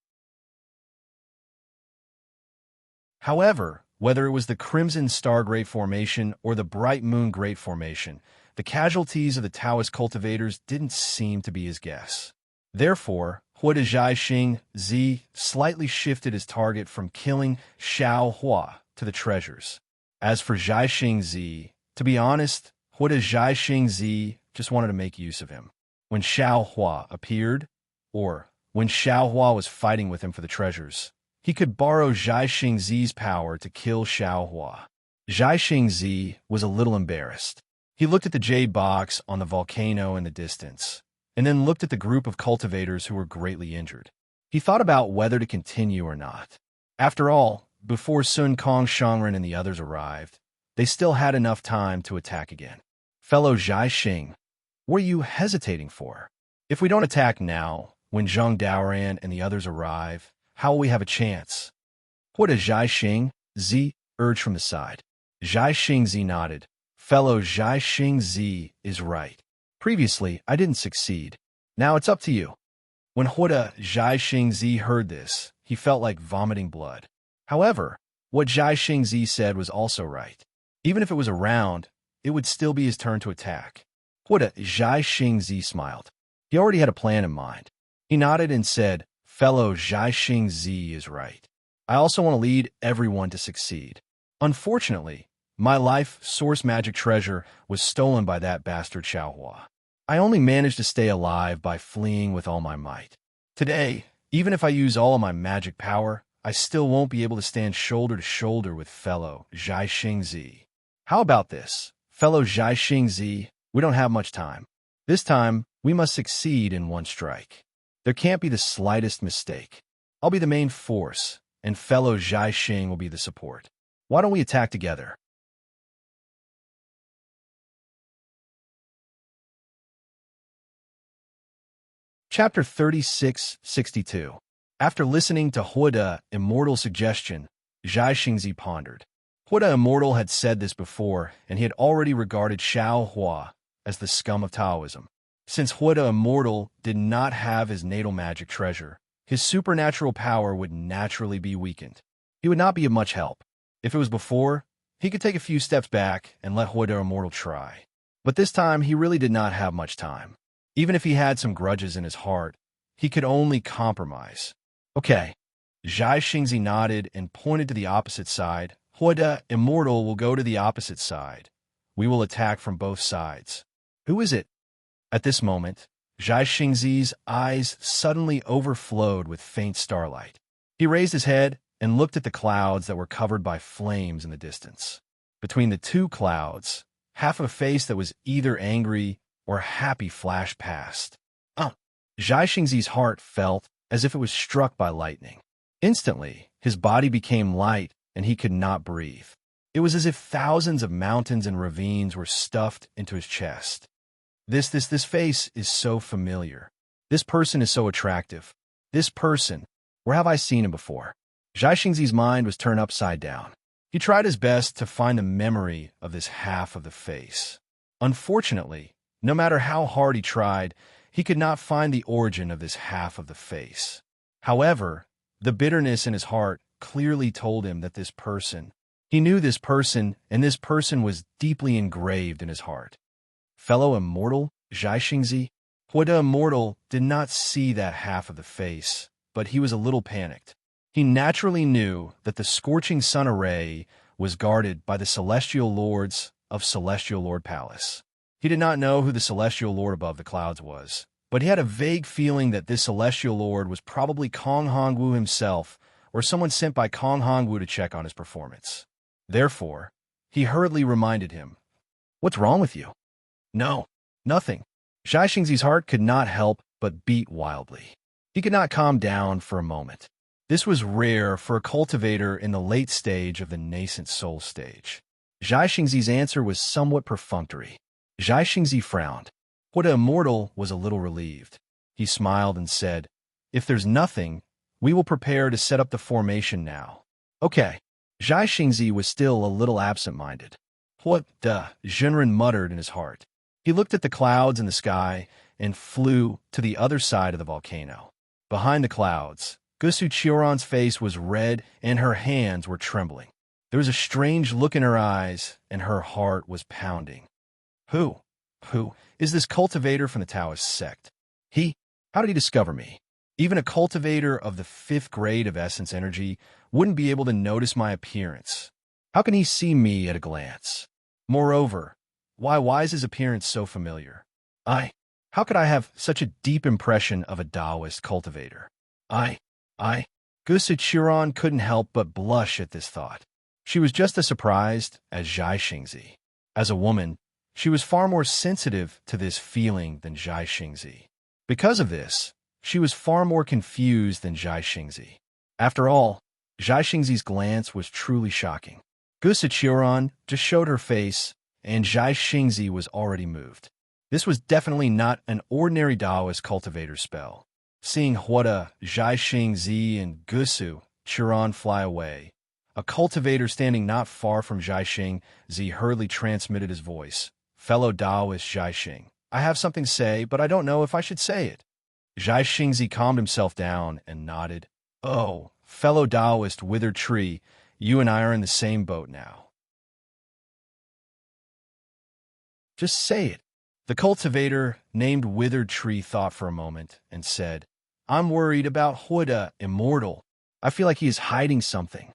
However, whether it was the Crimson Star Great Formation or the Bright Moon Great Formation, the casualties of the Taoist cultivators didn't seem to be his guess. Therefore, Huda Zhai Xingzi slightly shifted his target from killing Xiao Hua to the treasures. As for Zhai Xingzi, to be honest, Huda Zhai Xingzi just wanted to make use of him. When Xiao Hua appeared, or when Xiao Hua was fighting with him for the treasures, he could borrow Zhai Xingzi's power to kill Xiao Hua. Zhai Xingzi was a little embarrassed. He looked at the jade box on the volcano in the distance, and then looked at the group of cultivators who were greatly injured. He thought about whether to continue or not. After all, before Sun Kong Shangren and the others arrived, they still had enough time to attack again. Fellow Zhai Xing, what are you hesitating for? If we don't attack now, when Zhang Daoran and the others arrive, how will we have a chance? Huda Zhai Xingzi urged from the side. Zhai Xingzi nodded. Fellow Zhai Xingzi is right. Previously, I didn't succeed. Now it's up to you. When Huda Zhai Xingzi heard this, he felt like vomiting blood. However, what Zhai Xingzi said was also right. Even if it was a round, it would still be his turn to attack. Huda Zhai Xingzi smiled. He already had a plan in mind. He nodded and said, Fellow Zhai Xingzi is right. I also want to lead everyone to succeed. Unfortunately, my life source magic treasure was stolen by that bastard Xiao Hua. I only managed to stay alive by fleeing with all my might. Today, even if I use all of my magic power, I still won't be able to stand shoulder to shoulder with fellow Zhai Xingzi. How about this? Fellow Zhai Xingzi, we don't have much time. This time, we must succeed in one strike. There can't be the slightest mistake. I'll be the main force, and fellow Zhai Xing will be the support. Why don't we attack together? Chapter 3662. After listening to Huda Immortal's suggestion, Zhai Xingzi pondered. Huda Immortal had said this before, and he had already regarded Xiao Hua as the scum of Taoism. Since Huda Immortal did not have his natal magic treasure, his supernatural power would naturally be weakened. He would not be of much help. If it was before, he could take a few steps back and let Huda Immortal try. But this time, he really did not have much time. Even if he had some grudges in his heart, he could only compromise. Okay. Zhai Xingzi nodded and pointed to the opposite side. Huda Immortal will go to the opposite side. We will attack from both sides. Who is it? At this moment, Zhai Xingzi's eyes suddenly overflowed with faint starlight. He raised his head and looked at the clouds that were covered by flames in the distance. Between the two clouds, half a face that was either angry or happy flashed past. Zhai Xingzi's heart felt as if it was struck by lightning. Instantly, his body became light and he could not breathe. It was as if thousands of mountains and ravines were stuffed into his chest. This face is so familiar. This person is so attractive. This person, where have I seen him before? Zhai Xingzi's mind was turned upside down. He tried his best to find the memory of this half of the face. Unfortunately, no matter how hard he tried, he could not find the origin of this half of the face. However, the bitterness in his heart clearly told him that he knew this person, and this person was deeply engraved in his heart. Fellow immortal, Zhai Xingzi? The immortal did not see that half of the face, but he was a little panicked. He naturally knew that the scorching sun array was guarded by the celestial lords of Celestial Lord Palace. He did not know who the celestial lord above the clouds was, but he had a vague feeling that this celestial lord was probably Kong Hongwu himself, or someone sent by Kong Hongwu to check on his performance. Therefore, he hurriedly reminded him, "What's wrong with you?" "No, nothing." Zhai Xingzi's heart could not help but beat wildly. He could not calm down for a moment. This was rare for a cultivator in the late stage of the nascent soul stage. Zhai Xingzi's answer was somewhat perfunctory. Zhai Xingzi frowned. The immortal was a little relieved. He smiled and said, "If there's nothing, we will prepare to set up the formation now." "Okay." Zhai Xingzi was still a little absent-minded. "What the?" Zhenren muttered in his heart. He looked at the clouds in the sky and flew to the other side of the volcano. Behind the clouds, Gusu Qiuran's face was red and her hands were trembling. There was a strange look in her eyes and her heart was pounding. Who is this cultivator from the Taoist sect? How did he discover me? Even a cultivator of the 5th grade of essence energy wouldn't be able to notice my appearance. How can he see me at a glance? Moreover, why is his appearance so familiar? How could I have such a deep impression of a Taoist cultivator? Gusu Qiuran couldn't help but blush at this thought. She was just as surprised as Zhai Xingzi. As a woman, she was far more sensitive to this feeling than Zhai Xingzi. Because of this, she was far more confused than Zhai Xingzi. After all, Zhai Xingzi's glance was truly shocking. Gusu Qiuran just showed her face, and Zhai Xingzi was already moved. This was definitely not an ordinary Taoist cultivator spell. Seeing Zhai Xingzi and Gusu Qiuran fly away, a cultivator standing not far from Zhai Xingzi hurriedly transmitted his voice. "Fellow Taoist Zhai Xing, I have something to say, but I don't know if I should say it." Zhai Xingzi calmed himself down and nodded. "Oh, fellow Taoist Withered Tree, you and I are in the same boat now. Just say it." The cultivator named Withered Tree thought for a moment and said, "I'm worried about the immortal. I feel like he is hiding something."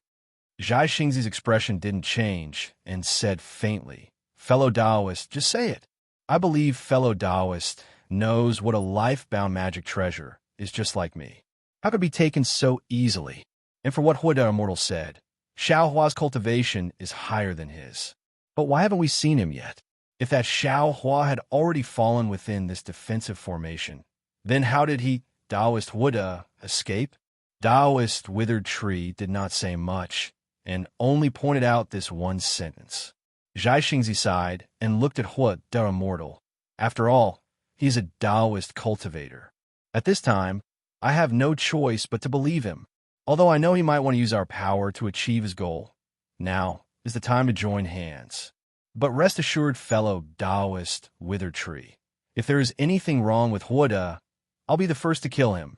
Zhai Xingzi's expression didn't change and said faintly, "Fellow Taoist, just say it. I believe fellow Taoist knows what a life-bound magic treasure is just like me. How could it be taken so easily? And for what the immortal said, Xiaohua's cultivation is higher than his. But why haven't we seen him yet? If that Xiaohua had already fallen within this defensive formation, then how did Taoist Huda, escape?" Taoist Withered Tree did not say much, and only pointed out this one sentence. Zhai Xingzi sighed and looked at the immortal. After all, he is a Taoist cultivator. At this time, I have no choice but to believe him, although I know he might want to use our power to achieve his goal. Now is the time to join hands. But rest assured, fellow Taoist Withered Tree, if there is anything wrong with Huda, I'll be the first to kill him.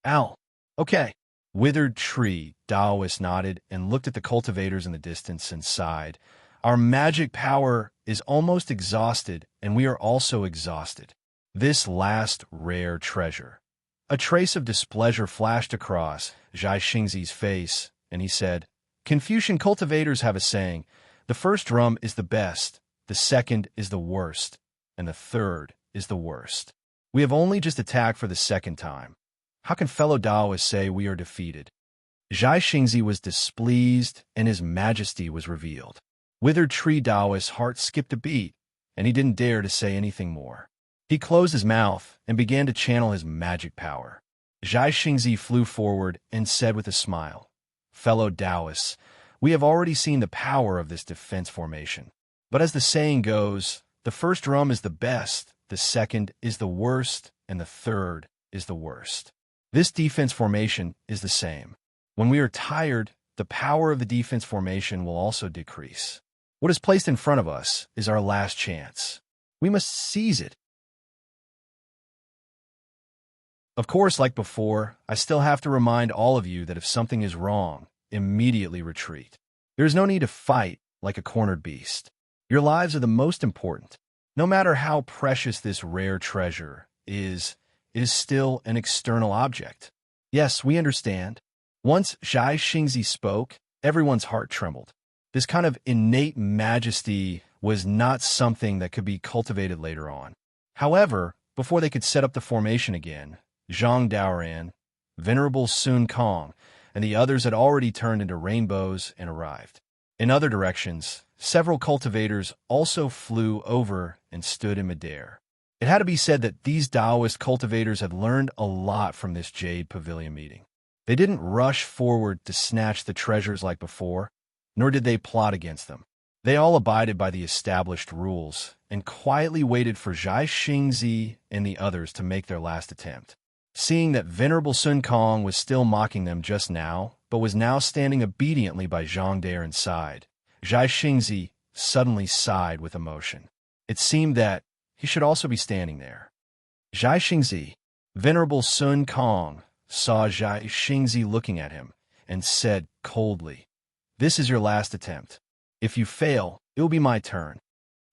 Ow. Okay. Withered Tree Taoist nodded and looked at the cultivators in the distance and sighed. Our magic power is almost exhausted, and we are also exhausted. This last rare treasure. A trace of displeasure flashed across Zhai Xingzi's face, and he said, "Confucian cultivators have a saying, the first drum is the best, the second is the worst, and the third is the worst. We have only just attacked for the second time. How can fellow Taoists say we are defeated?" Zhai Xingzi was displeased, and his majesty was revealed. Withered Tree Taoist's heart skipped a beat, and he didn't dare to say anything more. He closed his mouth and began to channel his magic power. Zhai Xingzi flew forward and said with a smile, "Fellow Taoists, we have already seen the power of this defense formation. But as the saying goes, the first drum is the best, the second is the worst, and the third is the worst. This defense formation is the same. When we are tired, the power of the defense formation will also decrease. What is placed in front of us is our last chance. We must seize it. Of course, like before, I still have to remind all of you that if something is wrong, immediately retreat. There is no need to fight like a cornered beast. Your lives are the most important. No matter how precious this rare treasure is, it is still an external object. Yes, we understand. Once Zhai Xingzi spoke, everyone's heart trembled. This kind of innate majesty was not something that could be cultivated later on. However, before they could set up the formation again, Zhang Daoran, Venerable Sun Kong, and the others had already turned into rainbows and arrived. In other directions, several cultivators also flew over and stood in midair. It had to be said that these Taoist cultivators had learned a lot from this Jade Pavilion meeting. They didn't rush forward to snatch the treasures like before, nor did they plot against them. They all abided by the established rules and quietly waited for Zhai Xingzi and the others to make their last attempt. Seeing that Venerable Sun Kong was still mocking them just now, but was now standing obediently by Zhang Daoran's side, Zhai Xingzi suddenly sighed with emotion. It seemed that he should also be standing there. Zhai Xingzi, Venerable Sun Kong, saw Zhai Xingzi looking at him and said coldly, "This is your last attempt. If you fail, it will be my turn.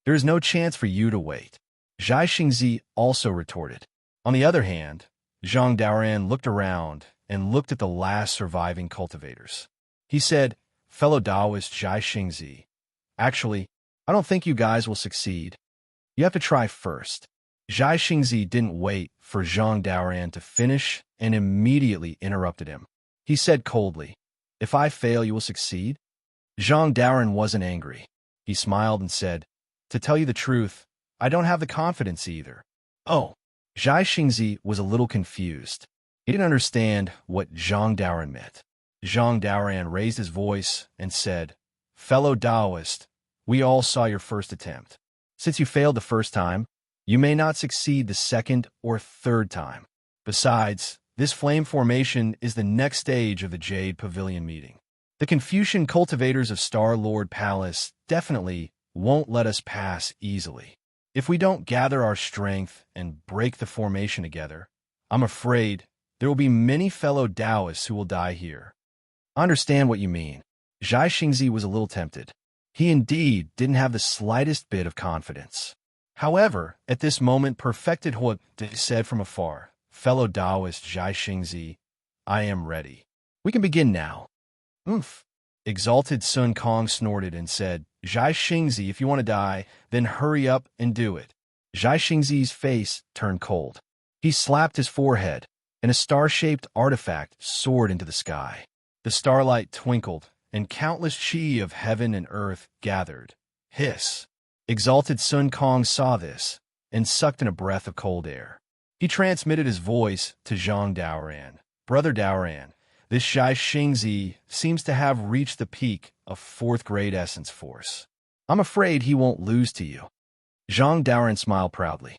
There is no chance for you to wait." Zhai Xingzi also retorted. On the other hand, Zhang Daoran looked around and looked at the last surviving cultivators. He said, "Fellow Taoist Zhai Xingzi, actually, I don't think you guys will succeed. You have to try first." Zhai Xingzi didn't wait for Zhang Daoran to finish and immediately interrupted him. He said coldly, "If I fail, you will succeed?" Zhang Daoran wasn't angry. He smiled and said, "To tell you the truth, I don't have the confidence either." Oh, Zhai Xingzi was a little confused. He didn't understand what Zhang Daoran meant. Zhang Daoran raised his voice and said, "Fellow Taoist, we all saw your first attempt. Since you failed the first time, you may not succeed the second or third time. Besides, this flame formation is the next stage of the Jade Pavilion meeting. The Confucian cultivators of Star Lord Palace definitely won't let us pass easily. If we don't gather our strength and break the formation together, I'm afraid there will be many fellow Taoists who will die here." "I understand what you mean." Zhai Xingzi was a little tempted. He indeed didn't have the slightest bit of confidence. However, at this moment, Perfected Huo said from afar, "Fellow Taoist Zhai Xingzi, I am ready. We can begin now." "Oomph." Exalted Sun Kong snorted and said, "Zhai Xingzi, if you want to die, then hurry up and do it." Zhai Xingzi's face turned cold. He slapped his forehead, and a star-shaped artifact soared into the sky. The starlight twinkled, and countless chi of heaven and earth gathered. Hiss! Exalted Sun Kong saw this, and sucked in a breath of cold air. He transmitted his voice to Zhang Daoran. "Brother Daoran, this Zhai Xingzi seems to have reached the peak of 4th grade essence force. I'm afraid he won't lose to you." Zhang Daoran smiled proudly.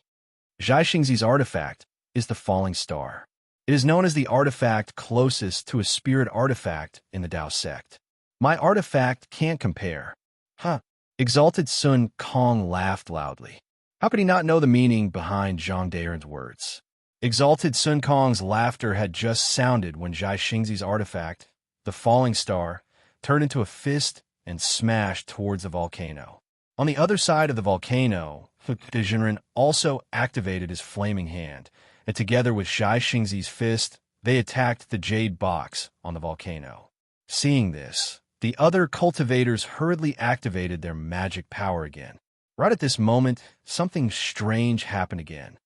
Zhai Xingzi's artifact is the falling star. It is known as the artifact closest to a spirit artifact in the Tao sect. My artifact can't compare. Huh. Exalted Sun Kong laughed loudly. How could he not know the meaning behind Zhang Daoran's words? Exalted Sun Kong's laughter had just sounded when Zhai Xingzi's artifact, the falling star, turned into a fist and smashed towards the volcano. On the other side of the volcano, Dejinren also activated his flaming hand, and together with Zhai Xingzi's fist, they attacked the jade box on the volcano. Seeing this, the other cultivators hurriedly activated their magic power again. Right at this moment, something strange happened again.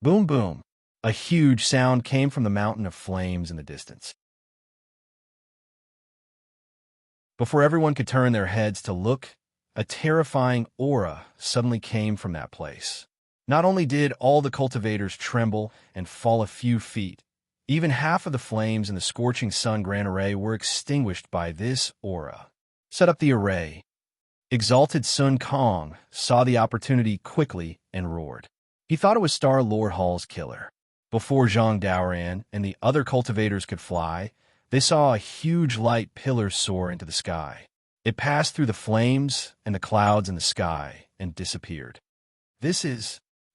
Boom, boom. A huge sound came from the mountain of flames in the distance. Before everyone could turn their heads to look, a terrifying aura suddenly came from that place. Not only did all the cultivators tremble and fall a few feet, even half of the flames in the scorching sun grand array were extinguished by this aura. Set up the array. Exalted Sun Kong saw the opportunity quickly and roared. He thought it was Star Lord Hall's killer. Before Zhang Daoran and the other cultivators could fly, they saw a huge light pillar soar into the sky. It passed through the flames and the clouds in the sky and disappeared.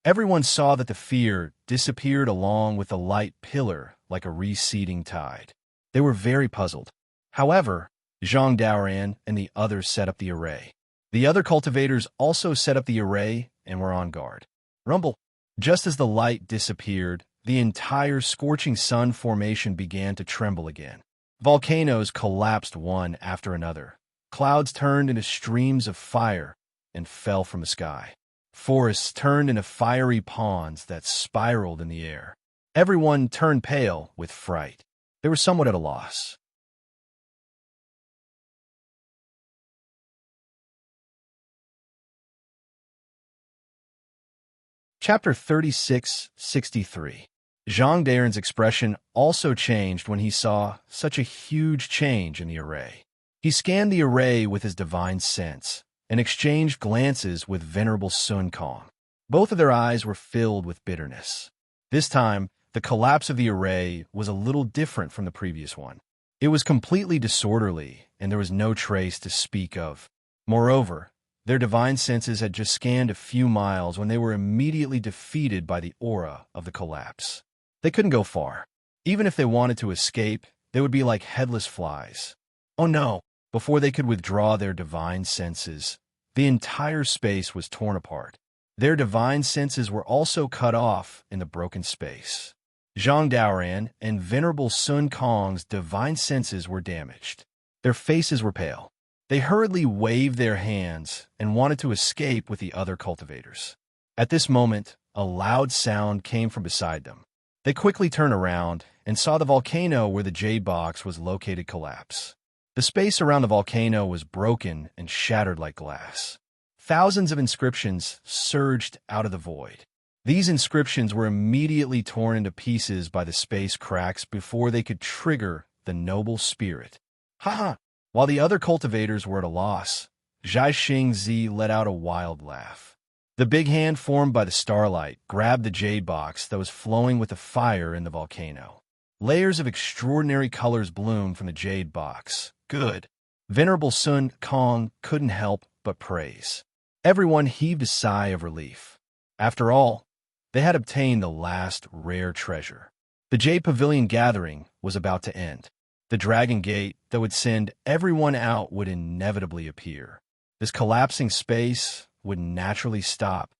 Everyone saw that the fear disappeared along with the light pillar like a receding tide. They were very puzzled. However, Zhang Daoran and the others set up the array. The other cultivators also set up the array and were on guard. Rumble. Just as the light disappeared, the entire scorching sun formation began to tremble again. Volcanoes collapsed one after another. Clouds turned into streams of fire and fell from the sky. Forests turned into fiery ponds that spiraled in the air. Everyone turned pale with fright. They were somewhat at a loss. Chapter 3663. Zhang Daren's expression also changed when he saw such a huge change in the array. He scanned the array with his divine sense and exchanged glances with Venerable Sun Kong. Both of their eyes were filled with bitterness. This time, the collapse of the array was a little different from the previous one. It was completely disorderly, and there was no trace to speak of. Moreover, their divine senses had just scanned a few miles when they were immediately defeated by the aura of the collapse. They couldn't go far. Even if they wanted to escape, they would be like headless flies. Oh no! Before they could withdraw their divine senses, the entire space was torn apart. Their divine senses were also cut off in the broken space. Zhang Daoran and Venerable Sun Kong's divine senses were damaged. Their faces were pale. They hurriedly waved their hands and wanted to escape with the other cultivators. At this moment, a loud sound came from beside them. They quickly turned around and saw the volcano where the jade box was located collapse. The space around the volcano was broken and shattered like glass. Thousands of inscriptions surged out of the void. These inscriptions were immediately torn into pieces by the space cracks before they could trigger the noble spirit. Ha! While the other cultivators were at a loss, Zhai Xingzi let out a wild laugh. The big hand formed by the starlight grabbed the jade box that was flowing with the fire in the volcano. Layers of extraordinary colors bloomed from the jade box. Good. Venerable Sun Kong couldn't help but praise. Everyone heaved a sigh of relief. After all, they had obtained the last rare treasure. The Jade Pavilion gathering was about to end. The Dragon Gate that would send everyone out would inevitably appear. This collapsing space would naturally stop.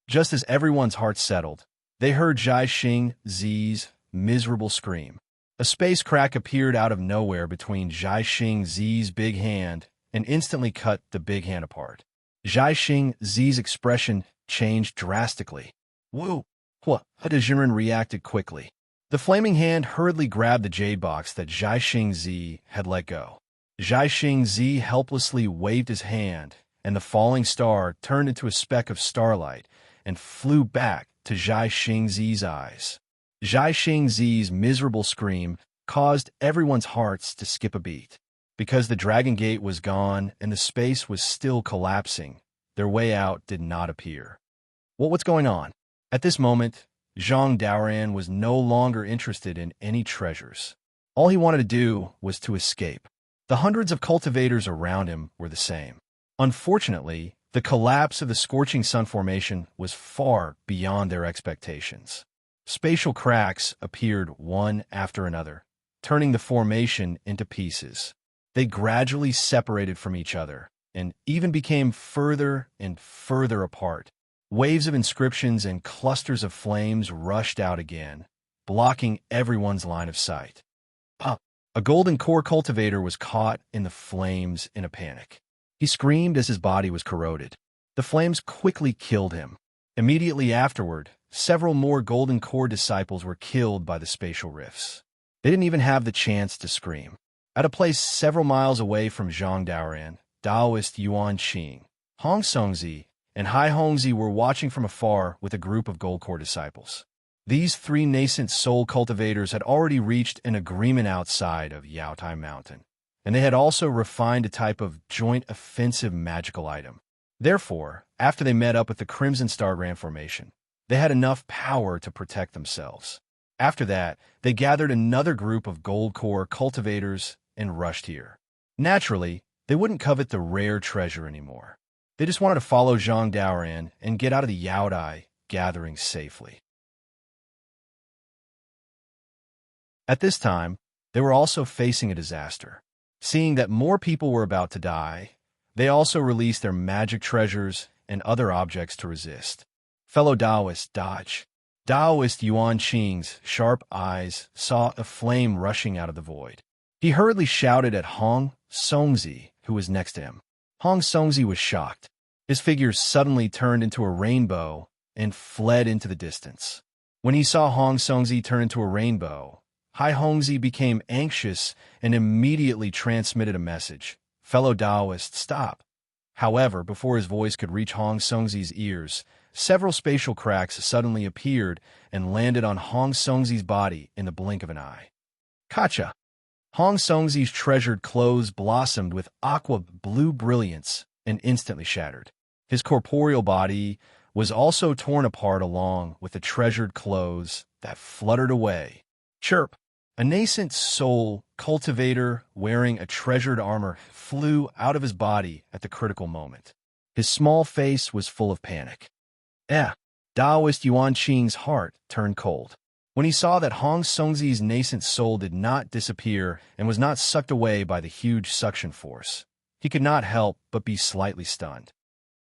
Just as everyone's heart settled, they heard Zhai Xingzi's miserable scream. A space crack appeared out of nowhere between Zhai Xingzi's big hand and instantly cut the big hand apart. Zhai Xingzi's expression changed drastically. Woo! What? Jinren reacted quickly. The flaming hand hurriedly grabbed the jade box that Zhai Xingzi had let go. Zhai Xingzi helplessly waved his hand, and the falling star turned into a speck of starlight and flew back to Zhai Xingzi's eyes. Zhai Xingzi's miserable scream caused everyone's hearts to skip a beat. Because the Dragon Gate was gone and the space was still collapsing, their way out did not appear. What's going on? At this moment, Zhang Daoran was no longer interested in any treasures. All he wanted to do was to escape. The hundreds of cultivators around him were the same. Unfortunately, the collapse of the scorching sun formation was far beyond their expectations. Spatial cracks appeared one after another, turning the formation into pieces. They gradually separated from each other and even became further and further apart. Waves of inscriptions and clusters of flames rushed out again, blocking everyone's line of sight. A golden core cultivator was caught in the flames in a panic. He screamed as his body was corroded. The flames quickly killed him. Immediately afterward, several more golden core disciples were killed by the spatial rifts. They didn't even have the chance to scream. At a place several miles away from Zhang Daoran, Taoist Yuan Qing, Hong Songzi, and Hai Hongzi were watching from afar with a group of gold core disciples. These three nascent soul cultivators had already reached an agreement outside of Yaotai Mountain, and they had also refined a type of joint offensive magical item. Therefore, after they met up with the Crimson Star Grand Formation, They had enough power to protect themselves. After that, they gathered another group of gold core cultivators and rushed here. Naturally, they wouldn't covet the rare treasure anymore. They just wanted to follow Zhang Daoran and get out of the Yaodai gathering safely. At this time, they were also facing a disaster. Seeing that more people were about to die, they also released their magic treasures and other objects to resist. Fellow Taoist, dodge. Taoist Yuan Qing's sharp eyes saw a flame rushing out of the void. He hurriedly shouted at Hong Songzi, who was next to him. Hong Songzi was shocked. His figure suddenly turned into a rainbow and fled into the distance. When he saw Hong Songzi turn into a rainbow, Hai Hongzi became anxious and immediately transmitted a message. Fellow Taoist, stop. However, before his voice could reach Hong Songzi's ears, several spatial cracks suddenly appeared and landed on Hong Songzi's body in the blink of an eye. Kacha! Hong Songzi's treasured clothes blossomed with aqua blue brilliance and instantly shattered. His corporeal body was also torn apart along with the treasured clothes that fluttered away. Chirp! A nascent soul cultivator wearing a treasured armor flew out of his body at the critical moment. His small face was full of panic. Taoist Yuan Qing's heart turned cold. When he saw that Hong Songzi's nascent soul did not disappear and was not sucked away by the huge suction force, he could not help but be slightly stunned.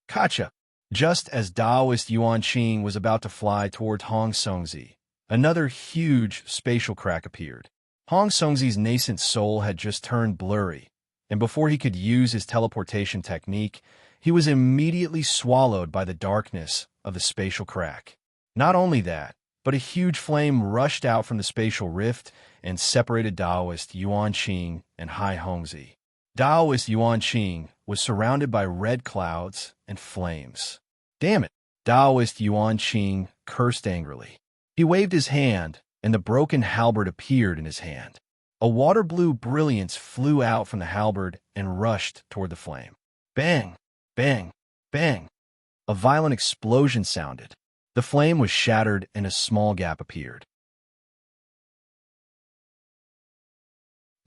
Kacha! Just as Taoist Yuan Qing was about to fly toward Hong Songzi, another huge spatial crack appeared. Hong Songzi's nascent soul had just turned blurry, and before he could use his teleportation technique, he was immediately swallowed by the darkness of the spatial crack. Not only that, but a huge flame rushed out from the spatial rift and separated Taoist Yuan Qing and Hai Hongzi. Taoist Yuan Qing was surrounded by red clouds and flames. Damn it! Taoist Yuan Qing cursed angrily. He waved his hand, and the broken halberd appeared in his hand. A water blue brilliance flew out from the halberd and rushed toward the flame. Bang! Bang! Bang! A violent explosion sounded. The flame was shattered and a small gap appeared.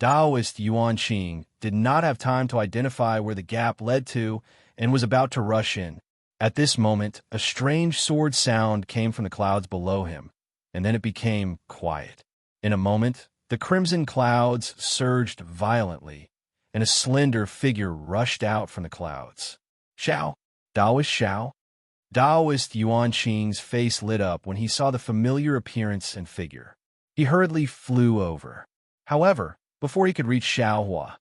Taoist Yuan Qing did not have time to identify where the gap led to and was about to rush in. At this moment, a strange sword sound came from the clouds below him, and then it became quiet. In a moment, the crimson clouds surged violently, and a slender figure rushed out from the clouds. Xiao! Taoist Xiao! Taoist Yuan Qing's face lit up when he saw the familiar appearance and figure. He hurriedly flew over. However, before he could reach Xiaohua,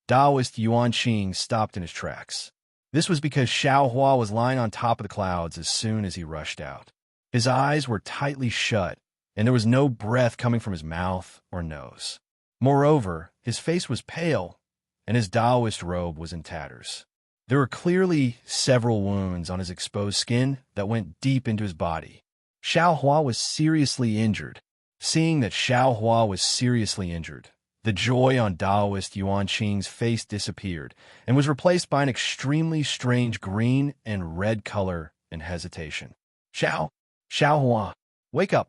Taoist Yuan Qing stopped in his tracks. This was because Xiaohua was lying on top of the clouds as soon as he rushed out. His eyes were tightly shut, and there was no breath coming from his mouth or nose. Moreover, his face was pale, and his Taoist robe was in tatters. There were clearly several wounds on his exposed skin that went deep into his body. Xiaohua was seriously injured. Seeing that Xiaohua was seriously injured, the joy on Taoist Yuan Qing's face disappeared and was replaced by an extremely strange green and red color and hesitation. Xiaohua, wake up!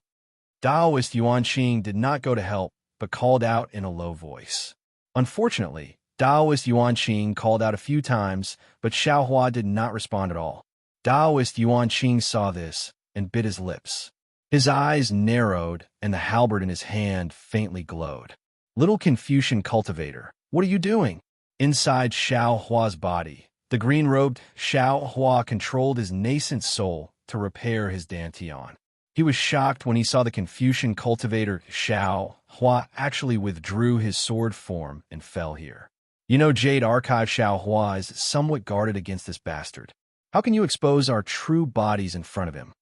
Taoist Yuan Qing did not go to help, but called out in a low voice. Unfortunately, Taoist Yuan Qing called out a few times, but Xiaohua did not respond at all. Taoist Yuan Qing saw this and bit his lips. His eyes narrowed, and the halberd in his hand faintly glowed. Little Confucian cultivator, what are you doing? Inside Xiaohua's body, the green-robed Xiaohua controlled his nascent soul to repair his dantian. He was shocked when he saw the Confucian cultivator Xiaohua actually withdrew his sword form and fell here. You know, Jade Archive Xiaohua is somewhat guarded against this bastard. How can you expose our true bodies in front of him?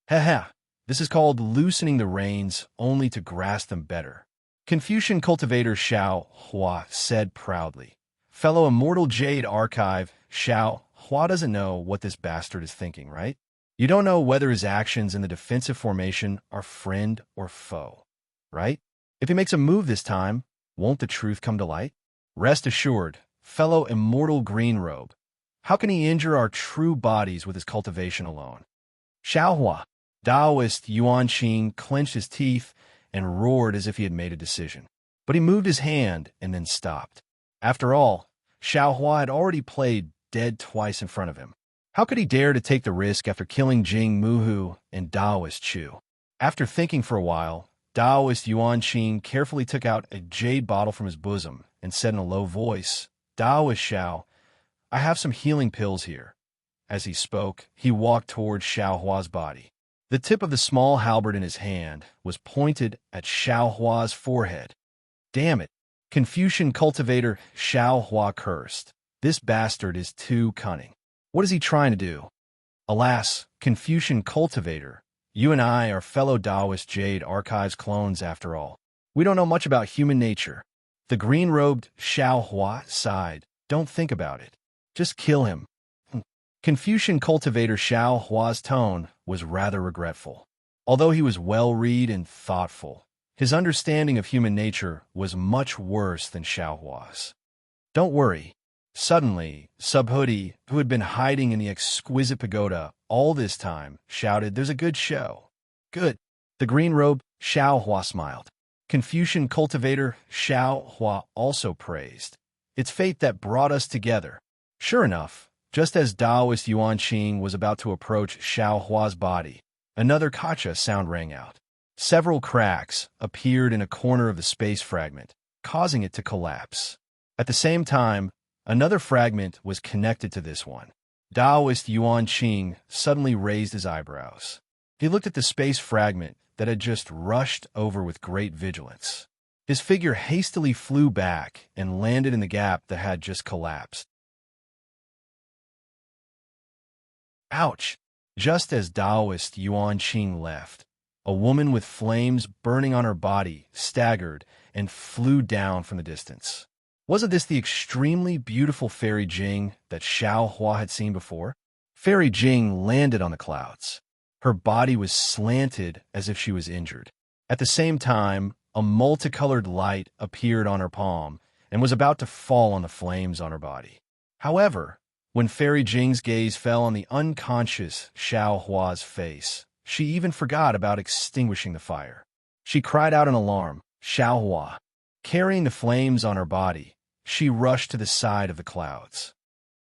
Heh. This is called loosening the reins only to grasp them better. Confucian cultivator Xiaohua said proudly. Fellow Immortal Jade Archive, Xiaohua doesn't know what this bastard is thinking, right? You don't know whether his actions in the defensive formation are friend or foe, right? If he makes a move this time, won't the truth come to light? Rest assured, fellow Immortal Greenrobe, how can he injure our true bodies with his cultivation alone? Xiaohua, Taoist Yuan Qing clenched his teeth and roared as if he had made a decision. But he moved his hand and then stopped. After all, Xiao Hua had already played dead twice in front of him. How could he dare to take the risk after killing Jing Muhu and Taoist Chu? After thinking for a while, Taoist Yuan Qing carefully took out a jade bottle from his bosom and said in a low voice, "Taoist Xiao, I have some healing pills here." As he spoke, he walked toward Xiao Hua's body. The tip of the small halberd in his hand was pointed at Xiao Hua's forehead. "Damn it!" Confucian cultivator Xiao Hua cursed. "This bastard is too cunning. What is he trying to do?" Alas, Confucian cultivator, you and I are fellow Taoist Jade Archives clones after all. We don't know much about human nature. The green-robed Xiao Hua sighed. "Don't think about it. Just kill him." Confucian cultivator Xiao Hua's tone was rather regretful. Although he was well-read and thoughtful, his understanding of human nature was much worse than Xiao Hua's. "Don't worry." Suddenly, Subhoodie, who had been hiding in the exquisite pagoda all this time, shouted, "There's a good show." "Good." The green-robed Xiao Hua smiled. Confucian cultivator Xiao Hua also praised. "It's fate that brought us together." Sure enough, just as Taoist Yuan Qing was about to approach Xiao Hua's body, another kacha sound rang out. Several cracks appeared in a corner of the space fragment, causing it to collapse. At the same time, another fragment was connected to this one. Taoist Yuan Qing suddenly raised his eyebrows. He looked at the space fragment that had just rushed over with great vigilance. His figure hastily flew back and landed in the gap that had just collapsed. Ouch! Just as Taoist Yuan Qing left, a woman with flames burning on her body staggered and flew down from the distance. Wasn't this the extremely beautiful Fairy Jing that Xiao Hua had seen before? Fairy Jing landed on the clouds. Her body was slanted as if she was injured. At the same time, a multicolored light appeared on her palm and was about to fall on the flames on her body. However, when Fairy Jing's gaze fell on the unconscious Xiao Hua's face, she even forgot about extinguishing the fire. She cried out in alarm, "Xiao Hua!" Carrying the flames on her body, she rushed to the side of the clouds.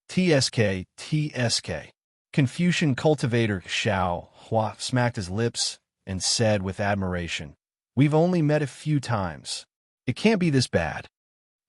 "TSK, TSK." Confucian cultivator Xiao Hua smacked his lips and said with admiration, "We've only met a few times. It can't be this bad."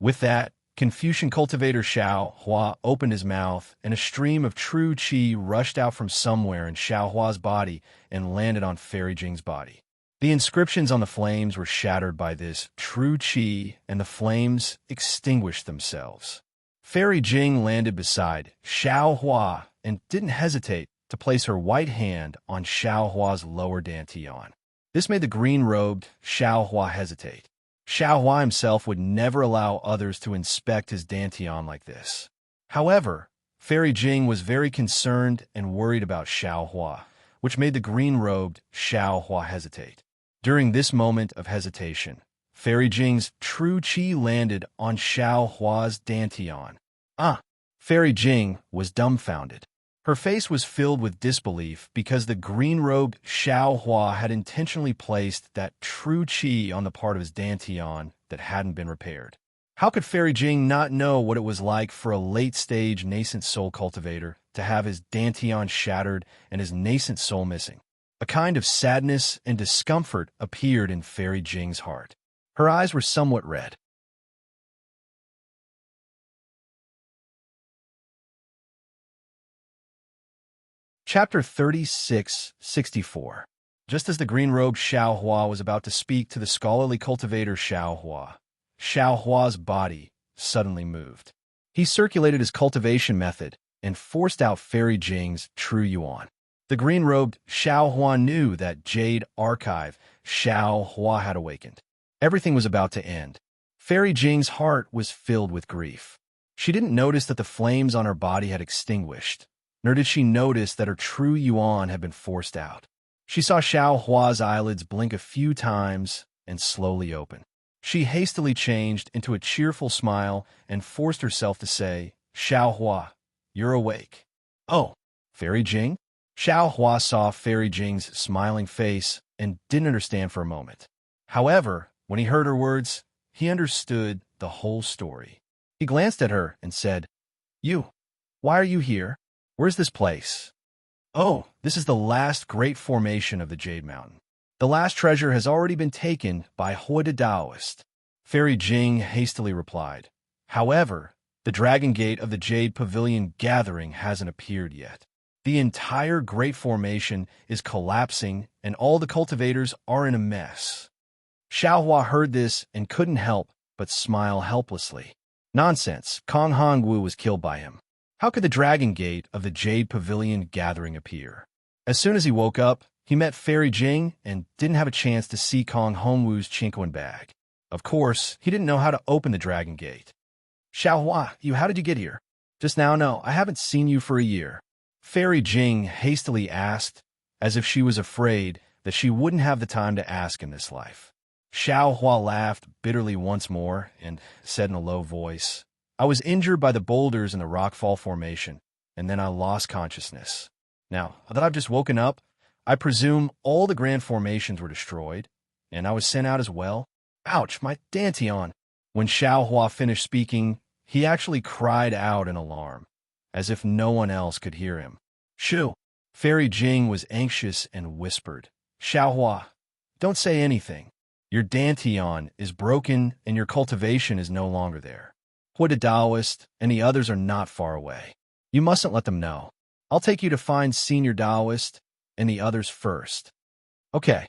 With that, Confucian cultivator Xiao Hua opened his mouth, and a stream of true qi rushed out from somewhere in Xiao Hua's body and landed on Fairy Jing's body. The inscriptions on the flames were shattered by this true qi, and the flames extinguished themselves. Fairy Jing landed beside Xiao Hua and didn't hesitate to place her white hand on Xiao Hua's lower dantian. This made the green-robed Xiao Hua hesitate. Xiao Hua himself would never allow others to inspect his dantian like this. However, Fairy Jing was very concerned and worried about Xiao Hua, which made the green-robed Xiao Hua hesitate. During this moment of hesitation, Fairy Jing's true qi landed on Xiao Hua's dantian. Fairy Jing was dumbfounded. Her face was filled with disbelief because the green-robed Xiao Hua had intentionally placed that true qi on the part of his dantian that hadn't been repaired. How could Fairy Jing not know what it was like for a late-stage nascent soul cultivator to have his dantian shattered and his nascent soul missing? A kind of sadness and discomfort appeared in Fairy Jing's heart. Her eyes were somewhat red. Chapter 36-64. Just as the green-robed Xiao Hua was about to speak to the scholarly cultivator Xiao Hua's body suddenly moved. He circulated his cultivation method and forced out Fairy Jing's true yuan. The green-robed Xiao Hua knew that Jade Archive Xiao Hua had awakened. Everything was about to end. Fairy Jing's heart was filled with grief. She didn't notice that the flames on her body had extinguished, nor did she notice that her true yuan had been forced out. She saw Xiao Hua's eyelids blink a few times and slowly open. She hastily changed into a cheerful smile and forced herself to say, "Xiao Hua, you're awake." "Oh, Fairy Jing?" Xiao Hua saw Fairy Jing's smiling face and didn't understand for a moment. However, when he heard her words, he understood the whole story. He glanced at her and said, "You, why are you here? Where's this place?" "Oh, this is the last great formation of the Jade Mountain. The last treasure has already been taken by Hoi the Taoist," Fairy Jing hastily replied. "However, the Dragon Gate of the Jade Pavilion Gathering hasn't appeared yet. The entire Great Formation is collapsing, and all the cultivators are in a mess." Xiaohua heard this and couldn't help but smile helplessly. Nonsense, Kong Hongwu was killed by him. How could the Dragon Gate of the Jade Pavilion Gathering appear? As soon as he woke up, he met Fairy Jing and didn't have a chance to see Kong Hongwu's Chinquan bag. Of course, he didn't know how to open the Dragon Gate. "Xiaohua, how did you get here?" "Just now, no, I haven't seen you for a year," Fairy Jing hastily asked, as if she was afraid that she wouldn't have the time to ask in this life. Xiaohua laughed bitterly once more and said in a low voice, "I was injured by the boulders in the rockfall formation, and then I lost consciousness. Now that I've just woken up, I presume all the grand formations were destroyed, and I was sent out as well. Ouch, my dantian." When Xiaohua finished speaking, he actually cried out in alarm, as if no one else could hear him. "Shoo!" Fairy Jing was anxious and whispered, "Xiaohua, don't say anything. Your dantian is broken and your cultivation is no longer there. Hoi the Taoist and the others are not far away. You mustn't let them know. I'll take you to find Senior Taoist and the others first." "Okay."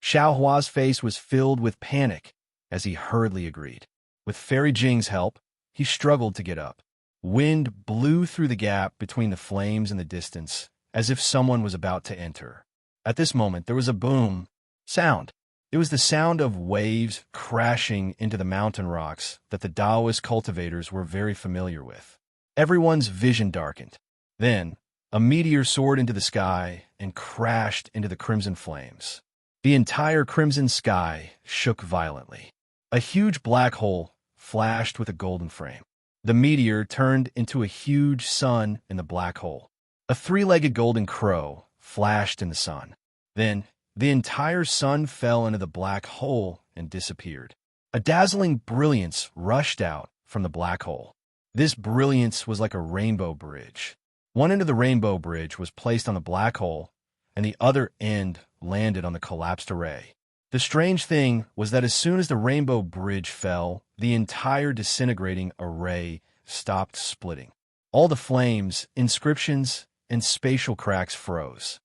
Xiaohua's face was filled with panic as he hurriedly agreed. With Fairy Jing's help, he struggled to get up. Wind blew through the gap between the flames in the distance, as if someone was about to enter. At this moment, there was a boom sound. It was the sound of waves crashing into the mountain rocks that the Taoist cultivators were very familiar with. Everyone's vision darkened. Then, a meteor soared into the sky and crashed into the crimson flames. The entire crimson sky shook violently. A huge black hole flashed with a golden frame. The meteor turned into a huge sun in the black hole. A three-legged golden crow flashed in the sun. Then, the entire sun fell into the black hole and disappeared. A dazzling brilliance rushed out from the black hole. This brilliance was like a rainbow bridge. One end of the rainbow bridge was placed on the black hole, and the other end landed on the collapsed array. The strange thing was that as soon as the rainbow bridge fell, the entire disintegrating array stopped splitting. All the flames, inscriptions, and spatial cracks froze.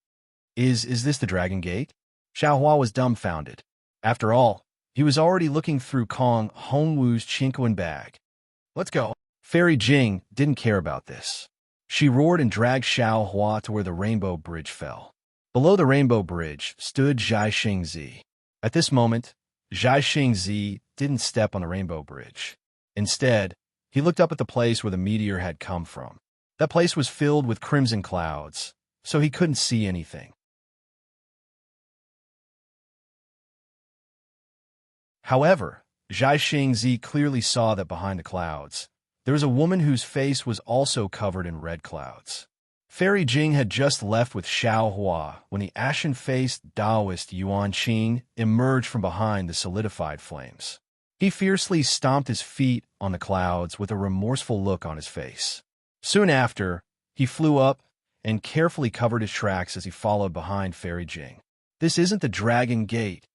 Is this the Dragon Gate? Xiaohua was dumbfounded. After all, he was already looking through Kong Hongwu's Chinquan bag. "Let's go." Fairy Jing didn't care about this. She roared and dragged Xiaohua to where the rainbow bridge fell. Below the rainbow bridge stood Zhai Xingzi. At this moment, Zhai Xingzi didn't step on the rainbow bridge. Instead, he looked up at the place where the meteor had come from. That place was filled with crimson clouds, so he couldn't see anything. However, Zhai Xingzi clearly saw that behind the clouds, there was a woman whose face was also covered in red clouds. Fairy Jing had just left with Xiaohua when the ashen-faced Taoist Yuan Qing emerged from behind the solidified flames. He fiercely stomped his feet on the clouds with a remorseful look on his face. Soon after, he flew up and carefully covered his tracks as he followed behind Fairy Jing. "This isn't the Dragon Gate."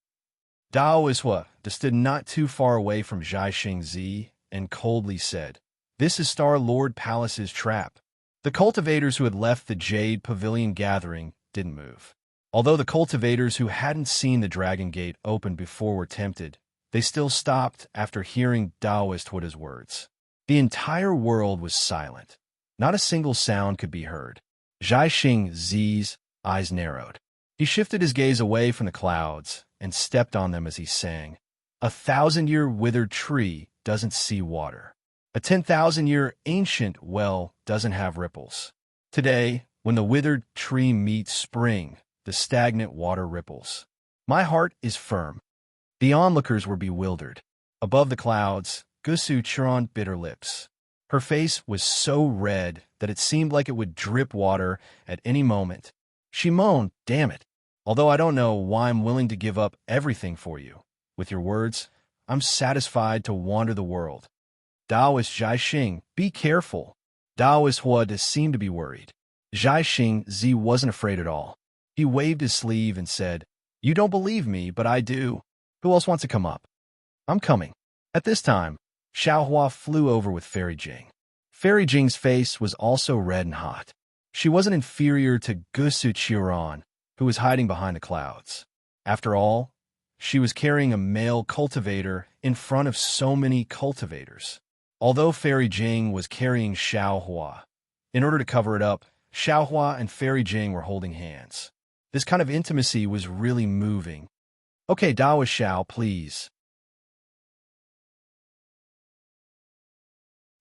Taoist Hua stood not too far away from Zhai Xingzi and coldly said, "This is Star Lord Palace's trap." The cultivators who had left the Jade Pavilion Gathering didn't move. Although the cultivators who hadn't seen the Dragon Gate open before were tempted, they still stopped after hearing Taoist Huda's words. The entire world was silent. Not a single sound could be heard. Zhai Xingzi's eyes narrowed. He shifted his gaze away from the clouds and stepped on them as he sang, "A 1,000-year withered tree doesn't see water. A 10,000-year ancient well doesn't have ripples. Today, when the withered tree meets spring, the stagnant water ripples. My heart is firm." The onlookers were bewildered. Above the clouds, Gusu Churon bit her lips. Her face was so red that it seemed like it would drip water at any moment. She moaned, "Damn it. Although I don't know why I'm willing to give up everything for you. With your words, I'm satisfied to wander the world." Taoist Zhaixing, be careful. Taoist Hua seemed to be worried. Zhaixing Zi wasn't afraid at all. He waved his sleeve and said, "You don't believe me, but I do. Who else wants to come up?" "I'm coming." At this time, Xiaohua flew over with Fairy Jing. Fairy Jing's face was also red and hot. She wasn't inferior to Gusu Qiran, who was hiding behind the clouds. After all, she was carrying a male cultivator in front of so many cultivators. Although Fairy Jing was carrying Xiaohua, in order to cover it up, Xiaohua and Fairy Jing were holding hands. This kind of intimacy was really moving. "Okay, Daoist Xiao, please."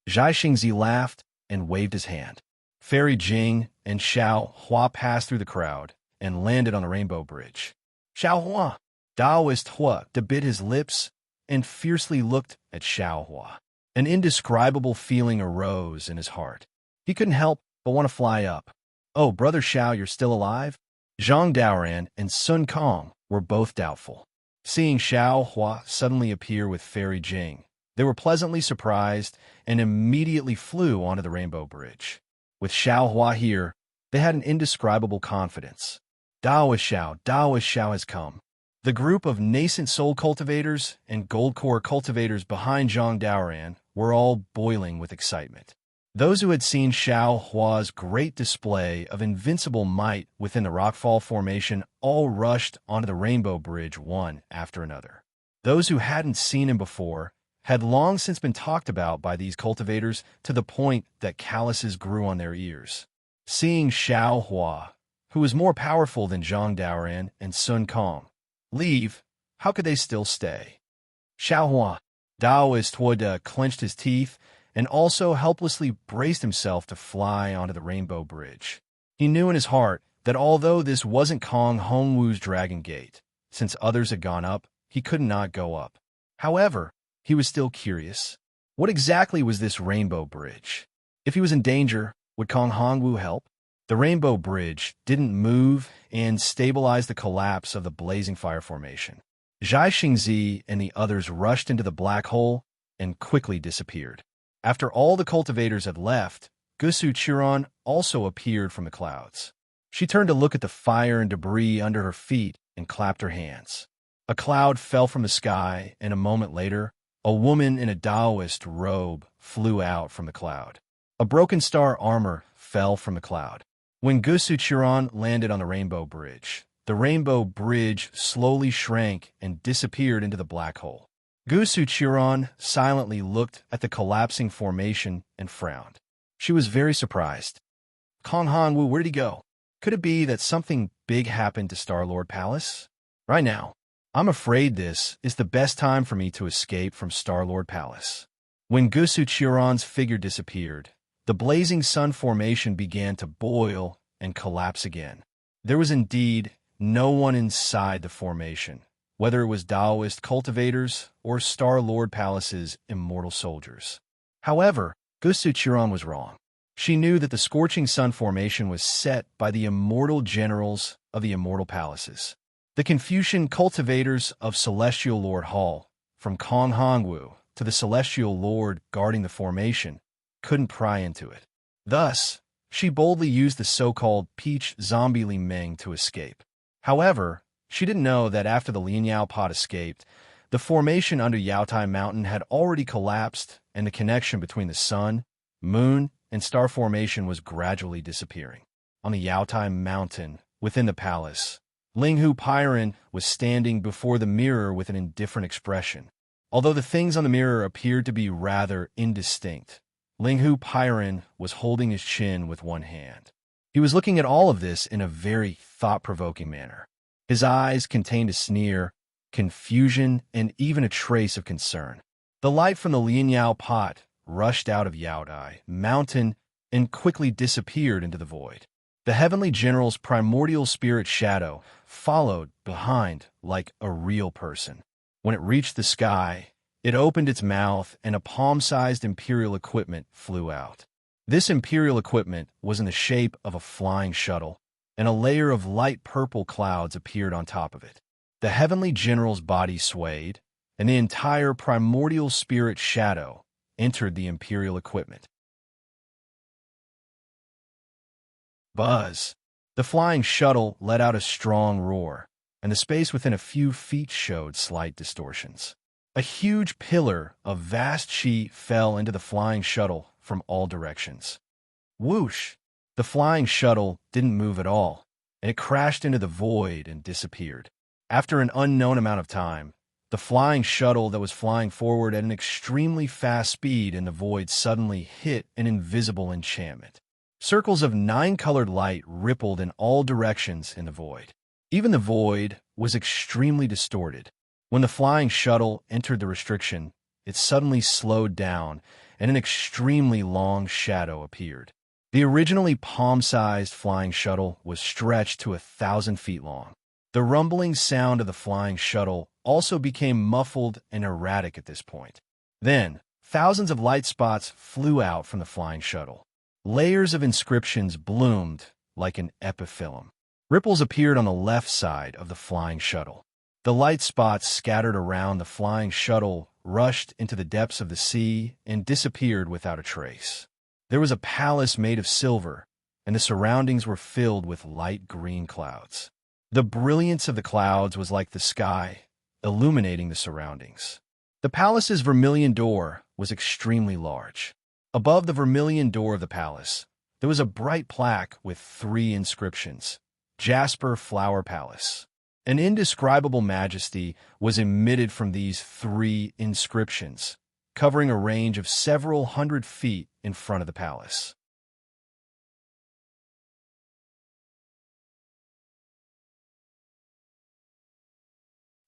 Zhaixingzi laughed and waved his hand. Fairy Jing and Xiaohua passed through the crowd and landed on the Rainbow Bridge. "Xiaohua!" Taoist Hua bit his lips and fiercely looked at Xiaohua. An indescribable feeling arose in his heart. He couldn't help but want to fly up. "Oh, Brother Xiao, you're still alive?" Zhang Daoran and Sun Kong were both doubtful. Seeing Xiaohua suddenly appear with Fairy Jing, they were pleasantly surprised and immediately flew onto the Rainbow Bridge. With Xiaohua here, they had an indescribable confidence. Daoist Xiao has come." The group of nascent soul cultivators and gold core cultivators behind Zhang Daoran were all boiling with excitement. Those who had seen Xiaohua's great display of invincible might within the Rockfall Formation all rushed onto the Rainbow Bridge one after another. Those who hadn't seen him before had long since been talked about by these cultivators to the point that calluses grew on their ears. Seeing Xiaohua, who was more powerful than Zhang Daoran and Sun Kong, leave, how could they still stay? "Xiaohua!" Taoist Hua clenched his teeth and also helplessly braced himself to fly onto the Rainbow Bridge. He knew in his heart that although this wasn't Kong Hongwu's Dragon Gate, since others had gone up, he could not go up. However, he was still curious. What exactly was this Rainbow Bridge? If he was in danger, would Kong Hongwu help? The Rainbow Bridge didn't move and stabilize the collapse of the Blazing Fire Formation. Zhaixingzi and the others rushed into the black hole and quickly disappeared. After all the cultivators had left, Gusu Qiran also appeared from the clouds. She turned to look at the fire and debris under her feet and clapped her hands. A cloud fell from the sky, and a moment later, a woman in a Taoist robe flew out from the cloud. A broken star armor fell from the cloud. When Gusu Qiran landed on the Rainbow Bridge, the Rainbow Bridge slowly shrank and disappeared into the black hole. Gusu Qiran silently looked at the collapsing formation and frowned. She was very surprised. "Kong Hongwu, where did he go? Could it be that something big happened to Star-Lord Palace? Right now, I'm afraid this is the best time for me to escape from Star-Lord Palace." When Gusu Qiran's figure disappeared, the blazing sun formation began to boil and collapse again. There was indeed no one inside the formation, whether it was Taoist cultivators or Star-Lord Palace's immortal soldiers. However, Gusu Qiran was wrong. She knew that the scorching sun formation was set by the immortal generals of the immortal palaces. The Confucian cultivators of Celestial Lord Hall, from Kong Hongwu to the Celestial Lord guarding the formation, couldn't pry into it. Thus, she boldly used the so-called Peach Zombie Li Meng to escape. However, she didn't know that after the Lianyao pot escaped, the formation under Yaotai Mountain had already collapsed and the connection between the sun, moon, and star formation was gradually disappearing. On the Yaotai Mountain, within the palace, Linghu Pyron was standing before the mirror with an indifferent expression. Although the things on the mirror appeared to be rather indistinct, Linghu Pyron was holding his chin with one hand. He was looking at all of this in a very thought-provoking manner. His eyes contained a sneer, confusion, and even a trace of concern. The light from the Lianyao pot rushed out of Yaodai Mountain and quickly disappeared into the void. The Heavenly General's primordial spirit shadow followed behind like a real person. When it reached the sky, it opened its mouth and a palm-sized Imperial equipment flew out. This Imperial equipment was in the shape of a flying shuttle, and a layer of light purple clouds appeared on top of it. The heavenly general's body swayed, and the entire primordial spirit shadow entered the imperial equipment. Buzz! The flying shuttle let out a strong roar, and the space within a few feet showed slight distortions. A huge pillar of vast sheet fell into the flying shuttle from all directions. Whoosh! The flying shuttle didn't move at all, and it crashed into the void and disappeared. After an unknown amount of time, the flying shuttle that was flying forward at an extremely fast speed in the void suddenly hit an invisible enchantment. Circles of 9-colored light rippled in all directions in the void. Even the void was extremely distorted. When the flying shuttle entered the restriction, it suddenly slowed down, and an extremely long shadow appeared. The originally palm-sized flying shuttle was stretched to 1,000 feet long. The rumbling sound of the flying shuttle also became muffled and erratic at this point. Then, thousands of light spots flew out from the flying shuttle. Layers of inscriptions bloomed like an epiphyllum. Ripples appeared on the left side of the flying shuttle. The light spots scattered around the flying shuttle rushed into the depths of the sea and disappeared without a trace. There was a palace made of silver, and the surroundings were filled with light green clouds. The brilliance of the clouds was like the sky, illuminating the surroundings. The palace's vermilion door was extremely large. Above the vermilion door of the palace, there was a bright plaque with 3 inscriptions: Jasper Flower Palace. An indescribable majesty was emitted from these 3 inscriptions, covering a range of several hundred feet in front of the palace.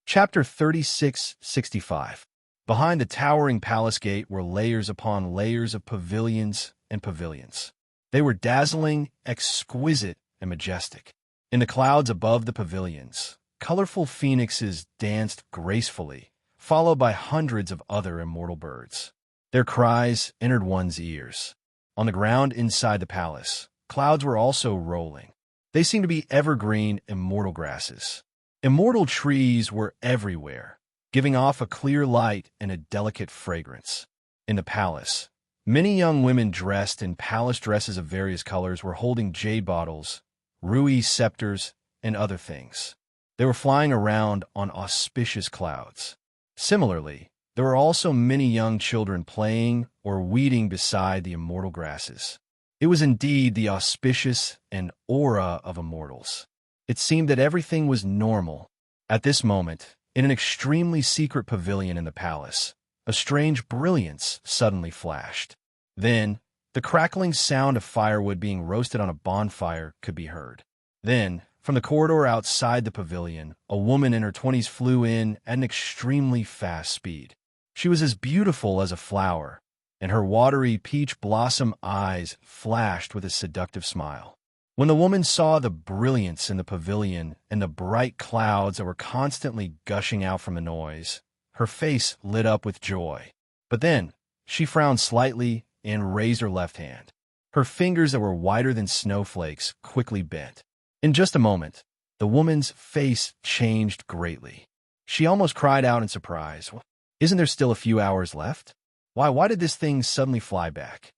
Chapter 3665. Behind the towering palace gate were layers upon layers of pavilions and pavilions. They were dazzling, exquisite, and majestic. In the clouds above the pavilions, colorful phoenixes danced gracefully, followed by hundreds of other immortal birds. Their cries entered one's ears. On the ground inside the palace, clouds were also rolling. They seemed to be evergreen, immortal grasses. Immortal trees were everywhere, giving off a clear light and a delicate fragrance. In the palace, many young women dressed in palace dresses of various colors were holding jade bottles, ruby scepters, and other things. They were flying around on auspicious clouds. Similarly, there were also many young children playing or weeding beside the immortal grasses. It was indeed the auspicious and aura of immortals. It seemed that everything was normal. At this moment, in an extremely secret pavilion in the palace, a strange brilliance suddenly flashed. Then, the crackling sound of firewood being roasted on a bonfire could be heard. Then, from the corridor outside the pavilion, a woman in her 20s flew in at an extremely fast speed. She was as beautiful as a flower, and her watery peach blossom eyes flashed with a seductive smile. When the woman saw the brilliance in the pavilion and the bright clouds that were constantly gushing out from the noise, her face lit up with joy. But then, she frowned slightly and raised her left hand. Her fingers that were whiter than snowflakes quickly bent. In just a moment, the woman's face changed greatly. She almost cried out in surprise. "Isn't there still a few hours left? Why did this thing suddenly fly back?"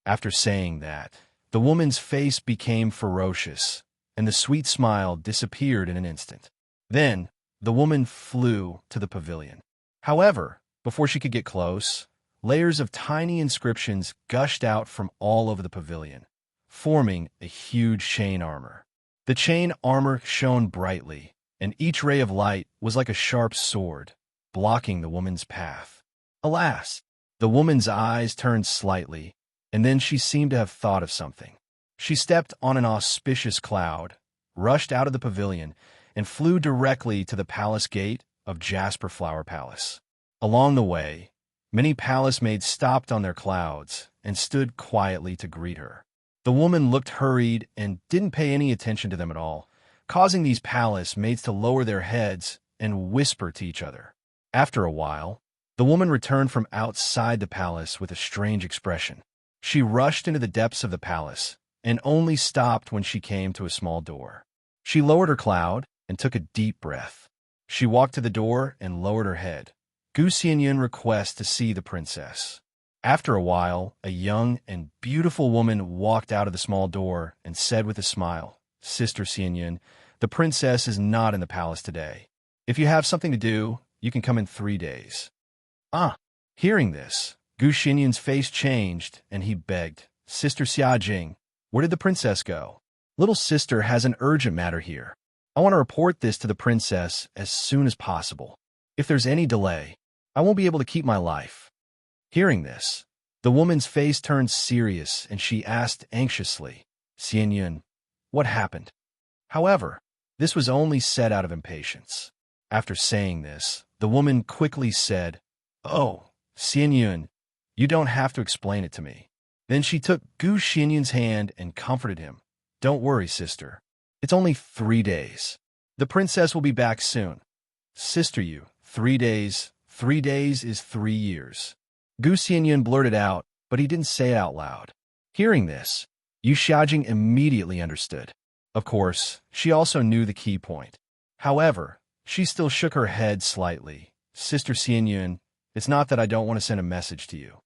After saying that, the woman's face became ferocious, and the sweet smile disappeared in an instant. Then, the woman flew to the pavilion. However, before she could get close, layers of tiny inscriptions gushed out from all over the pavilion, forming a huge chain armor. The chain armor shone brightly, and each ray of light was like a sharp sword, blocking the woman's path. Alas! The woman's eyes turned slightly, and then she seemed to have thought of something. She stepped on an auspicious cloud, rushed out of the pavilion, and flew directly to the palace gate of Jasper Flower Palace. Along the way, many palace maids stopped on their clouds and stood quietly to greet her. The woman looked hurried and didn't pay any attention to them at all, causing these palace maids to lower their heads and whisper to each other. After a while, the woman returned from outside the palace with a strange expression. She rushed into the depths of the palace and only stopped when she came to a small door. She lowered her cloud and took a deep breath. She walked to the door and lowered her head. Gu Xianyun requests to see the princess. After a while, a young and beautiful woman walked out of the small door and said with a smile, "Sister Xianyun, the princess is not in the palace today. If you have something to do, you can come in 3 days." Ah! Hearing this, Gu Xianyun's face changed, and he begged, "Sister Xiajing, where did the princess go? Little sister has an urgent matter here. I want to report this to the princess as soon as possible. If there's any delay, I won't be able to keep my life." Hearing this, the woman's face turned serious, and she asked anxiously, "Xianyun, what happened?" However, this was only said out of impatience. After saying this, the woman quickly said, "Oh, Xianyun, you don't have to explain it to me." Then she took Gu Xianyun's hand and comforted him. "Don't worry, sister. It's only 3 days. The princess will be back soon. Sister you, 3 days. 3 days is 3 years." Gu Xianyun blurted out, but he didn't say it out loud. Hearing this, Yu Xiaojing immediately understood. Of course, she also knew the key point. However, she still shook her head slightly. "Sister Xianyun, it's not that I don't want to send a message to you.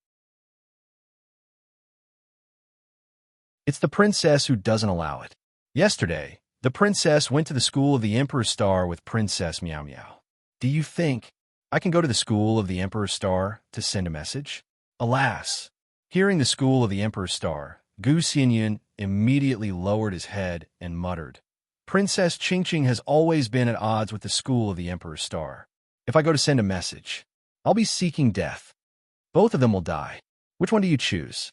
It's the princess who doesn't allow it. Yesterday, the princess went to the school of the Emperor's Star with Princess Meow Meow. Do you think I can go to the school of the Emperor's Star to send a message?" Alas! Hearing the school of the Emperor's Star, Gu Xianyun immediately lowered his head and muttered, "Princess Qingqing has always been at odds with the school of the Emperor's Star. If I go to send a message, I'll be seeking death. Both of them will die. Which one do you choose?"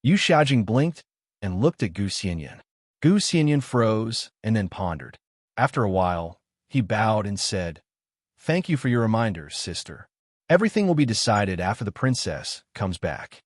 Yu Xiaojing blinked and looked at Gu Xianyun. Gu Xianyun froze and then pondered. After a while, he bowed and said, "Thank you for your reminders, sister. Everything will be decided after the princess comes back."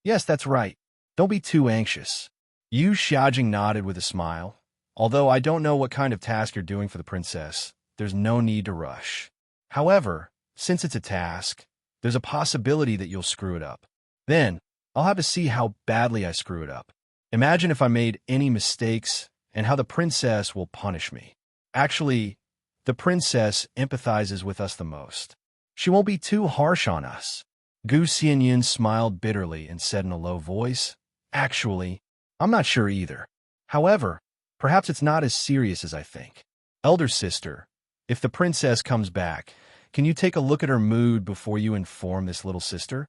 "Yes, that's right. Don't be too anxious." Yu Xiaojing nodded with a smile. "Although I don't know what kind of task you're doing for the princess, there's no need to rush. However, since it's a task, there's a possibility that you'll screw it up. Then, I'll have to see how badly I screw it up. Imagine if I made any mistakes and how the princess will punish me. Actually, the princess empathizes with us the most. She won't be too harsh on us." Gu Xianyun smiled bitterly and said in a low voice, "Actually, I'm not sure either. However, perhaps it's not as serious as I think. Elder sister, if the princess comes back, can you take a look at her mood before you inform this little sister?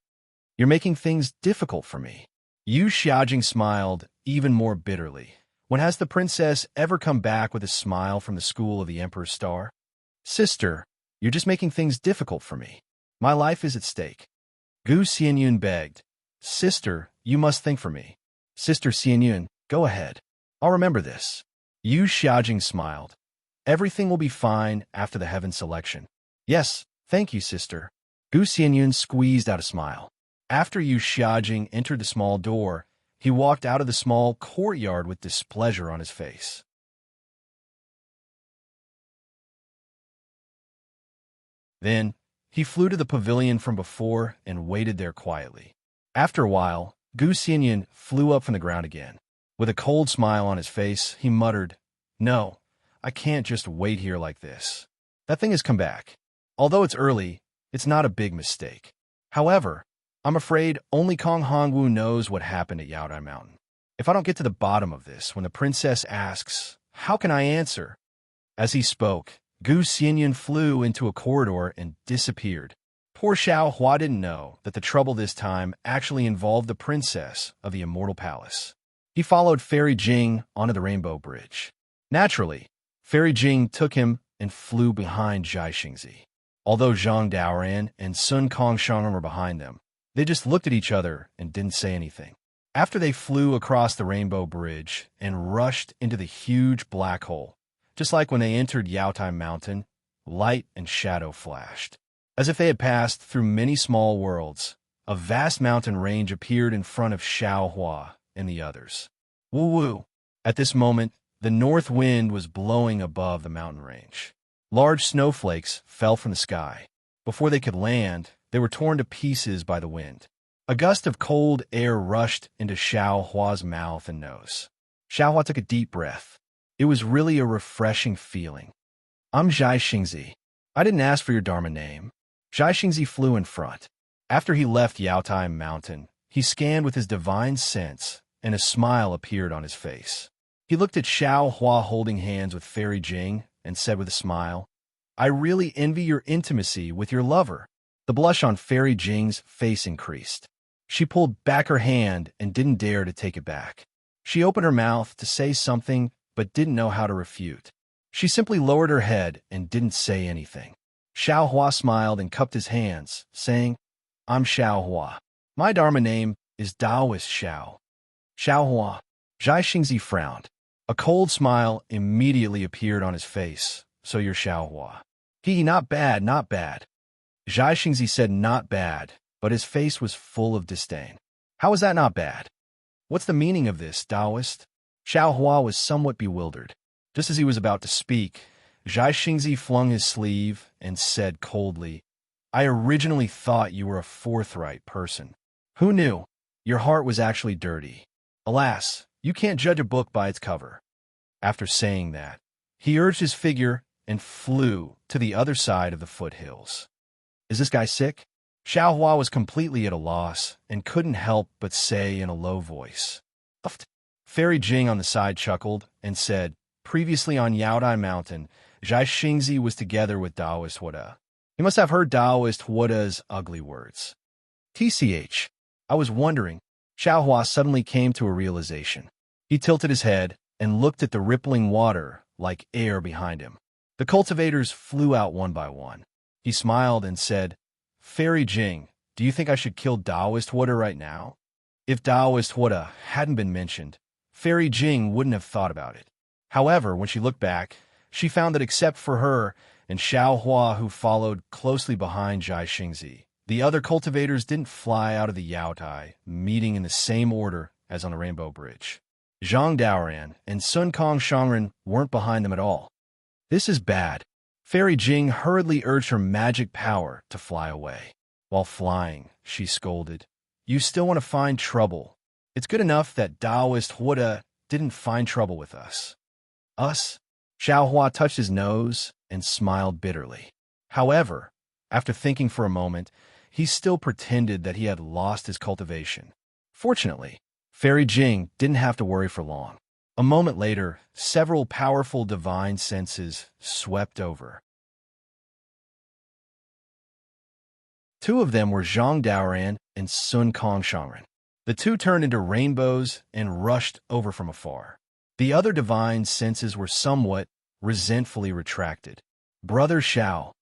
You're making things difficult for me." Yu Xiaojing smiled even more bitterly. When has the princess ever come back with a smile from the school of the Emperor's Star? "Sister, you're just making things difficult for me. My life is at stake." Gu Xianyun begged, "Sister, you must think for me. Sister Xianyun, go ahead. I'll remember this." Yu Xiaojing smiled. "Everything will be fine after the heaven selection." "Yes, thank you, sister." Gu Xianyun squeezed out a smile. After Yu Xiaojing entered the small door, he walked out of the small courtyard with displeasure on his face. Then, he flew to the pavilion from before and waited there quietly. After a while, Gu Xianyun flew up from the ground again. With a cold smile on his face, he muttered, "No, I can't just wait here like this. That thing has come back. Although it's early, it's not a big mistake. However, I'm afraid only Kong Hongwu knows what happened at Yaodai Mountain. If I don't get to the bottom of this when the princess asks, how can I answer?" As he spoke, Gu Xianyun flew into a corridor and disappeared. Poor Xiao Hua didn't know that the trouble this time actually involved the princess of the Immortal Palace. He followed Fairy Jing onto the Rainbow Bridge. Naturally, Fairy Jing took him and flew behind Zhai Xingzi. Although Zhang Daoran and Sun Kongsheng were behind them, they just looked at each other and didn't say anything. After they flew across the Rainbow Bridge and rushed into the huge black hole, just like when they entered Yaotai Mountain, light and shadow flashed. As if they had passed through many small worlds, a vast mountain range appeared in front of Xiao Hua and the others. Woo-woo! At this moment, the north wind was blowing above the mountain range. Large snowflakes fell from the sky. Before they could land, they were torn to pieces by the wind. A gust of cold air rushed into Xiao Hua's mouth and nose. Xiaohua took a deep breath. It was really a refreshing feeling. I'm Zhai Xingzi. I didn't ask for your Dharma name. Zhai Xingzi flew in front. After he left Yaotai Mountain, he scanned with his divine sense, and a smile appeared on his face. He looked at Xiao Hua holding hands with Fairy Jing and said with a smile, I really envy your intimacy with your lover. The blush on Fairy Jing's face increased. She pulled back her hand and didn't dare to take it back. She opened her mouth to say something but didn't know how to refute. She simply lowered her head and didn't say anything. Xiao Hua smiled and cupped his hands, saying, I'm Xiao Hua. My Dharma name is Taoist Xiao. Xiao Hua. Zhai Xingzi frowned. A cold smile immediately appeared on his face. So you're Xiao Hua. Not bad, not bad. Zhai Xingzi said not bad, but his face was full of disdain. How is that not bad? What's the meaning of this, Taoist? Xiao Hua was somewhat bewildered. Just as he was about to speak, Zhai Xingzi flung his sleeve and said coldly, I originally thought you were a forthright person. Who knew? Your heart was actually dirty. Alas, you can't judge a book by its cover. After saying that, he urged his figure and flew to the other side of the foothills. Is this guy sick? Xiao Hua was completely at a loss and couldn't help but say in a low voice. Uft. Fairy Jing on the side chuckled and said, previously on Yaodai Mountain, Zhai Xingzi was together with Taoist Huda. He must have heard Taoist Huda's ugly words. TCH. I was wondering. Xiao Hua suddenly came to a realization. He tilted his head and looked at the rippling water like air behind him. The cultivators flew out one by one. He smiled and said, Fairy Jing, do you think I should kill Taoist Huda right now? If Taoist Huda hadn't been mentioned, Fairy Jing wouldn't have thought about it. However, when she looked back, she found that except for her and Xiao Hua, who followed closely behind Zhai Xingzi, the other cultivators didn't fly out of the Yaotai, meeting in the same order as on the Rainbow Bridge. Zhang Daoran and Sun Kong Shangren weren't behind them at all. This is bad. Fairy Jing hurriedly urged her magic power to fly away. While flying, she scolded, You still want to find trouble. It's good enough that Taoist Huda didn't find trouble with us. Us? Xiao Hua touched his nose and smiled bitterly. However, after thinking for a moment, he still pretended that he had lost his cultivation. Fortunately, Fairy Jing didn't have to worry for long. A moment later, several powerful divine senses swept over. Two of them were Zhang Daoran and Sun Kong Shangren. The two turned into rainbows and rushed over from afar. The other divine senses were somewhat resentfully retracted. Brother Xiao.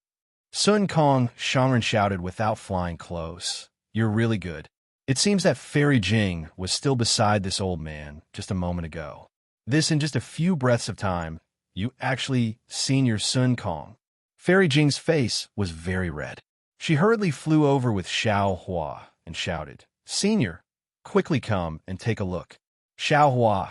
Sun Kong Shangren shouted without flying close. You're really good. It seems that Fairy Jing was still beside this old man just a moment ago. This in just a few breaths of time, you actually seen your Sun Kong. Fairy Jing's face was very red. She hurriedly flew over with Xiao Hua and shouted, Senior, quickly come and take a look. Xiao Hua.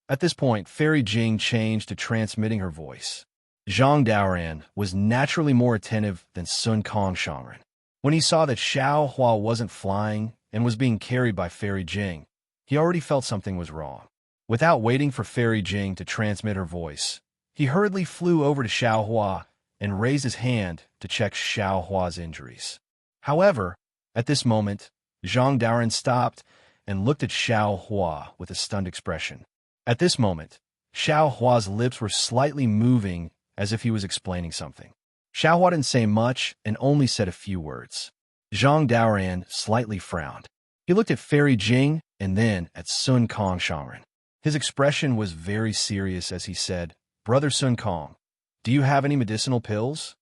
At this point, Fairy Jing changed to transmitting her voice. Zhang Daoran was naturally more attentive than Sun Kong Shangren. When he saw that Xiao Hua wasn't flying and was being carried by Fairy Jing, he already felt something was wrong. Without waiting for Fairy Jing to transmit her voice, he hurriedly flew over to Xiao Hua and raised his hand to check Xiao Hua's injuries. However, at this moment, Zhang Daoran stopped and looked at Xiao Hua with a stunned expression. At this moment, Xiao Hua's lips were slightly moving as if he was explaining something. Xiao Hua didn't say much and only said a few words. Zhang Daoran slightly frowned. He looked at Fairy Jing and then at Sun Kong Shangren. His expression was very serious as he said, Brother Sun Kong, do you have any medicinal pills?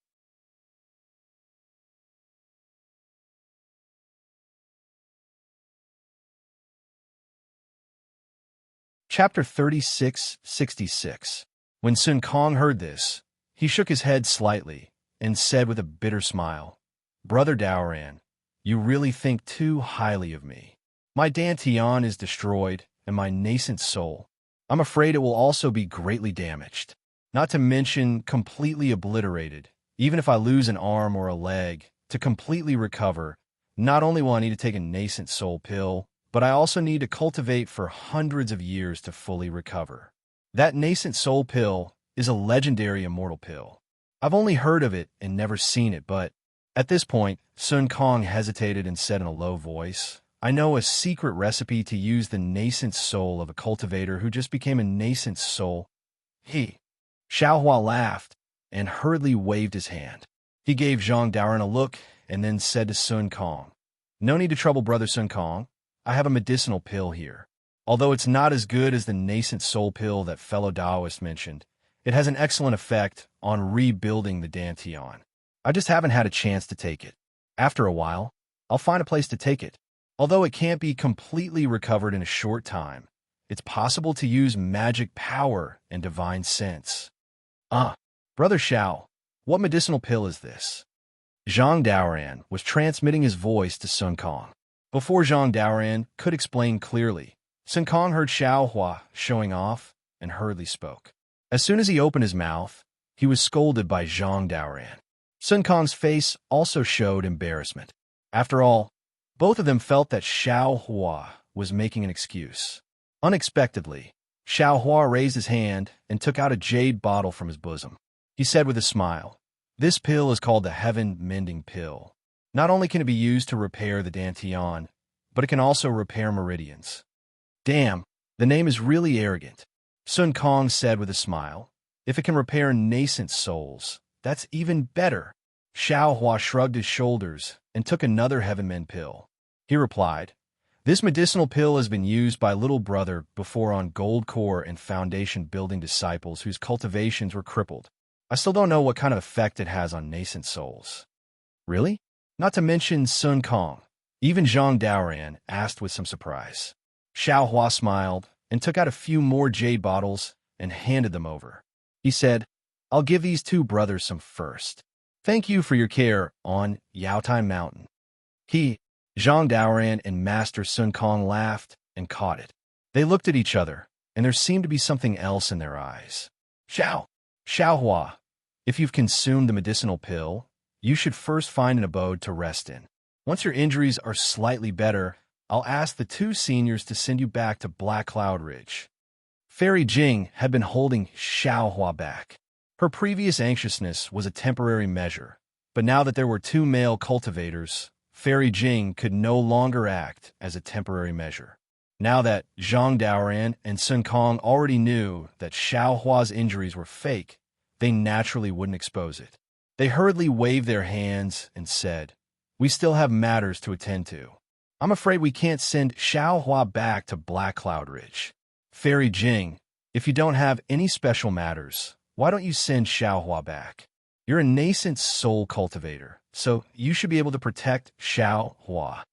Chapter 3666. When Sun Kong heard this, he shook his head slightly and said with a bitter smile, Brother Daoran, you really think too highly of me. My Dantian is destroyed, and my nascent soul, I'm afraid it will also be greatly damaged, not to mention completely obliterated. Even if I lose an arm or a leg, to completely recover, not only will I need to take a nascent soul pill, but I also need to cultivate for hundreds of years to fully recover. That nascent soul pill is a legendary immortal pill. I've only heard of it and never seen it, but at this point, Sun Kong hesitated and said in a low voice, I know a secret recipe to use the nascent soul of a cultivator who just became a nascent soul. Xiao Hua laughed and hurriedly waved his hand. He gave Zhang Daoren a look and then said to Sun Kong, No need to trouble Brother Sun Kong. I have a medicinal pill here. Although it's not as good as the nascent soul pill that fellow Taoist mentioned, it has an excellent effect on rebuilding the Dantian. I just haven't had a chance to take it. After a while, I'll find a place to take it. Although it can't be completely recovered in a short time, it's possible to use magic power and divine sense. Brother Xiao, what medicinal pill is this? Zhang Daoren was transmitting his voice to Sun Kong. Before Zhang Daoren could explain clearly, Sun Kong heard Xiao Hua showing off and hurriedly spoke. As soon as he opened his mouth, he was scolded by Zhang Daoren. Sun Kong's face also showed embarrassment. After all, both of them felt that Xiao Hua was making an excuse. Unexpectedly, Xiao Hua raised his hand and took out a jade bottle from his bosom. He said with a smile, This pill is called the Heaven-Mending Pill. Not only can it be used to repair the Dantian, but it can also repair meridians. Damn, the name is really arrogant, Sun Kong said with a smile. If it can repair nascent souls, that's even better. Xiao Hua shrugged his shoulders and took another Heaven-Mend pill. He replied, This medicinal pill has been used by Little Brother before on Gold Core and Foundation building disciples whose cultivations were crippled. I still don't know what kind of effect it has on nascent souls. Really? Not to mention Sun Kong. Even Zhang Daoren asked with some surprise. Xiao Hua smiled and took out a few more jade bottles and handed them over. He said, I'll give these two brothers some first. Thank you for your care on Yaotai Mountain. Zhang Daoren and Master Sun Kong laughed and caught it. They looked at each other, and there seemed to be something else in their eyes. Xiao Hua, if you've consumed the medicinal pill, you should first find an abode to rest in. Once your injuries are slightly better, I'll ask the two seniors to send you back to Black Cloud Ridge. Fairy Jing had been holding Xiao Hua back. Her previous anxiousness was a temporary measure, but now that there were two male cultivators, Fairy Jing could no longer act as a temporary measure. Now that Zhang Daoren and Sun Kong already knew that Xiao Hua's injuries were fake, they naturally wouldn't expose it. They hurriedly waved their hands and said, We still have matters to attend to. I'm afraid we can't send Xiao Hua back to Black Cloud Ridge. Fairy Jing, if you don't have any special matters, why don't you send Xiao Hua back? You're a nascent soul cultivator, so you should be able to protect Xiao Hua.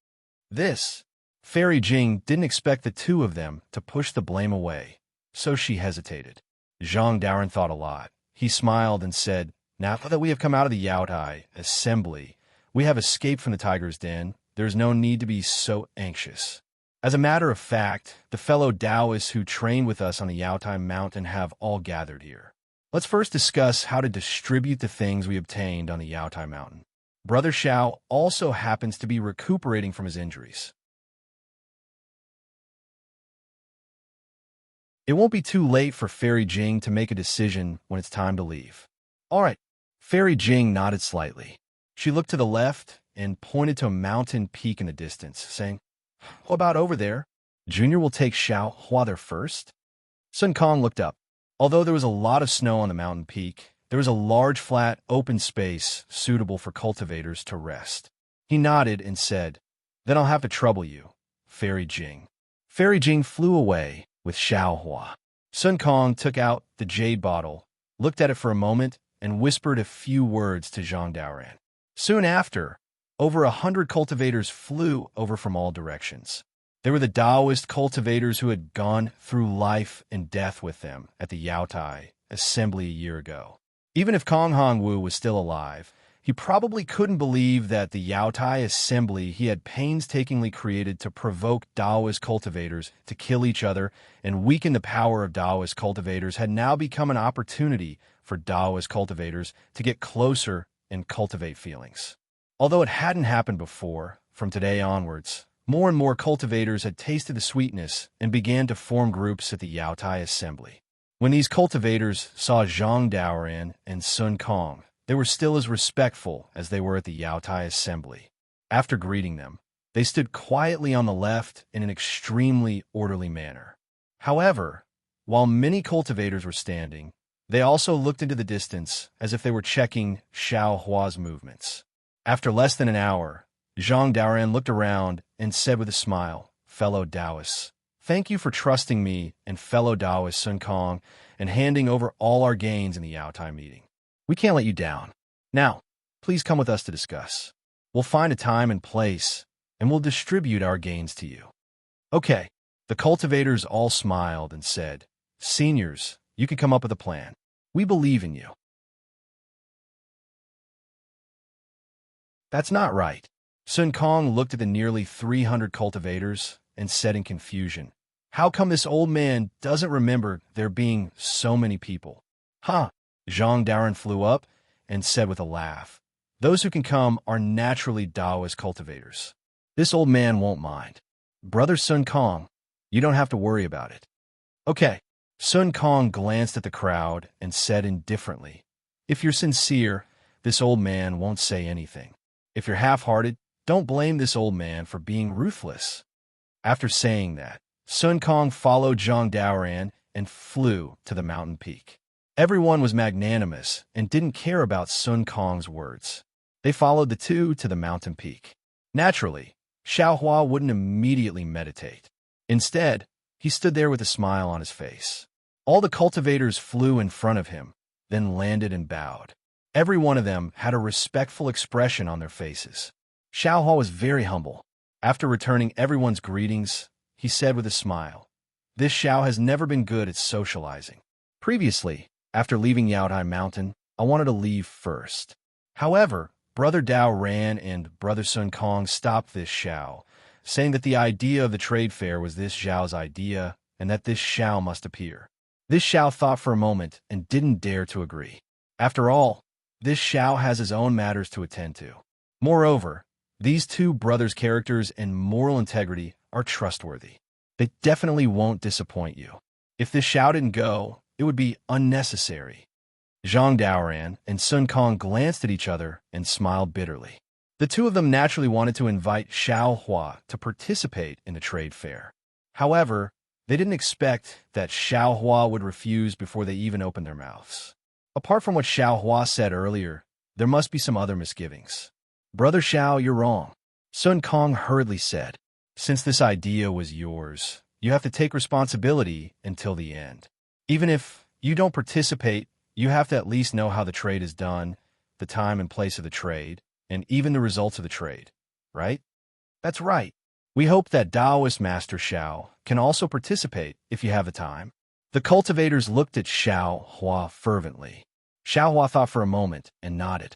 Fairy Jing didn't expect the two of them to push the blame away, so she hesitated. Zhang Daoren thought a lot. He smiled and said, Now that we have come out of the Yaotai assembly, we have escaped from the tiger's den, there's no need to be so anxious. As a matter of fact, the fellow Taoists who trained with us on the Yaotai Mountain have all gathered here. Let's first discuss how to distribute the things we obtained on the Yaotai Mountain. Brother Xiao also happens to be recuperating from his injuries. It won't be too late for Fairy Jing to make a decision when it's time to leave. All right. Fairy Jing nodded slightly. She looked to the left and pointed to a mountain peak in the distance, saying, What about over there? Junior will take Xiao Hua there first? Sun Kong looked up. Although there was a lot of snow on the mountain peak, there was a large flat open space suitable for cultivators to rest. He nodded and said, Then I'll have to trouble you, Fairy Jing. Fairy Jing flew away with Xiao Hua. Sun Kong took out the jade bottle, looked at it for a moment, and whispered a few words to Zhang Daoren. Soon after, over 100 cultivators flew over from all directions. They were the Taoist cultivators who had gone through life and death with them at the Yaotai assembly a year ago. Even if Kong Hongwu was still alive, he probably couldn't believe that the Yaotai assembly he had painstakingly created to provoke Taoist cultivators to kill each other and weaken the power of Taoist cultivators had now become an opportunity for Taoist cultivators to get closer and cultivate feelings. Although it hadn't happened before, from today onwards, More and more cultivators had tasted the sweetness and began to form groups at the Yaotai assembly. When these cultivators saw Zhang Daoran and Sun Kong, they were still as respectful as they were at the Yaotai assembly. After greeting them, they stood quietly on the left in an extremely orderly manner. However, while many cultivators were standing, they also looked into the distance as if they were checking Xiao Hua's movements. After less than an hour, Zhang Daoran looked around and said with a smile, "Fellow Taoists, thank you for trusting me and fellow Taoist Sun Kong and handing over all our gains in the Yaotai meeting. We can't let you down. Now, please come with us to discuss. We'll find a time and place, and we'll distribute our gains to you." Okay, the cultivators all smiled and said, "Seniors, you can come up with a plan. We believe in you." "That's not right." Sun Kong looked at the nearly 300 cultivators and said in confusion, "How come this old man doesn't remember there being so many people?" "Huh." Zhang Daoran flew up and said with a laugh, "Those who can come are naturally Taoist cultivators. This old man won't mind. Brother Sun Kong, you don't have to worry about it." "Okay." Sun Kong glanced at the crowd and said indifferently, "If you're sincere, this old man won't say anything. If you're half-hearted, don't blame this old man for being ruthless." After saying that, Sun Kong followed Zhang Daoran and flew to the mountain peak. Everyone was magnanimous and didn't care about Sun Kong's words. They followed the two to the mountain peak. Naturally, Xiao Hua wouldn't immediately meditate. Instead, he stood there with a smile on his face. All the cultivators flew in front of him, then landed and bowed. Every one of them had a respectful expression on their faces. Xiao Hua was very humble. After returning everyone's greetings, he said with a smile, "This Xiao has never been good at socializing. Previously, after leaving Yaotai Mountain, I wanted to leave first. However, Brother Dao Ran and Brother Sun Kong stopped this Xiao, saying that the idea of the trade fair was this Xiao's idea and that this Xiao must appear. This Xiao thought for a moment and didn't dare to agree. After all, this Xiao has his own matters to attend to. Moreover, these two brothers' characters and moral integrity are trustworthy. They definitely won't disappoint you. If this Xiao didn't go, it would be unnecessary." Zhang Daoran and Sun Kong glanced at each other and smiled bitterly. The two of them naturally wanted to invite Xiao Hua to participate in the trade fair. However, they didn't expect that Xiao Hua would refuse before they even opened their mouths. Apart from what Xiao Hua said earlier, there must be some other misgivings. "Brother Xiao, you're wrong," Sun Kong hurriedly said. "Since this idea was yours, you have to take responsibility until the end. Even if you don't participate, you have to at least know how the trade is done, the time and place of the trade, and even the results of the trade, right?" "That's right. We hope that Taoist Master Xiao can also participate if you have the time." The cultivators looked at Xiao Hua fervently. Xiao Hua thought for a moment and nodded.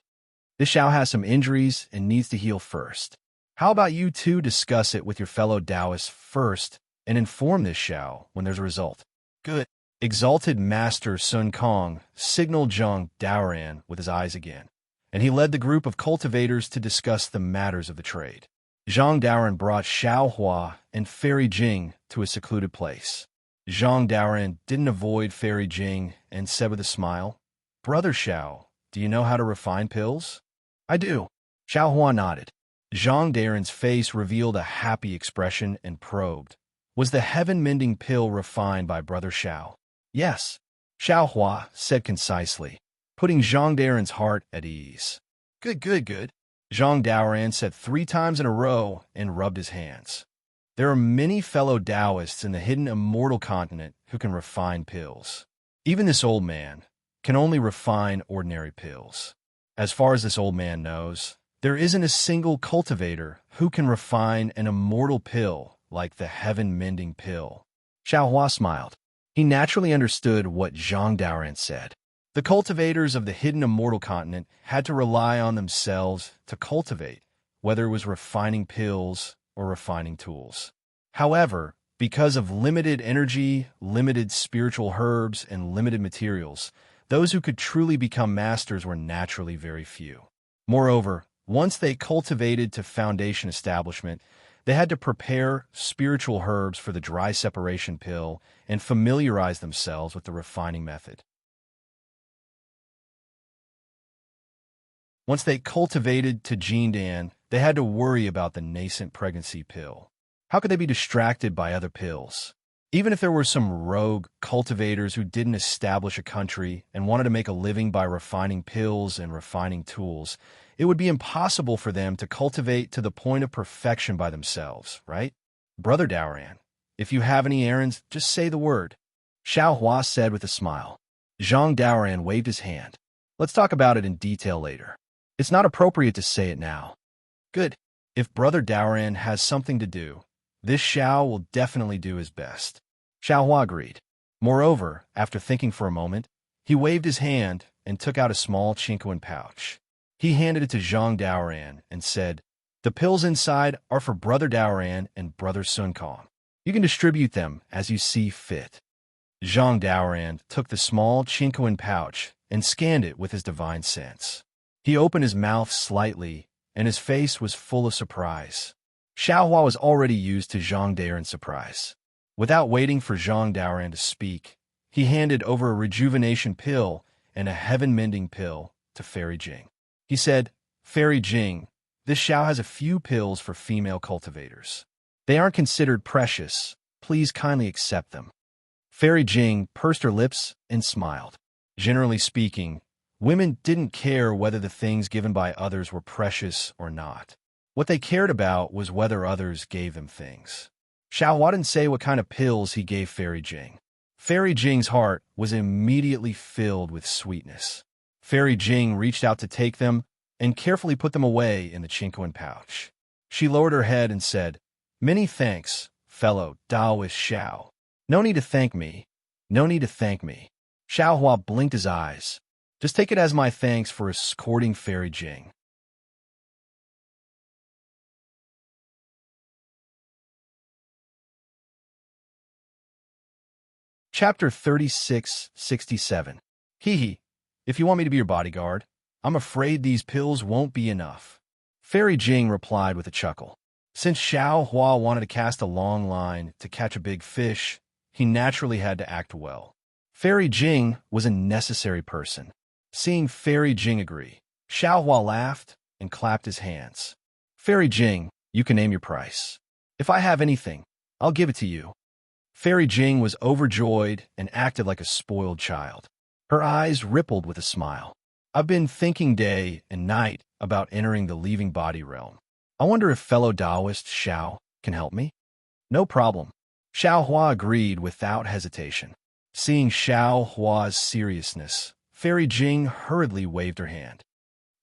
"This Xiao has some injuries and needs to heal first. How about you two discuss it with your fellow Taoists first and inform this Xiao when there's a result?" "Good." Exalted Master Sun Kong signaled Zhang Daoran with his eyes again, and he led the group of cultivators to discuss the matters of the trade. Zhang Daoran brought Xiao Hua and Fairy Jing to a secluded place. Zhang Daoran didn't avoid Fairy Jing and said with a smile, "Brother Xiao, do you know how to refine pills?" "I do." Xiao Hua nodded. Zhang Daoran's face revealed a happy expression and probed, "Was the heaven-mending pill refined by Brother Xiao?" "Yes," Xiao Hua said concisely, putting Zhang Daoran's heart at ease. Good, Zhang Daoran said 3 times in a row and rubbed his hands. There are many fellow Taoists in the hidden immortal continent who can refine pills. Even this old man can only refine ordinary pills. As far as this old man knows, there isn't a single cultivator who can refine an immortal pill like the heaven-mending pill. Xiao Hua smiled. He naturally understood what Zhang Daoran said. The cultivators of the hidden immortal continent had to rely on themselves to cultivate, whether it was refining pills or refining tools. However, because of limited energy, limited spiritual herbs, and limited materials, those who could truly become masters were naturally very few. Moreover, once they cultivated to foundation establishment, They had to prepare spiritual herbs for the dry separation pill and familiarize themselves with the refining method. Once they cultivated to Jindan, they had to worry about the nascent pregnancy pill. How could they be distracted by other pills? Even if there were some rogue cultivators who didn't establish a country and wanted to make a living by refining pills and refining tools, it would be impossible for them to cultivate to the point of perfection by themselves, right? Brother Daoran, if you have any errands, just say the word, Xiao Hua said with a smile. Zhang Daoran waved his hand. Let's talk about it in detail later. It's not appropriate to say it now. Good. If Brother Daoran has something to do, this Xiao will definitely do his best. Xiao Hua agreed. Moreover, after thinking for a moment, he waved his hand and took out a small Chinquan pouch. He handed it to Zhang Daoran and said, the pills inside are for Brother Daoran and Brother Sun Kong. You can distribute them as you see fit. Zhang Daoran took the small Chinquan pouch and scanned it with his divine sense. He opened his mouth slightly, and his face was full of surprise. Xiao Hua was already used to Zhang Daoran's surprise. Without waiting for Zhang Daoran to speak, he handed over a rejuvenation pill and a heaven-mending pill to Fairy Jing. He said, Fairy Jing, this Xiao has a few pills for female cultivators. They aren't considered precious. Please kindly accept them. Fairy Jing pursed her lips and smiled. Generally speaking, women didn't care whether the things given by others were precious or not. What they cared about was whether others gave them things. Xiao Hua didn't say what kind of pills he gave Fairy Jing. Fairy Jing's heart was immediately filled with sweetness. Fairy Jing reached out to take them and carefully put them away in the Chinquan pouch. She lowered her head and said, Many thanks, fellow Taoist Xiao. No need to thank me. No need to thank me. Xiao Hua blinked his eyes. Just take it as my thanks for escorting Fairy Jing. Chapter 3667. Hee. If you want me to be your bodyguard, I'm afraid these pills won't be enough. Fairy Jing replied with a chuckle. Since Xiao Hua wanted to cast a long line to catch a big fish, he naturally had to act well. Fairy Jing was a necessary person. Seeing Fairy Jing agree, Xiao Hua laughed and clapped his hands. Fairy Jing, you can name your price. If I have anything, I'll give it to you. Fairy Jing was overjoyed and acted like a spoiled child. Her eyes rippled with a smile. I've been thinking day and night about entering the leaving body realm. I wonder if fellow Taoist Xiao can help me? No problem. Xiao Hua agreed without hesitation. Seeing Xiao Hua's seriousness, Fairy Jing hurriedly waved her hand.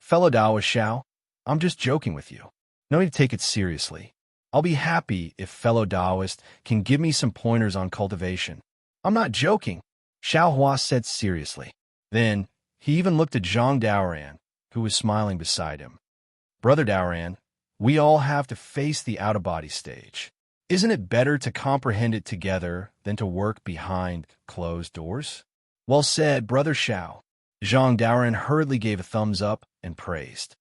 Fellow Taoist Xiao, I'm just joking with you. No need to take it seriously. I'll be happy if fellow Taoist can give me some pointers on cultivation. I'm not joking, Xiao Hua said seriously. Then, he even looked at Zhang Daoran, who was smiling beside him. Brother Daoran, we all have to face the out-of-body stage. Isn't it better to comprehend it together than to work behind closed doors? Well said, Brother Xiao. Zhang Daoran hurriedly gave a thumbs up and praised.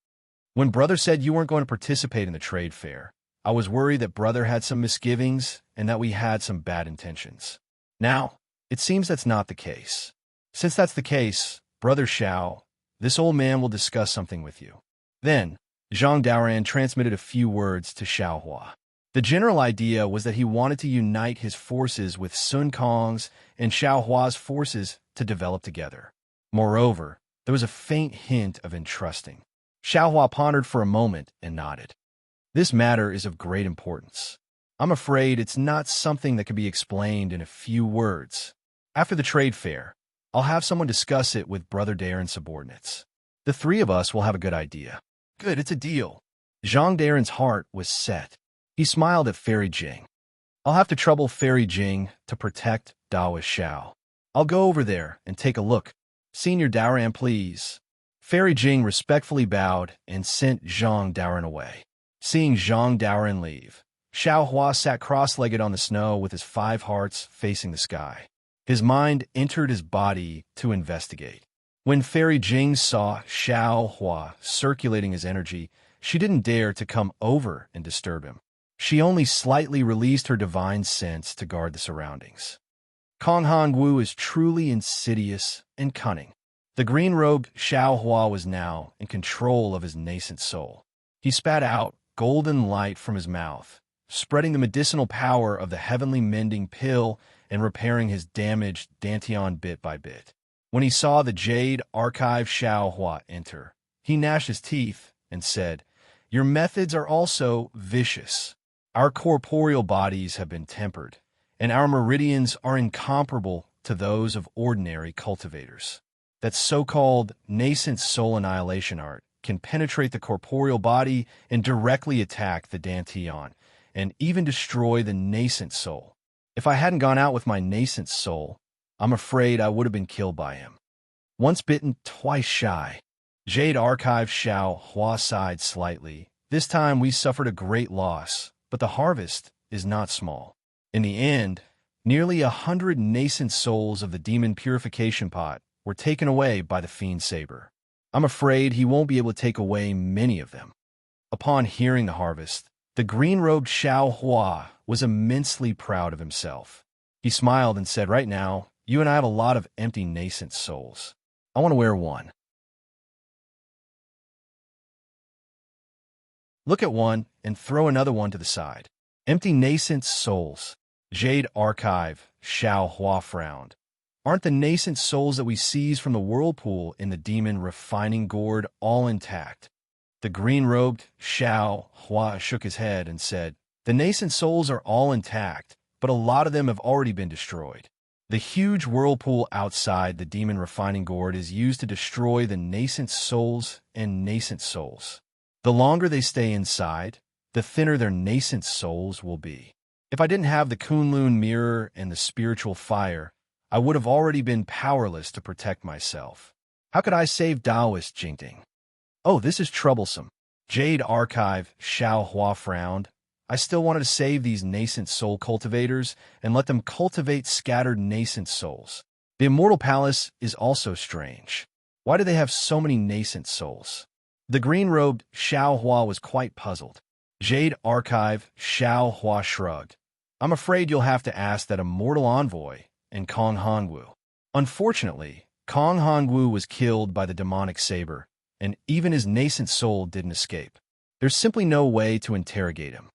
When Brother said you weren't going to participate in the trade fair, I was worried that Brother had some misgivings and that we had some bad intentions. Now, it seems that's not the case. Since that's the case, Brother Xiao, this old man will discuss something with you. Then, Zhang Daoran transmitted a few words to Xiao Hua. The general idea was that he wanted to unite his forces with Sun Kong's and Xiao Hua's forces to develop together. Moreover, there was a faint hint of entrusting. Xiao Hua pondered for a moment and nodded. This matter is of great importance. I'm afraid it's not something that can be explained in a few words. After the trade fair, I'll have someone discuss it with Brother Daren's subordinates. The three of us will have a good idea. Good, it's a deal. Zhang Daren's heart was set. He smiled at Fairy Jing. I'll have to trouble Fairy Jing to protect Taoist Xiao. I'll go over there and take a look. Senior Daoran, please. Fairy Jing respectfully bowed and sent Zhang Daoran away. Seeing Zhang Daoran leave, Xiao Hua sat cross-legged on the snow with his 5 hearts facing the sky. His mind entered his body to investigate. When Fairy Jing saw Xiao Hua circulating his energy, she didn't dare to come over and disturb him. She only slightly released her divine sense to guard the surroundings. Kong Hongwu is truly insidious and cunning. The green-robed Xiao Hua was now in control of his nascent soul. He spat out golden light from his mouth, spreading the medicinal power of the heavenly mending pill and repairing his damaged dantian bit by bit. When he saw the jade archive Xiao Hua enter, he gnashed his teeth and said, "Your methods are also vicious. Our corporeal bodies have been tempered, and our meridians are incomparable to those of ordinary cultivators. That so-called nascent soul annihilation art can penetrate the corporeal body and directly attack the dantian, and even destroy the nascent soul. If I hadn't gone out with my nascent soul, I'm afraid I would have been killed by him. Once bitten, twice shy." Jade Archive Xiao Hua sighed slightly. "This time we suffered a great loss, but the harvest is not small. In the end, nearly 100 nascent souls of the demon purification pot were taken away by the fiend saber. I'm afraid he won't be able to take away many of them." Upon hearing the harvest, the green-robed Xiao Hua was immensely proud of himself. He smiled and said, "Right now, you and I have a lot of empty nascent souls. I want to wear one. Look at one and throw another one to the side." Empty nascent souls. Jade Archive Xiao Hua frowned. "Aren't the nascent souls that we seized from the whirlpool in the demon refining gourd all intact?" The green-robed Xiao Hua shook his head and said, "The nascent souls are all intact, but a lot of them have already been destroyed. The huge whirlpool outside the demon refining gourd is used to destroy the nascent souls and nascent souls. The longer they stay inside, the thinner their nascent souls will be. If I didn't have the Kunlun mirror and the spiritual fire, I would have already been powerless to protect myself. How could I save Taoist Jingting? Oh, this is troublesome." Jade Archive Xiao Hua frowned. "I still wanted to save these nascent soul cultivators and let them cultivate scattered nascent souls. The Immortal Palace is also strange. Why do they have so many nascent souls?" The green-robed Xiao Hua was quite puzzled. Jade Archive Xiao Hua shrugged. "I'm afraid you'll have to ask that immortal envoy and Kong Hongwu. Unfortunately, Kong Hongwu was killed by the demonic saber, and even his nascent soul didn't escape. There's simply no way to interrogate him."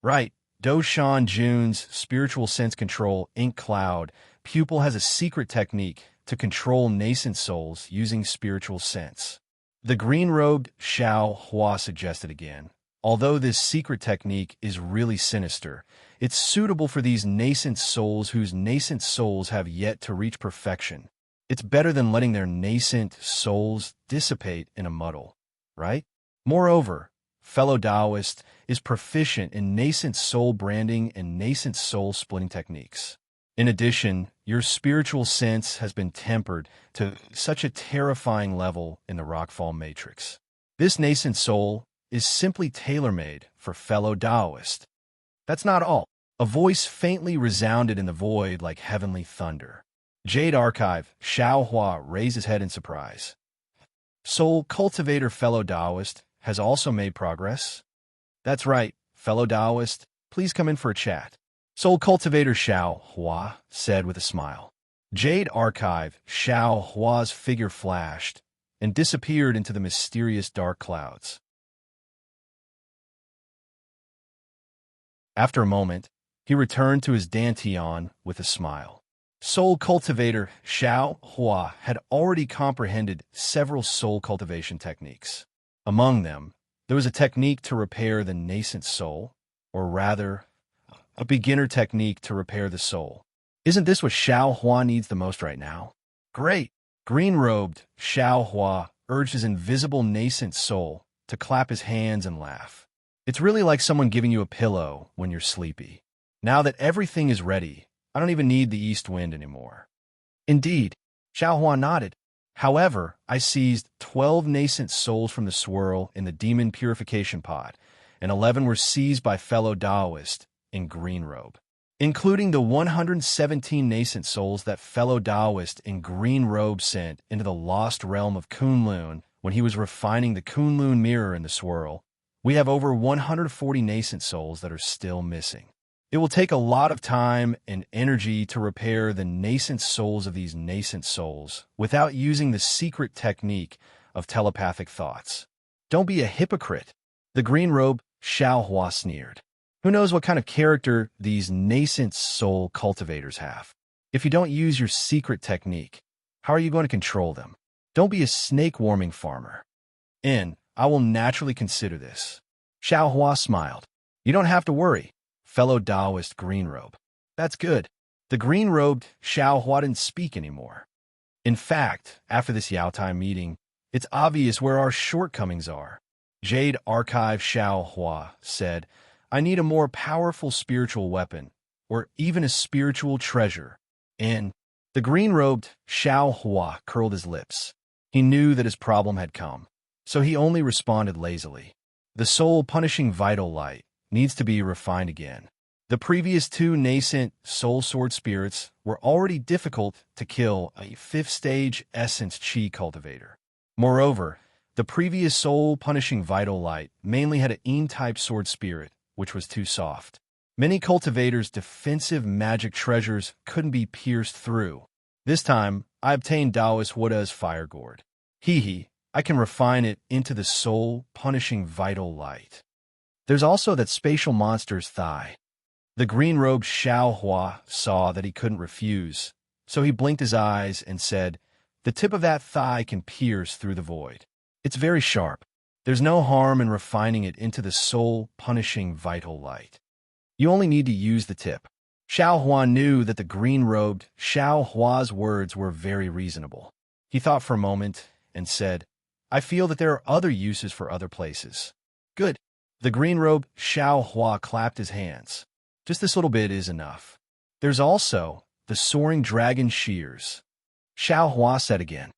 "Right. Do Shan Jun's spiritual sense control ink cloud pupil has a secret technique to control nascent souls using spiritual sense." The green-robed Xiao Hua suggested again. "Although this secret technique is really sinister, it's suitable for these nascent souls whose nascent souls have yet to reach perfection. It's better than letting their nascent souls dissipate in a muddle, right? Moreover, fellow Taoist is proficient in nascent soul branding and nascent soul splitting techniques. In addition, your spiritual sense has been tempered to such a terrifying level in the Rockfall Matrix. This nascent soul is simply tailor-made for fellow Taoist." "That's not all." A voice faintly resounded in the void like heavenly thunder. Jade Archive Xiao Hua raised his head in surprise. "Soul Cultivator fellow Taoist has also made progress?" "That's right, fellow Taoist. Please come in for a chat." Soul Cultivator Xiao Hua said with a smile. Jade Archive Xiao Hua's figure flashed and disappeared into the mysterious dark clouds. After a moment, he returned to his dantian with a smile. Soul Cultivator Xiao Hua had already comprehended several soul cultivation techniques. Among them, there was a technique to repair the nascent soul, or rather, a beginner technique to repair the soul. Isn't this what Xiao Hua needs the most right now? Great! Green-robed Xiao Hua urged his invisible nascent soul to clap his hands and laugh. "It's really like someone giving you a pillow when you're sleepy. Now that everything is ready, I don't even need the east wind anymore." "Indeed," Xiao Hua nodded. "However, I seized 12 nascent souls from the swirl in the demon purification pot, and 11 were seized by fellow Taoist in green robe, including the 117 nascent souls that fellow Taoist in green robe sent into the lost realm of Kunlun when he was refining the Kunlun mirror in the swirl. We have over 140 nascent souls that are still missing. It will take a lot of time and energy to repair the nascent souls of these nascent souls without using the secret technique of telepathic thoughts. Don't be a hypocrite. The green robe Xiao Hua sneered. Who knows what kind of character these nascent soul cultivators have? If you don't use your secret technique, how are you going to control them? Don't be a snake-warming farmer. I will naturally consider this. Xiao Hua smiled. You don't have to worry, fellow Taoist green robe. That's good. The green-robed Xiao Hua didn't speak anymore. In fact, after this Yaotai meeting, it's obvious where our shortcomings are. Jade Archive Xiao Hua said, I need a more powerful spiritual weapon, or even a spiritual treasure. And the green-robed Xiao Hua curled his lips. He knew that his problem had come, so he only responded lazily. The soul-punishing vital light needs to be refined again. The previous two nascent soul sword spirits were already difficult to kill a 5th-stage essence chi cultivator. Moreover, the previous soul-punishing vital light mainly had an En-type sword spirit, which was too soft. Many cultivators' defensive magic treasures couldn't be pierced through. This time, I obtained Taoist Wada's fire gourd. I can refine it into the soul-punishing vital light. There's also that spatial monster's thigh. The green-robed Xiao Hua saw that he couldn't refuse, so he blinked his eyes and said, the tip of that thigh can pierce through the void. It's very sharp. There's no harm in refining it into the soul-punishing vital light. You only need to use the tip. Xiao Hua knew that the green-robed Xiao Hua's words were very reasonable. He thought for a moment and said, I feel that there are other uses for other places. Good. The green-robed Xiao Hua clapped his hands. Just this little bit is enough. There's also the soaring dragon shears. Xiao Hua said again.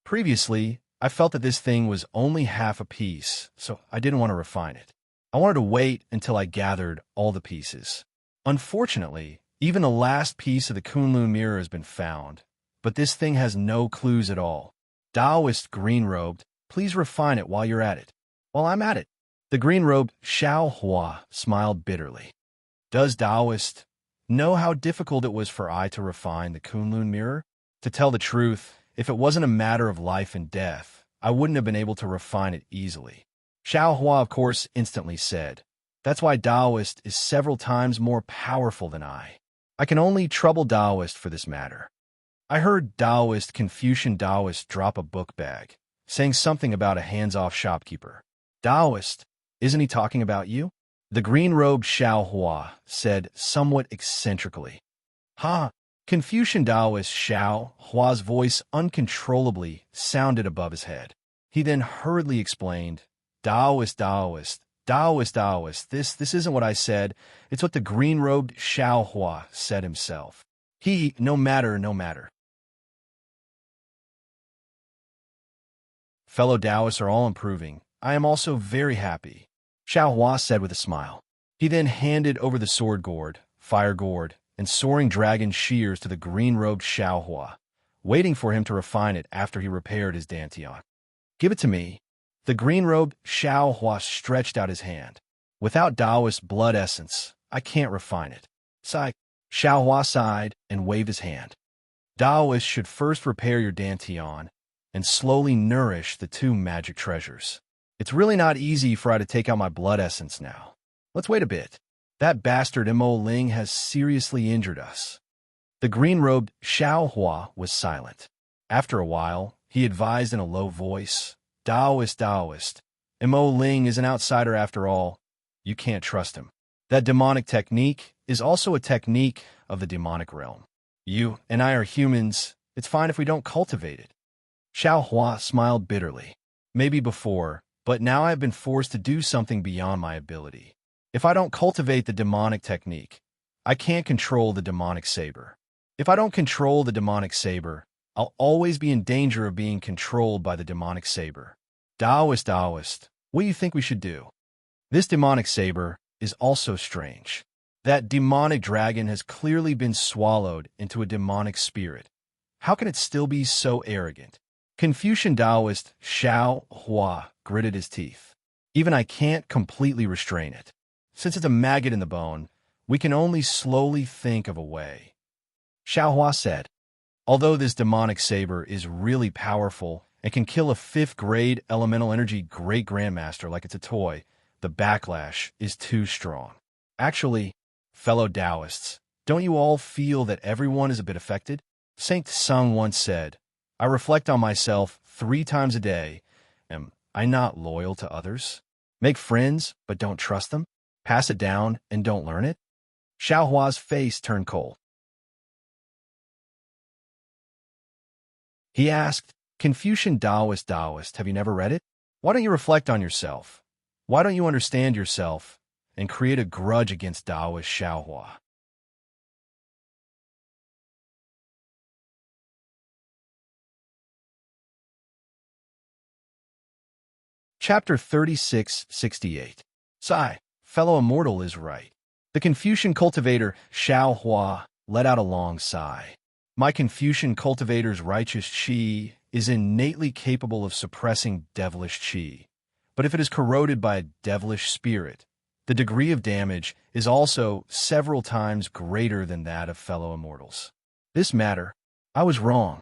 Previously, I felt that this thing was only half a piece, so I didn't want to refine it. I wanted to wait until I gathered all the pieces. Unfortunately, even the last piece of the Kunlun mirror has been found, but this thing has no clues at all. Taoist green-robed, please refine it while you're at it. While I'm at it. The green-robed Xiao Hua smiled bitterly. Does Taoist know how difficult it was for I to refine the Kunlun mirror? To tell the truth, if it wasn't a matter of life and death, I wouldn't have been able to refine it easily. Xiao Hua, of course, instantly said, that's why Taoist is several times more powerful than I. I can only trouble Taoist for this matter. I heard Confucian Taoist drop a book bag, saying something about a hands-off shopkeeper. Taoist, isn't he talking about you? The green-robed Xiao Hua said somewhat eccentrically. Confucian Taoist Xiao Hua's voice uncontrollably sounded above his head. He then hurriedly explained, Taoist, this isn't what I said. It's what the green-robed Xiao Hua said himself. No matter. Fellow Taoists are all improving. I am also very happy, Xiao Hua said with a smile. He then handed over the sword gourd, fire gourd, and soaring dragon shears to the green-robed Xiao Hua, waiting for him to refine it after he repaired his dantian. Give it to me. The green-robed Xiao Hua stretched out his hand. Without Taoist blood essence, I can't refine it. Xiao Hua sighed and waved his hand. Taoists should first repair your dantian and slowly nourish the two magic treasures. It's really not easy for I to take out my blood essence now. Let's wait a bit. That bastard Mo Ling has seriously injured us. The green-robed Xiao Hua was silent. After a while, he advised in a low voice, Taoist. Mo Ling is an outsider after all. You can't trust him. That demonic technique is also a technique of the demonic realm. You and I are humans. It's fine if we don't cultivate it. Xiao Hua smiled bitterly. Maybe before, but now I have been forced to do something beyond my ability. If I don't cultivate the demonic technique, I can't control the demonic saber. If I don't control the demonic saber, I'll always be in danger of being controlled by the demonic saber. Taoist, what do you think we should do? This demonic saber is also strange. That demonic dragon has clearly been swallowed into a demonic spirit. How can it still be so arrogant? Confucian Taoist Xiao Hua gritted his teeth. Even I can't completely restrain it. Since it's a maggot in the bone, we can only slowly think of a way. Xiaohua said, although this demonic saber is really powerful and can kill a 5th-grade elemental energy great grandmaster like it's a toy, the backlash is too strong. Actually, fellow Taoists, don't you all feel that everyone is a bit affected? Saint Sung once said, I reflect on myself 3 times a day. Am I not loyal to others? Make friends, but don't trust them? Pass it down and don't learn it? Xiaohua's face turned cold. He asked, Confucian Taoist, have you never read it? Why don't you reflect on yourself? Why don't you understand yourself and create a grudge against Taoist Xiaohua? Chapter 3668. Sigh, fellow immortal is right. The Confucian cultivator Xiaohua let out a long sigh. My Confucian cultivator's righteous qi is innately capable of suppressing devilish qi. But if it is corroded by a devilish spirit, the degree of damage is also several times greater than that of fellow immortals. This matter, I was wrong.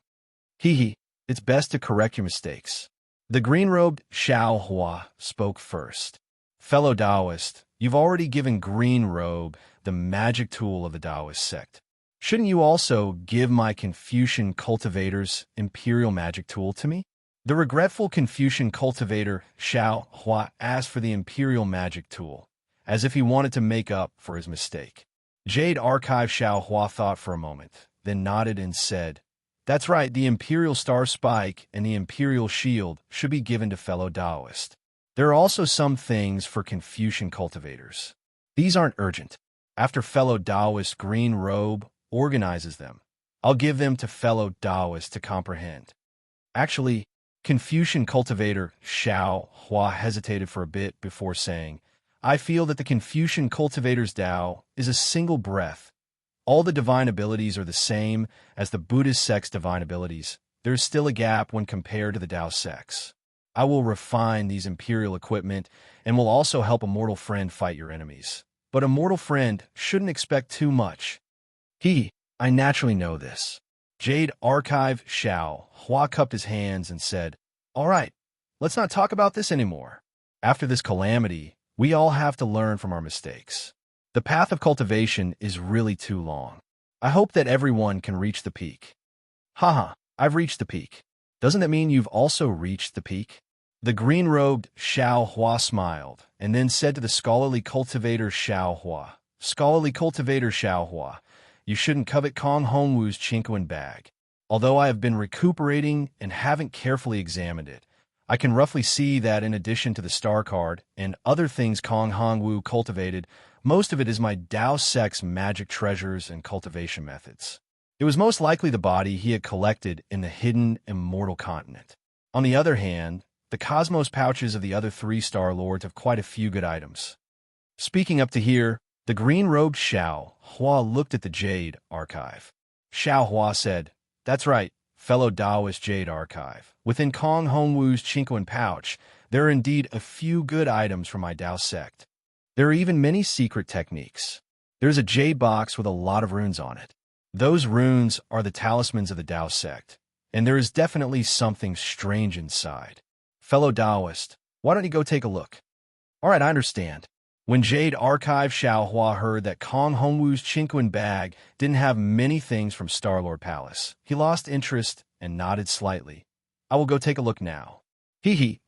Hee, it's best to correct your mistakes. The green-robed Xiaohua spoke first. Fellow Taoist, you've already given Green Robe the magic tool of the Taoist sect. Shouldn't you also give my Confucian cultivator's imperial magic tool to me? The regretful Confucian cultivator Xiaohua asked for the imperial magic tool, as if he wanted to make up for his mistake. Jade Archive Xiaohua thought for a moment, then nodded and said, That's right, the Imperial Star Spike and the Imperial Shield should be given to fellow Taoist. There are also some things for Confucian cultivators. These aren't urgent. After fellow Taoist Green Robe organizes them, I'll give them to fellow Taoists to comprehend. Actually, Confucian cultivator Xiaohua hesitated for a bit before saying, I feel that the Confucian cultivator's Tao is a single breath. All the divine abilities are the same as the Buddhist sect's divine abilities. There is still a gap when compared to the Tao sects. I will refine these imperial equipment and will also help a mortal friend fight your enemies. But a mortal friend shouldn't expect too much. I naturally know this. Jade Archive Xiaohua cupped his hands and said, All right, let's not talk about this anymore. After this calamity, we all have to learn from our mistakes. The path of cultivation is really too long. I hope that everyone can reach the peak. Haha, I've reached the peak. Doesn't that mean you've also reached the peak? The green-robed Xiaohua smiled, and then said to the scholarly cultivator Xiaohua, you shouldn't covet Kong Hongwu's Chinquan bag. Although I have been recuperating and haven't carefully examined it, I can roughly see that in addition to the star card and other things Kong Hongwu cultivated, most of it is my Tao sect's magic treasures and cultivation methods. It was most likely the body he had collected in the hidden immortal continent. On the other hand, the cosmos pouches of the other 3 Star Lords have quite a few good items. Speaking up to here, the green-robed Xiaohua looked at the Jade Archive. Xiaohua said, That's right, fellow Taoist Jade Archive. Within Kong Hongwu's Chinquan pouch, there are indeed a few good items from my Tao sect. There are even many secret techniques. There's a jade box with a lot of runes on it. Those runes are the talismans of the Tao sect, and there is definitely something strange inside. Fellow Taoist, why don't you go take a look? All right, I understand. When Jade Archive Xiaohua heard that Kong Hongwu's Chinquan bag didn't have many things from Starlord Palace, he lost interest and nodded slightly. I will go take a look now.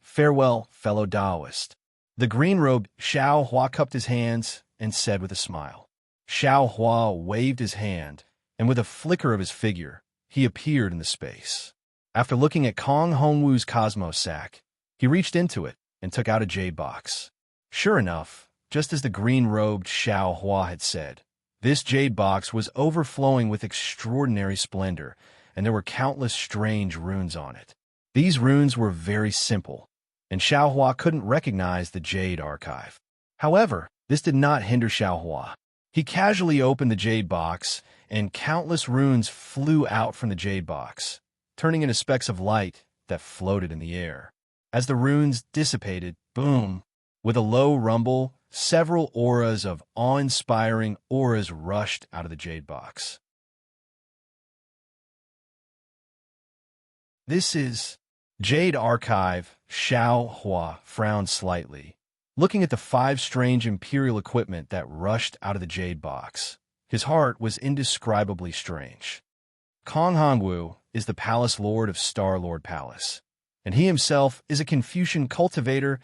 Farewell, fellow Taoist. The green-robed Xiaohua cupped his hands and said with a smile. Xiaohua waved his hand, and with a flicker of his figure, he appeared in the space. After looking at Kong Hongwu's Cosmos sack, he reached into it and took out a jade box. Sure enough, just as the green-robed Xiaohua had said, this jade box was overflowing with extraordinary splendor, and there were countless strange runes on it. These runes were very simple, and Xiaohua couldn't recognize the Jade Archive. However, this did not hinder Xiaohua. He casually opened the jade box, and countless runes flew out from the jade box, turning into specks of light that floated in the air. As the runes dissipated, boom, With a low rumble, several auras of awe-inspiring auras rushed out of the jade box. This is Jade Archive. Xiao Hua frowned slightly, looking at the 5 strange imperial equipment that rushed out of the jade box. His heart was indescribably strange. Kong Hanwu is the Palace Lord of Star Lord Palace, and he himself is a Confucian cultivator.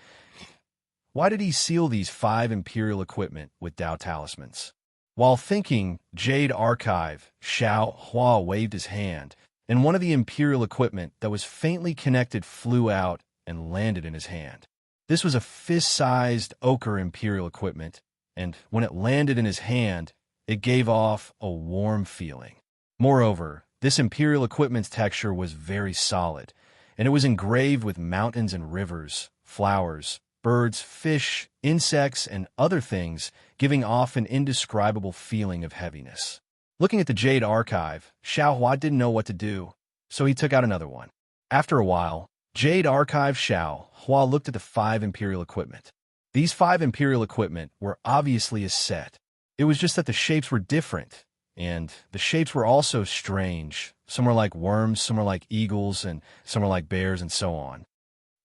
Why did he seal these 5 imperial equipment with Dao talismans? While thinking, Jade Archive, Xiao Hua waved his hand, and one of the imperial equipment that was faintly connected flew out and landed in his hand. This was a fist-sized ochre imperial equipment, and when it landed in his hand, it gave off a warm feeling. Moreover, this imperial equipment's texture was very solid, and it was engraved with mountains and rivers, flowers, birds, fish, insects, and other things, giving off an indescribable feeling of heaviness. Looking at the Jade Archive, Xiao Hua didn't know what to do, so he took out another one. After a while, Jade Archive Xiao Hua looked at the 5 imperial equipment. These 5 imperial equipment were obviously a set. It was just that the shapes were different, and the shapes were also strange. Some were like worms, some were like eagles, and some were like bears, and so on.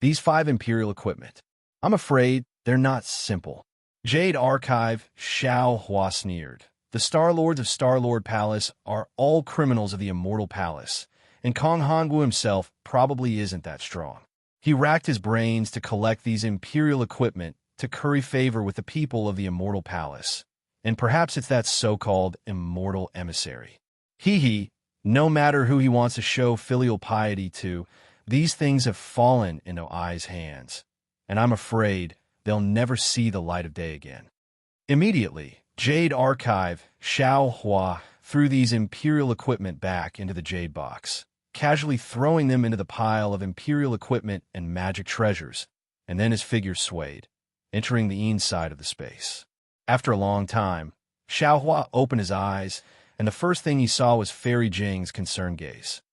These 5 imperial equipment. I'm afraid they're not simple. Jade Archive Xiao Hua sneered. The Star Lords of Star Lord Palace are all criminals of the Immortal Palace, and Kong Hanwu himself probably isn't that strong. He racked his brains to collect these imperial equipment to curry favor with the people of the Immortal Palace, and perhaps it's that so-called immortal emissary. No matter who he wants to show filial piety to, these things have fallen into Ai's hands, and I'm afraid they'll never see the light of day again. Immediately, Jade Archive Xiao Hua threw these imperial equipment back into the jade box, casually throwing them into the pile of imperial equipment and magic treasures, and then his figure swayed, entering the inside of the space. After a long time, Xiao Hua opened his eyes, and the first thing he saw was Fairy Jing's concerned gaze.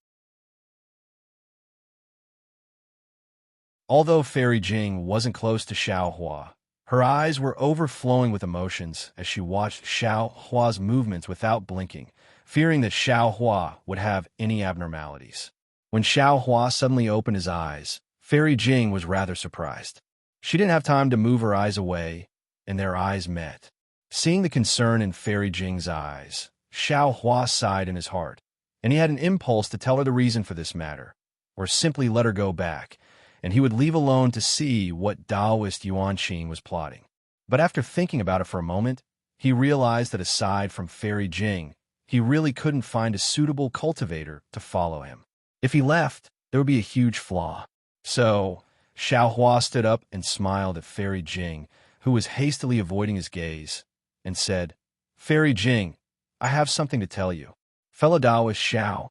Although Fairy Jing wasn't close to Xiao Hua, her eyes were overflowing with emotions as she watched Xiao Hua's movements without blinking, fearing that Xiao Hua would have any abnormalities. When Xiao Hua suddenly opened his eyes, Fairy Jing was rather surprised. She didn't have time to move her eyes away, and their eyes met. Seeing the concern in Fairy Jing's eyes, Xiao Hua sighed in his heart, and he had an impulse to tell her the reason for this matter, or simply let her go back, and he would leave alone to see what Taoist Yuanqing was plotting. But after thinking about it for a moment, he realized that aside from Fairy Jing, he really couldn't find a suitable cultivator to follow him. If he left, there would be a huge flaw. So, Xiao Hua stood up and smiled at Fairy Jing, who was hastily avoiding his gaze, and said, "Fairy Jing, I have something to tell you." "Fellow Taoist Xiao,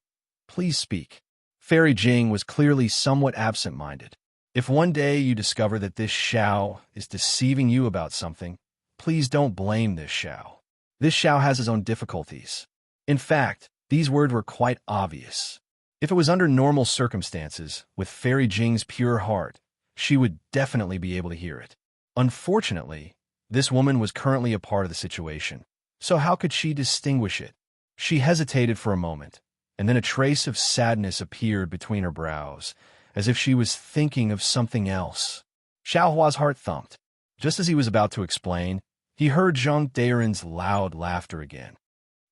please speak." Fairy Jing was clearly somewhat absent-minded. "If one day you discover that this Xiao is deceiving you about something, please don't blame this Xiao. This Xiao has his own difficulties." In fact, these words were quite obvious. If it was under normal circumstances, with Fairy Jing's pure heart, she would definitely be able to hear it. Unfortunately, this woman was currently a part of the situation, so how could she distinguish it? She hesitated for a moment, and then a trace of sadness appeared between her brows, as if she was thinking of something else. Xiao Hua's heart thumped. Just as he was about to explain, he heard Zhang Dairen's loud laughter again.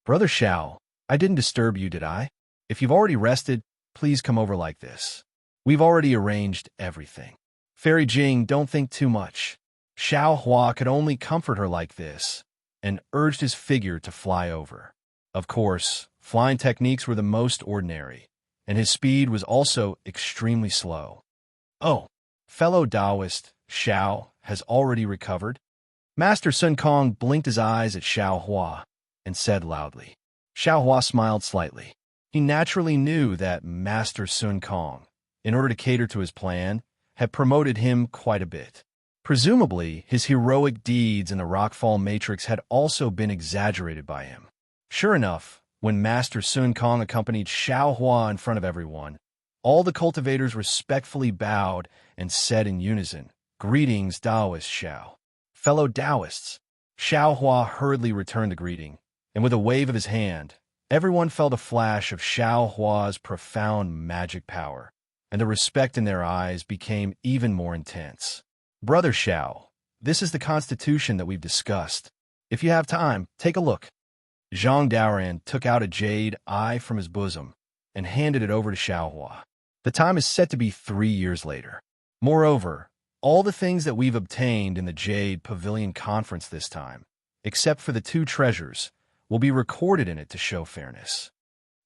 "Brother Xiao, I didn't disturb you, did I? If you've already rested, please come over like this. We've already arranged everything." "Fairy Jing, don't think too much." Xiao Hua could only comfort her like this, and urged his figure to fly over. Of course, flying techniques were the most ordinary, and his speed was also extremely slow. "Oh, fellow Taoist, Xiao has already recovered?" Master Sun Kong blinked his eyes at Xiao Hua and said loudly. Xiao Hua smiled slightly. He naturally knew that Master Sun Kong, in order to cater to his plan, had promoted him quite a bit. Presumably, his heroic deeds in the Rockfall Matrix had also been exaggerated by him. Sure enough, when Master Sun Kong accompanied Xiao Hua in front of everyone, all the cultivators respectfully bowed and said in unison, "Greetings, Taoist Xiao." "Fellow Taoists." Xiao Hua hurriedly returned the greeting, and with a wave of his hand, everyone felt a flash of Xiao Hua's profound magic power, and the respect in their eyes became even more intense. "Brother Xiao, this is the constitution that we've discussed. If you have time, take a look." Zhang Daoran took out a jade eye from his bosom and handed it over to Xiao Hua. "The time is set to be 3 years later. Moreover, all the things that we've obtained in the Jade Pavilion Conference this time, except for the 2 treasures, will be recorded in it to show fairness."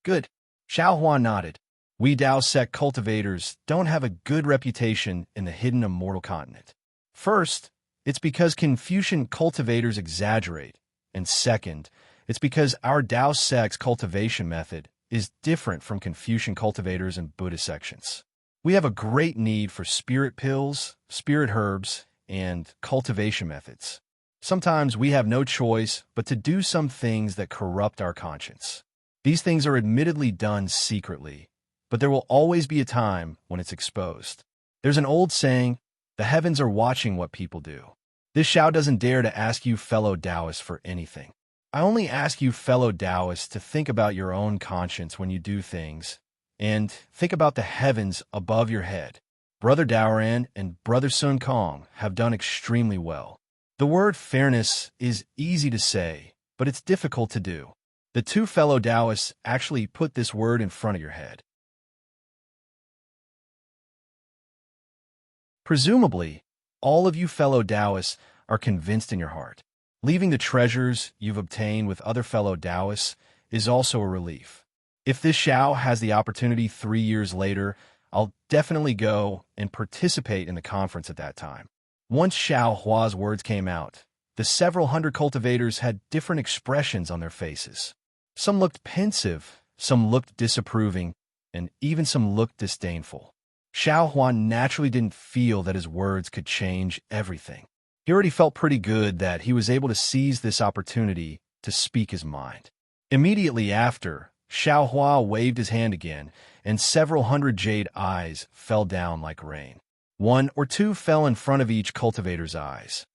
"Good." Xiao Hua nodded. "We Dao sect cultivators don't have a good reputation in the hidden immortal continent. First, it's because Confucian cultivators exaggerate, and second, it's because our Dao sect's cultivation method is different from Confucian cultivators and Buddhist sections. We have a great need for spirit pills, spirit herbs, and cultivation methods. Sometimes we have no choice but to do some things that corrupt our conscience. These things are admittedly done secretly, but there will always be a time when it's exposed. There's an old saying, the heavens are watching what people do. This Xiao doesn't dare to ask you fellow Taoists for anything. I only ask you fellow Taoists to think about your own conscience when you do things, and think about the heavens above your head. Brother Daoran and Brother Sun Kong have done extremely well. The word fairness is easy to say, but it's difficult to do. The 2 fellow Taoists actually put this word in front of your head. Presumably, all of you fellow Taoists are convinced in your heart. Leaving the treasures you've obtained with other fellow Taoists is also a relief. If this Xiao has the opportunity 3 years later, I'll definitely go and participate in the conference at that time. Once Xiao Hua's words came out, the several hundred cultivators had different expressions on their faces. Some looked pensive, some looked disapproving, and even some looked disdainful. Xiao Hua naturally didn't feel that his words could change everything. He already felt pretty good that he was able to seize this opportunity to speak his mind. Immediately after, Xiao Hua waved his hand again, and several hundred jade eyes fell down like rain. 1 or 2 fell in front of each cultivator's eyes.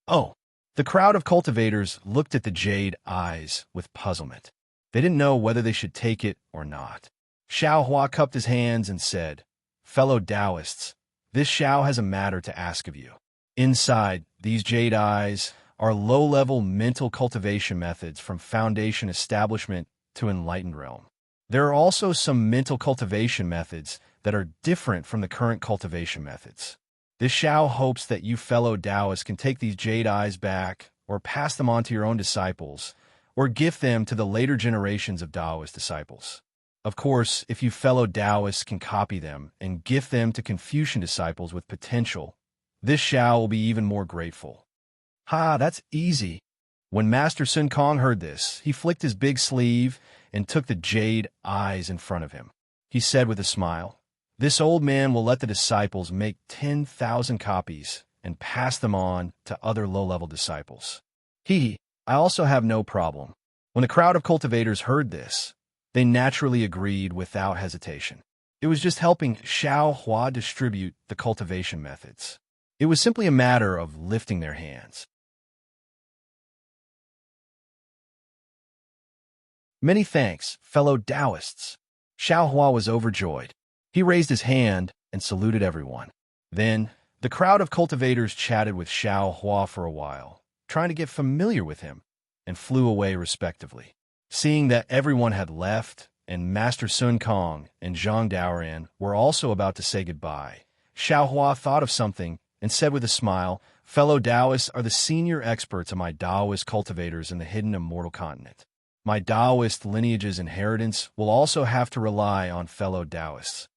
Oh! The crowd of cultivators looked at the jade eyes with puzzlement. They didn't know whether they should take it or not. Xiao Hua cupped his hands and said, "Fellow Taoists, this Xiao has a matter to ask of you. Inside these jade eyes are low-level mental cultivation methods from Foundation Establishment to Enlightened Realm. There are also some mental cultivation methods that are different from the current cultivation methods. This Xiao hopes that you fellow Taoists can take these jade eyes back or pass them on to your own disciples or gift them to the later generations of Taoist disciples. Of course, if you fellow Taoists can copy them and gift them to Confucian disciples with potential, this Xiao will be even more grateful." "Ha, that's easy." When Master Sun Kong heard this, he flicked his big sleeve and took the jade eyes in front of him. He said with a smile, "This old man will let the disciples make 10,000 copies and pass them on to other low-level disciples. I also have no problem." When the crowd of cultivators heard this, they naturally agreed without hesitation. It was just helping Xiao Hua distribute the cultivation methods. It was simply a matter of lifting their hands. "Many thanks, fellow Taoists." Xiao Hua was overjoyed. He raised his hand and saluted everyone. Then, the crowd of cultivators chatted with Xiao Hua for a while, trying to get familiar with him, and flew away respectively. Seeing that everyone had left, and Master Sun Kong and Zhang Daoran were also about to say goodbye, Xiao Hua thought of something and said with a smile, "Fellow Taoists are the senior experts of my Taoist cultivators in the hidden immortal continent. My Taoist lineage's inheritance will also have to rely on fellow Taoists."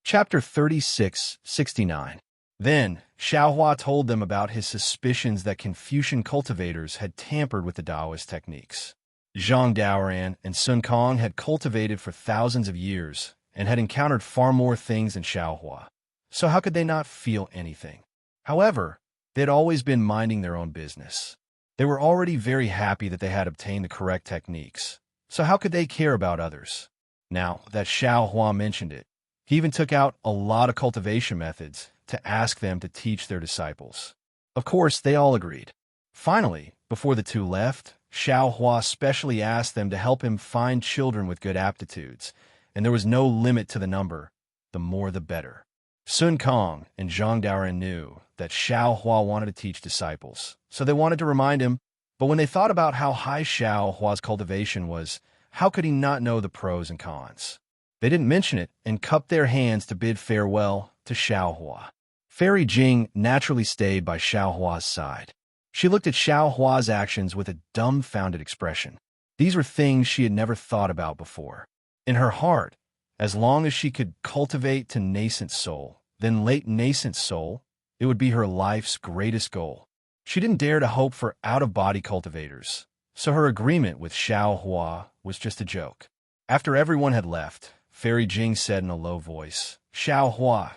Chapter 36-69. Then, Xiao Hua told them about his suspicions that Confucian cultivators had tampered with the Taoist techniques. Zhang Daoran and Sun Kong had cultivated for thousands of years and had encountered far more things than Xiao Hua. So how could they not feel anything? However, they had always been minding their own business. They were already very happy that they had obtained the correct techniques, So how could they care about others? Now that Xiao Hua mentioned it, he even took out a lot of cultivation methods to ask them to teach their disciples. Of course, they all agreed. Finally, before the two left, Xiao Hua specially asked them to help him find children with good aptitudes, and there was no limit to the number, the more the better. Sun Kong and Zhang Daoren knew that Xiao Hua wanted to teach disciples, so they wanted to remind him, but when they thought about how high Xiao Hua's cultivation was, how could he not know the pros and cons? They didn't mention it and cupped their hands to bid farewell to Xiao Hua. Fairy Jing naturally stayed by Xiao Hua's side. She looked at Xiao Hua's actions with a dumbfounded expression. These were things she had never thought about before. In her heart, as long as she could cultivate to nascent soul, then late nascent soul, it would be her life's greatest goal. She didn't dare to hope for out-of-body cultivators, so her agreement with Xiao Hua was just a joke. After everyone had left, Fairy Jing said in a low voice, "Xiao Hua,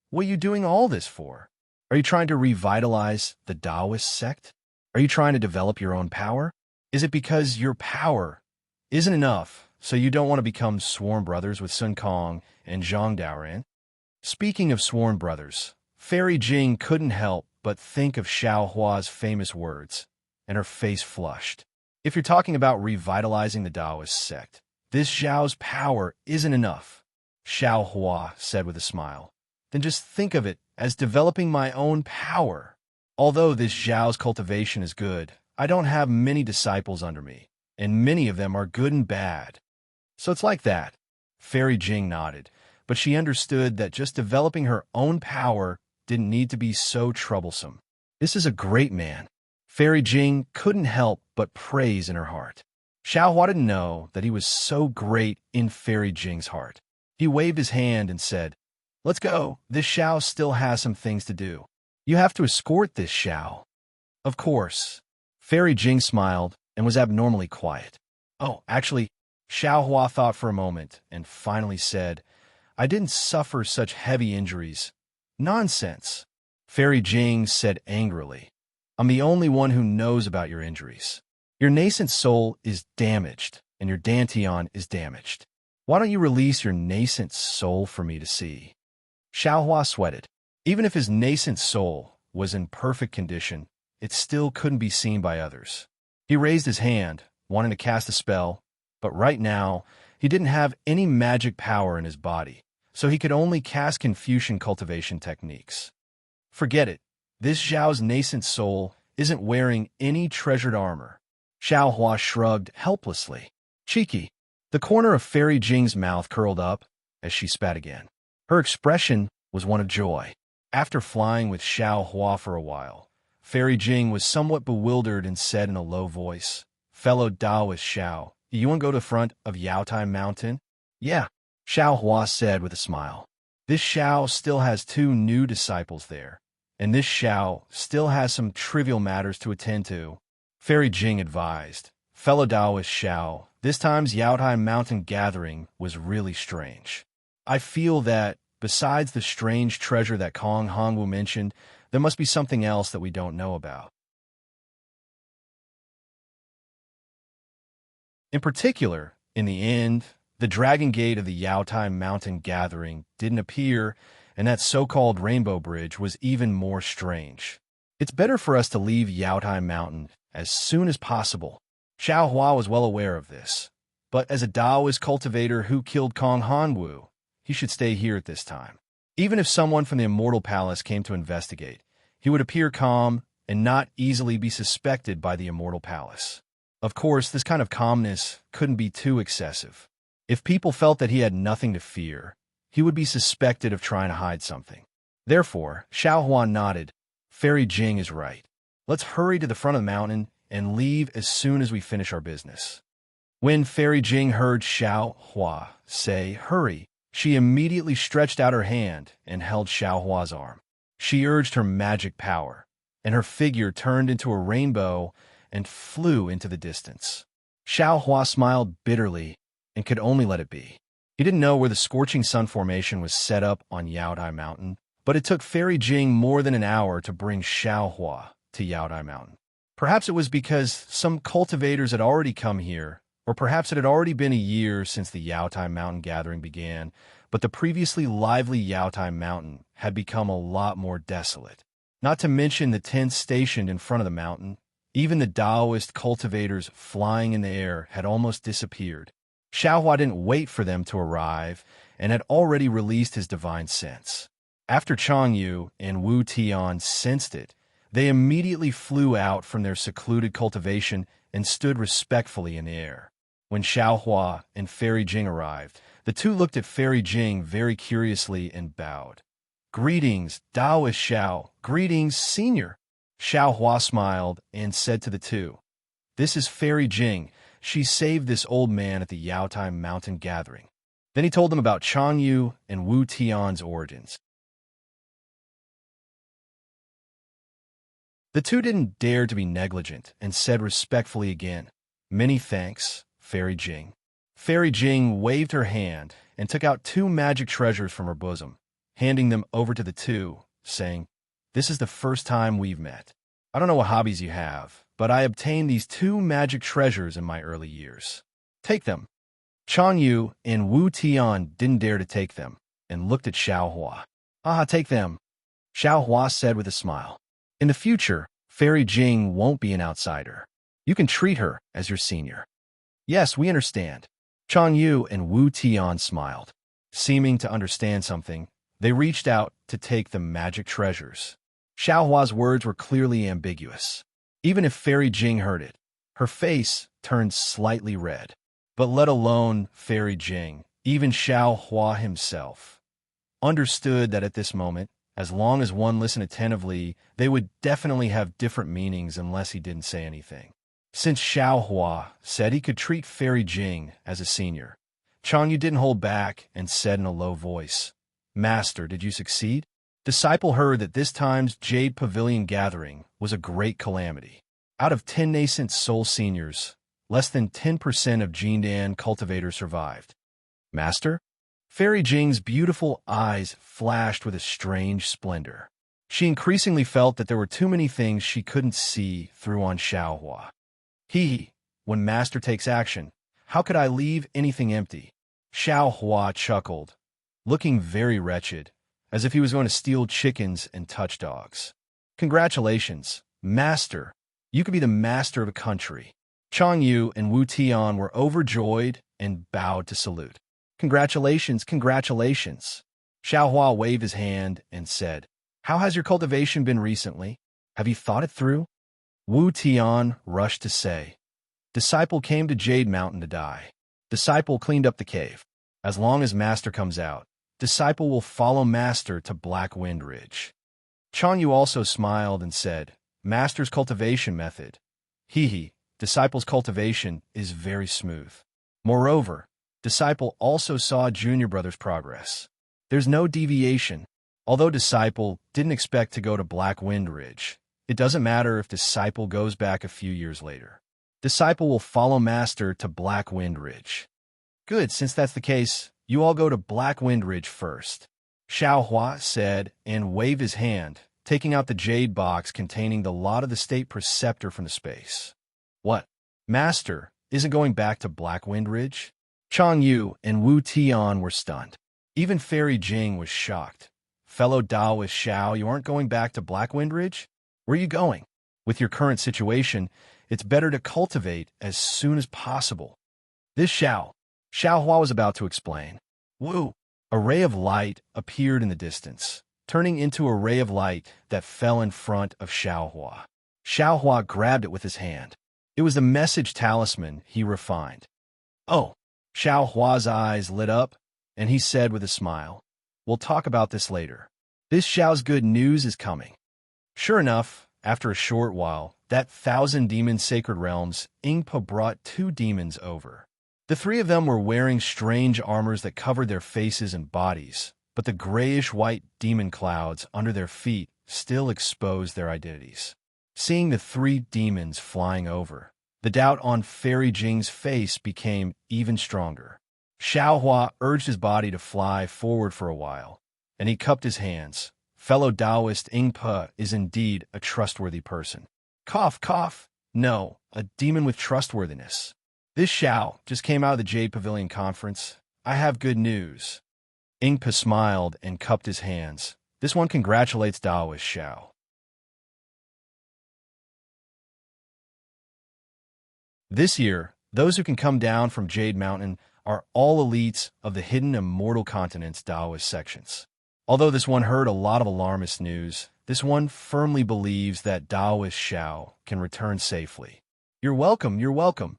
what are you doing all this for? Are you trying to revitalize the Taoist sect? Are you trying to develop your own power? Is it because your power isn't enough, so you don't want to become sworn brothers with Sun Kong and Zhang Daoren?" Speaking of sworn brothers, Fairy Jing couldn't help but think of Xiao Hua's famous words, and her face flushed. If you're talking about revitalizing the Taoist sect, this Zhao's power isn't enough, Xiao Hua said with a smile. Then just think of it as developing my own power. Although this Zhao's cultivation is good, I don't have many disciples under me, and many of them are good and bad. So it's like that. Fairy Jing nodded, but she understood that just developing her own power didn't need to be so troublesome. This is a great man. Fairy Jing couldn't help but praise in her heart. Xiao Hua didn't know that he was so great in Fairy Jing's heart. He waved his hand and said, "Let's go. This Xiao still has some things to do. You have to escort this Xiao." Of course. Fairy Jing smiled and was abnormally quiet. "Oh, actually," Xiao Hua thought for a moment and finally said, "I didn't suffer such heavy injuries." "Nonsense," Fairy Jing said angrily. "I'm the only one who knows about your injuries. Your nascent soul is damaged, and your dantian is damaged. Why don't you release your nascent soul for me to see?" Xiao Hua sweated. Even if his nascent soul was in perfect condition, it still couldn't be seen by others. He raised his hand, wanting to cast a spell, but right now, he didn't have any magic power in his body, so he could only cast Confucian cultivation techniques. Forget it. This Zhao's nascent soul isn't wearing any treasured armor. Xiao Hua shrugged helplessly. Cheeky. The corner of Fairy Jing's mouth curled up as she spat again. Her expression was one of joy. After flying with Xiao Hua for a while, Fairy Jing was somewhat bewildered and said in a low voice, "Fellow Taoist Xiao, you want to go to the front of Yaotai Mountain?" "Yeah," Xiao Hua said with a smile. This Xiao still has 2 new disciples there, and this Xiao still has some trivial matters to attend to. Fairy Jing advised, "Fellow Taoist Xiao, this time's Yaotai Mountain gathering was really strange. I feel that, besides the strange treasure that Kong Hongwu mentioned, there must be something else that we don't know about." In particular, in the end, the Dragon Gate of the Yaotai Mountain gathering didn't appear, and that so-called Rainbow Bridge was even more strange. It's better for us to leave Yaotai Mountain as soon as possible. Xiao Hua was well aware of this, but as a Taoist cultivator who killed Kong Hongwu, he should stay here at this time. Even if someone from the Immortal Palace came to investigate, he would appear calm and not easily be suspected by the Immortal Palace. Of course, this kind of calmness couldn't be too excessive. If people felt that he had nothing to fear, he would be suspected of trying to hide something. Therefore, Xiao Hua nodded. Fairy Jing is right. Let's hurry to the front of the mountain and leave as soon as we finish our business. When Fairy Jing heard Xiao Hua say, "Hurry," she immediately stretched out her hand and held Xiao Hua's arm. She urged her magic power, and her figure turned into a rainbow and flew into the distance. Xiao Hua smiled bitterly and could only let it be. He didn't know where the scorching sun formation was set up on Yaotai Mountain, but it took Fairy Jing more than an hour to bring Xiao Hua to Yaotai Mountain. Perhaps it was because some cultivators had already come here Or perhaps it had already been a year since the Yaotai Mountain gathering began, but the previously lively Yaotai Mountain had become a lot more desolate. Not to mention the tents stationed in front of the mountain. Even the Taoist cultivators flying in the air had almost disappeared. Xiaohua didn't wait for them to arrive and had already released his divine sense. After Changyu and Wu Tian sensed it, they immediately flew out from their secluded cultivation and stood respectfully in the air. When Xiaohua and Fairy Jing arrived, the two looked at Fairy Jing very curiously and bowed. "Greetings, Taoist Xiao. Greetings, Senior." Xiaohua smiled and said to the two, "This is Fairy Jing. She saved this old man at the Yaotai Mountain gathering." Then he told them about Changyu and Wu Tian's origins. The two didn't dare to be negligent and said respectfully again, "Many thanks, Fairy Jing." Fairy Jing waved her hand and took out two magic treasures from her bosom, handing them over to the two, saying, "This is the first time we've met. I don't know what hobbies you have, but I obtained these two magic treasures in my early years. Take them." Changyu and Wu Tian didn't dare to take them and looked at Xiaohua. "Ah, take them," Xiaohua said with a smile. "In the future, Fairy Jing won't be an outsider. You can treat her as your senior." "Yes, we understand." Changyu and Wu Tian smiled. Seeming to understand something, they reached out to take the magic treasures. Xiaohua's words were clearly ambiguous. Even if Fairy Jing heard it, her face turned slightly red. But let alone Fairy Jing, even Xiaohua himself understood that at this moment, as long as one listened attentively, they would definitely have different meanings unless he didn't say anything. Since Xiaohua said he could treat Fairy Jing as a senior, Changyu didn't hold back and said in a low voice, "Master, did you succeed?" Disciple heard that this time's Jade Pavilion gathering was a great calamity. Out of 10 nascent soul seniors, less than 10% of Jindan cultivators survived. "Master?" Fairy Jing's beautiful eyes flashed with a strange splendor. She increasingly felt that there were too many things she couldn't see through on Xiaohua. When Master takes action, how could I leave anything empty?" Xiaohua chuckled, looking very wretched, as if he was going to steal chickens and touch dogs. "Congratulations, Master. You could be the master of a country." Changyu and Wu Tian were overjoyed and bowed to salute. "Congratulations, congratulations." Xiaohua waved his hand and said, "How has your cultivation been recently? Have you thought it through?" Wu Tian rushed to say, "Disciple came to Jade Mountain to die. Disciple cleaned up the cave. As long as Master comes out, Disciple will follow Master to Black Wind Ridge." Changyu also smiled and said, "Master's cultivation method. Disciple's cultivation is very smooth. Moreover, Disciple also saw Junior Brother's progress. There's no deviation. Although Disciple didn't expect to go to Black Wind Ridge, it doesn't matter if Disciple goes back a few years later. Disciple will follow Master to Black Wind Ridge." "Good, since that's the case, you all go to Black Wind Ridge first," Xiaohua said and waved his hand, taking out the jade box containing the lot of the state preceptor from the space. "What? Master isn't going back to Black Wind Ridge?" Changyu and Wu Tian were stunned. Even Fairy Jing was shocked. "Fellow Taoist Xiao, you aren't going back to Black Wind Ridge? Where are you going? With your current situation, it's better to cultivate as soon as possible." "This Xiaohua was about to explain. Woo! A ray of light appeared in the distance, turning into a ray of light that fell in front of Xiaohua. Xiaohua grabbed it with his hand. It was the message talisman he refined. "Oh!" Xiaohua's eyes lit up, and he said with a smile, "We'll talk about this later. This Xiao's good news is coming." Sure enough, after a short while, that 1,000-demon sacred realms, Ingpa brought 2 demons over. The 3 of them were wearing strange armors that covered their faces and bodies, but the grayish-white demon clouds under their feet still exposed their identities. Seeing the 3 demons flying over, the doubt on Fairy Jing's face became even stronger. Xiaohua urged his body to fly forward for a while, and he cupped his hands. Fellow Taoist Ingpa is indeed a trustworthy person. Cough, cough. No, a demon with trustworthiness. This Xiao just came out of the Jade Pavilion conference. I have good news. Ingpa smiled and cupped his hands. This one congratulates Daoist Xiao. This year, those who can come down from Jade Mountain are all elites of the Hidden Immortal Continent's Daoist sections. Although this one heard a lot of alarmist news, this one firmly believes that Daoist Xiao can return safely. You're welcome, you're welcome,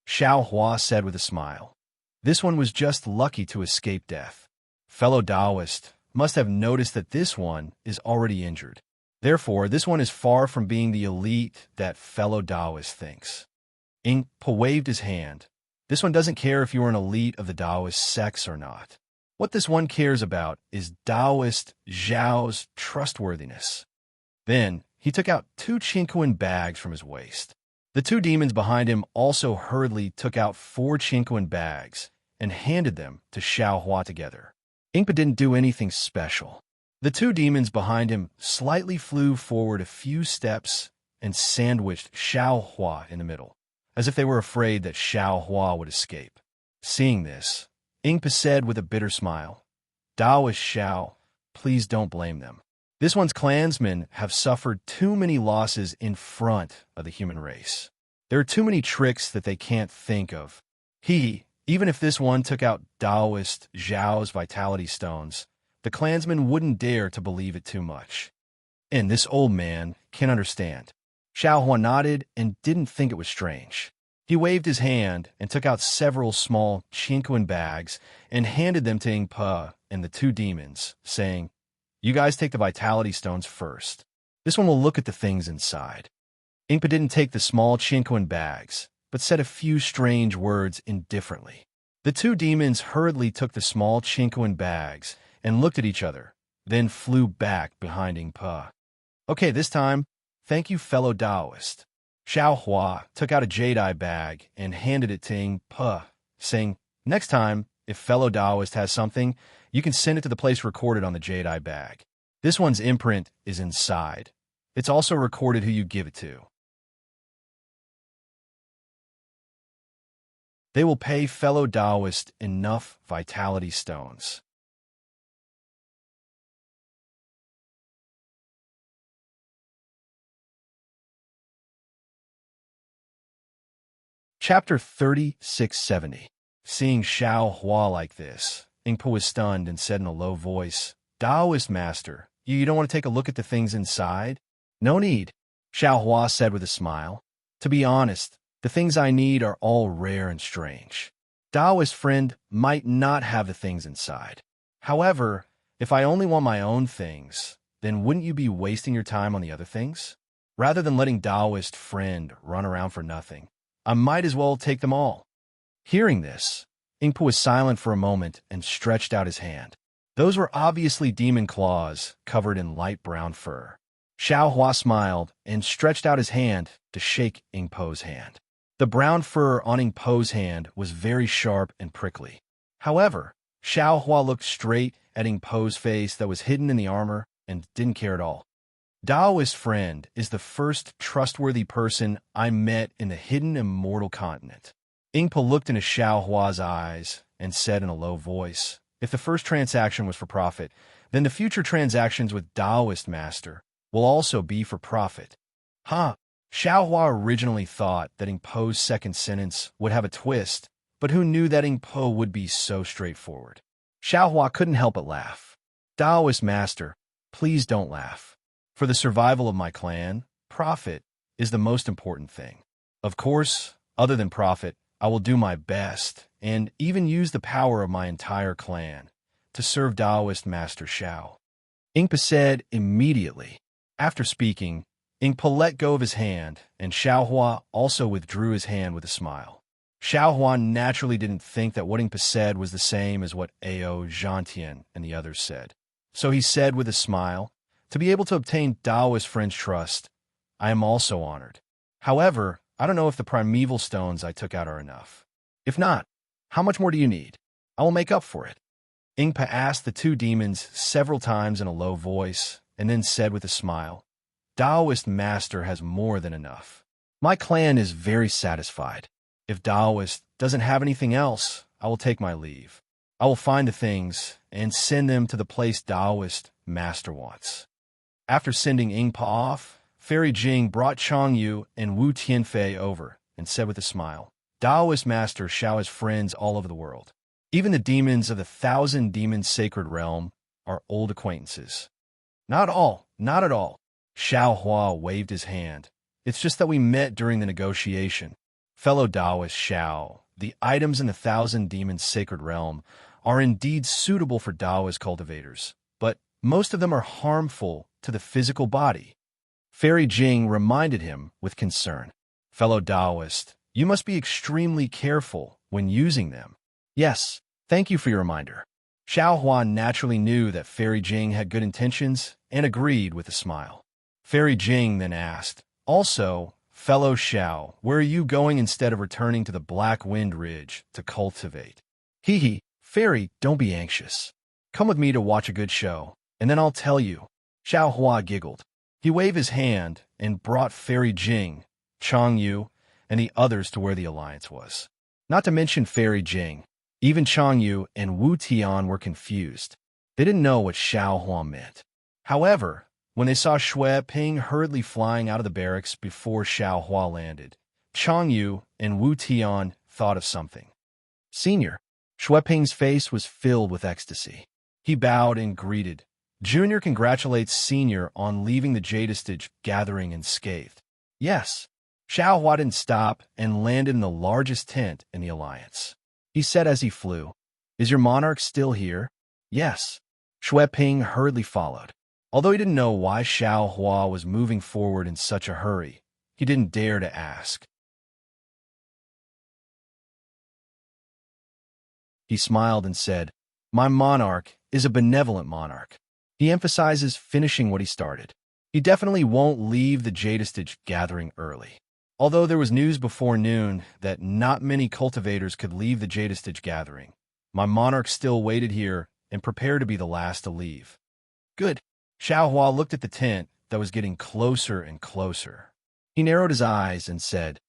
Xiao Hua said with a smile. This one was just lucky to escape death. Fellow Daoist must have noticed that this one is already injured. Therefore, this one is far from being the elite that fellow Daoist thinks. Ingpa waved his hand. This one doesn't care if you're an elite of the Daoist sects or not. What this one cares about is Daoist Zhao's trustworthiness. Then, he took out 2 Qinquan bags from his waist. The 2 demons behind him also hurriedly took out 4 Qinquan bags and handed them to Xiao Hua together. Ingpa didn't do anything special. The 2 demons behind him slightly flew forward a few steps and sandwiched Xiao Hua in the middle, as if they were afraid that Xiao Hua would escape. Seeing this, Ingpa said with a bitter smile, Daoist Xiao, please don't blame them. This one's clansmen have suffered too many losses in front of the human race. There are too many tricks that they can't think of. Even if this one took out Daoist Zhao's vitality stones, the clansmen wouldn't dare to believe it too much. And this old man can understand. Xiao Hua nodded and didn't think it was strange. He waved his hand and took out several small Qinquan bags and handed them to Ingpa and the 2 demons, saying, You guys take the vitality stones first. This one will look at the things inside. Ingpa didn't take the small Qinquan bags, but said a few strange words indifferently. The 2 demons hurriedly took the small Qinquan bags and looked at each other, then flew back behind Ingpa. Okay, this time, thank you, fellow Daoist. Xiao Hua took out a Jade bag and handed it to Ingpa, saying, Next time, if fellow Daoist has something, you can send it to the place recorded on the Jade bag. This one's imprint is inside. It's also recorded who you give it to. They will pay fellow Daoist enough vitality stones. Chapter 3670. Seeing Xiao Hua like this, Ingpa was stunned and said in a low voice, Daoist master, you don't want to take a look at the things inside? No need, Xiao Hua said with a smile. To be honest, the things I need are all rare and strange. Daoist friend might not have the things inside. However, if I only want my own things, then wouldn't you be wasting your time on the other things? Rather than letting Daoist friend run around for nothing, I might as well take them all. Hearing this, Ingpa was silent for a moment and stretched out his hand. Those were obviously demon claws covered in light brown fur. Xiao Hua smiled and stretched out his hand to shake Ingpa's hand. The brown fur on Ingpa's hand was very sharp and prickly. However, Xiao Hua looked straight at Ingpa's face that was hidden in the armor and didn't care at all. Daoist friend is the first trustworthy person I met in the Hidden Immortal Continent. Ingpa looked into Xiao Hua's eyes and said in a low voice, If the first transaction was for profit, then the future transactions with Daoist master will also be for profit. Xiao Hua originally thought that Ingpa's second sentence would have a twist, but who knew that Ingpa would be so straightforward? Xiao Hua couldn't help but laugh. Daoist master, please don't laugh. For the survival of my clan, profit is the most important thing. Of course, other than profit, I will do my best and even use the power of my entire clan to serve Daoist Master Xiao. Ingpa said immediately. After speaking, Ingpa let go of his hand, and Xiao Hua also withdrew his hand with a smile. Xiao Hua naturally didn't think that what Ingpa said was the same as what Ao Zhantian and the others said. So he said with a smile, To be able to obtain Daoist friend's trust, I am also honored. However, I don't know if the primeval stones I took out are enough. If not, how much more do you need? I will make up for it. Ingpa asked the 2 demons several times in a low voice, and then said with a smile, Daoist master has more than enough. My clan is very satisfied. If Taoist doesn't have anything else, I will take my leave. I will find the things and send them to the place Taoist master wants. After sending Ingpa off, Fairy Jing brought Chang Yu and Wu Tianfei over and said with a smile, Taoist master Xiao has friends all over the world. Even the demons of the 1,000 demons sacred realm are old acquaintances. Not all, not at all. Xiao Hua waved his hand. It's just that we met during the negotiation. Fellow Taoist Xiao, the items in the 1,000 demons sacred realm are indeed suitable for Taoist cultivators, but most of them are harmful to the physical body. Fairy Jing reminded him with concern. Fellow Taoist, you must be extremely careful when using them. Yes, thank you for your reminder. Xiao Huan naturally knew that Fairy Jing had good intentions and agreed with a smile. Fairy Jing then asked, also, fellow Xiao, where are you going instead of returning to the Black Wind Ridge to cultivate? Hee, Fairy, don't be anxious. Come with me to watch a good show, and then I'll tell you. Xiao Hua giggled. He waved his hand and brought Fairy Jing, Chang Yu, and the others to where the alliance was. Not to mention Fairy Jing, even Chang Yu and Wu Tian were confused. They didn't know what Xiao Hua meant. However, when they saw Shui Ping hurriedly flying out of the barracks before Xiao Hua landed, Chang Yu and Wu Tian thought of something. Senior, Shui Ping's face was filled with ecstasy. He bowed and greeted. Junior congratulates Senior on leaving the Jadistage gathering unscathed. Yes. Xiao Hua didn't stop and landed in the largest tent in the alliance. He said as he flew, Is your monarch still here? Yes. Shui Ping hurriedly followed. Although he didn't know why Xiao Hua was moving forward in such a hurry, he didn't dare to ask. He smiled and said, My monarch is a benevolent monarch. He emphasizes finishing what he started. He definitely won't leave the Jadistage gathering early. Although there was news before noon that not many cultivators could leave the Jadistage gathering, my monarch still waited here and prepared to be the last to leave. Good. Xiao Hua looked at the tent that was getting closer and closer. He narrowed his eyes and said,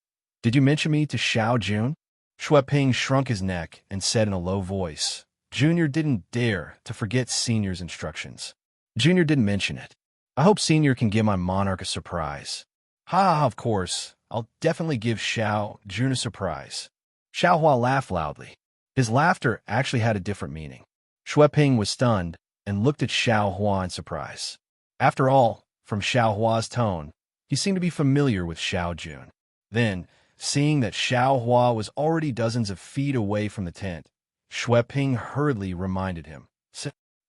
Did you mention me to Xiao Jun? Shui Ping shrunk his neck and said in a low voice, Junior didn't dare to forget Senior's instructions. Junior didn't mention it. I hope Senior can give my monarch a surprise. Ha, of course. I'll definitely give Xiao Jun a surprise. Xiao Hua laughed loudly. His laughter actually had a different meaning. Shui Ping was stunned and looked at Xiao Hua in surprise. After all, from Xiao Hua's tone, he seemed to be familiar with Xiao Jun. Then, seeing that Xiao Hua was already dozens of feet away from the tent, Shui Ping hurriedly reminded him,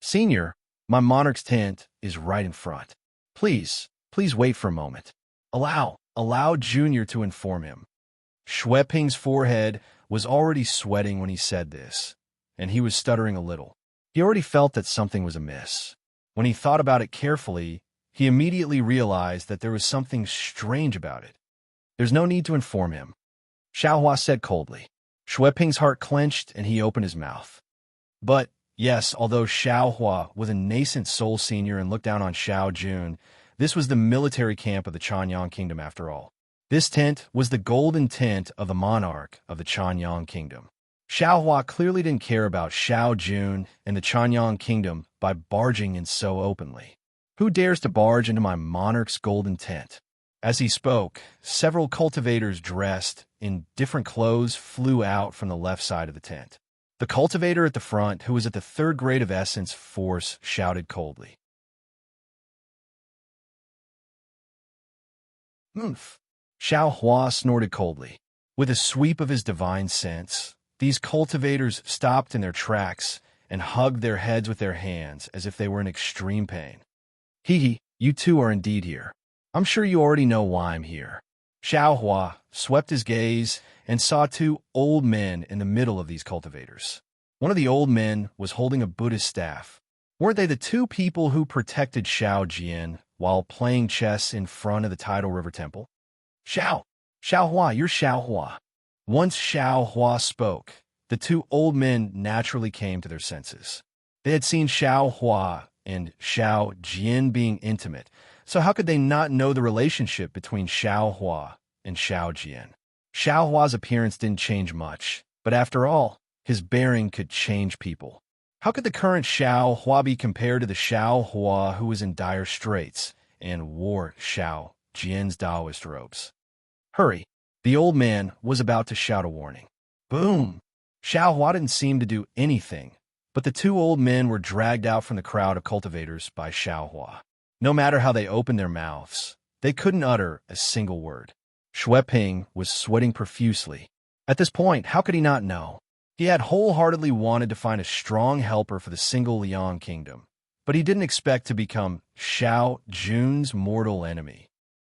Senior, my monarch's tent is right in front. Please wait for a moment. Allow Junior to inform him. Shui Ping's forehead was already sweating when he said this, and he was stuttering a little. He already felt that something was amiss. When he thought about it carefully, he immediately realized that there was something strange about it. There's no need to inform him, Xiao Hua said coldly. Shui Ping's heart clenched and he opened his mouth. But, yes, although Xiao Hua was a nascent soul senior and looked down on Xiao Jun, this was the military camp of the Chanyang Kingdom after all. This tent was the golden tent of the monarch of the Chanyang Kingdom. Xiao Hua clearly didn't care about Xiao Jun and the Chanyang Kingdom by barging in so openly. Who dares to barge into my monarch's golden tent? As he spoke, several cultivators dressed in different clothes flew out from the left side of the tent. The cultivator at the front, who was at the 3rd grade of Essence Force, shouted coldly, Oomph! Xiao Hua snorted coldly. With a sweep of his divine sense, these cultivators stopped in their tracks and hugged their heads with their hands as if they were in extreme pain. Hee, you two are indeed here. I'm sure you already know why I'm here. Xiao Hua swept his gaze and saw 2 old men in the middle of these cultivators. One of the old men was holding a Buddhist staff. Weren't they the 2 people who protected Xiao Jian while playing chess in front of the Tidal River Temple? Xiao Hua, you're Xiao Hua. Once Xiao Hua spoke, the 2 old men naturally came to their senses. They had seen Xiao Hua and Xiao Jian being intimate, so how could they not know the relationship between Xiao Hua and Xiao Jian? Xiao Hua's appearance didn't change much, but after all, his bearing could change people. How could the current Xiao Hua be compared to the Xiao Hua who was in dire straits and wore Xiao Jian's Taoist robes? Hurry! The old man was about to shout a warning. Boom! Xiao Hua didn't seem to do anything, but the two old men were dragged out from the crowd of cultivators by Xiao Hua. No matter how they opened their mouths, they couldn't utter a single word. Xue Ping was sweating profusely. At this point, how could he not know? He had wholeheartedly wanted to find a strong helper for the single Liang kingdom, but he didn't expect to become Xiao Jun's mortal enemy.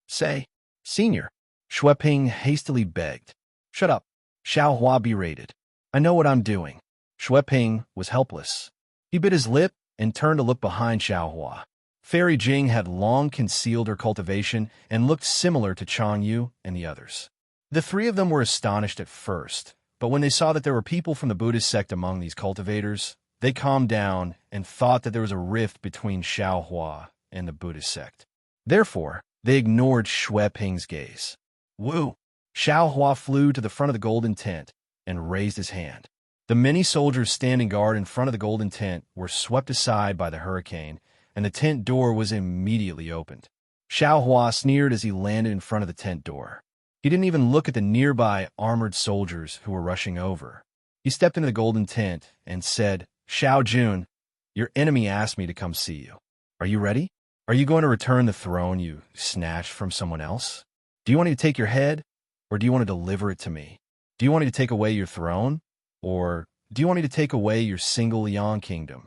Say, Senior, Xue Ping hastily begged. Shut up, Xiao Hua berated. I know what I'm doing. Xue Ping was helpless. He bit his lip and turned to look behind Xiao Hua. Fairy Jing had long concealed her cultivation and looked similar to Chang Yu and the others. The three of them were astonished at first, but when they saw that there were people from the Buddhist sect among these cultivators, they calmed down and thought that there was a rift between Xiao Hua and the Buddhist sect. Therefore, they ignored Xue Ping's gaze. Woo! Xiao Hua flew to the front of the golden tent and raised his hand. The many soldiers standing guard in front of the golden tent were swept aside by the hurricane, and the tent door was immediately opened. Xiao Hua sneered as he landed in front of the tent door. He didn't even look at the nearby armored soldiers who were rushing over. He stepped into the golden tent and said, Xiao Jun, your enemy asked me to come see you. Are you ready? Are you going to return the throne you snatched from someone else? Do you want me to take your head, or do you want to deliver it to me? Do you want me to take away your throne, or do you want me to take away your single Liang kingdom?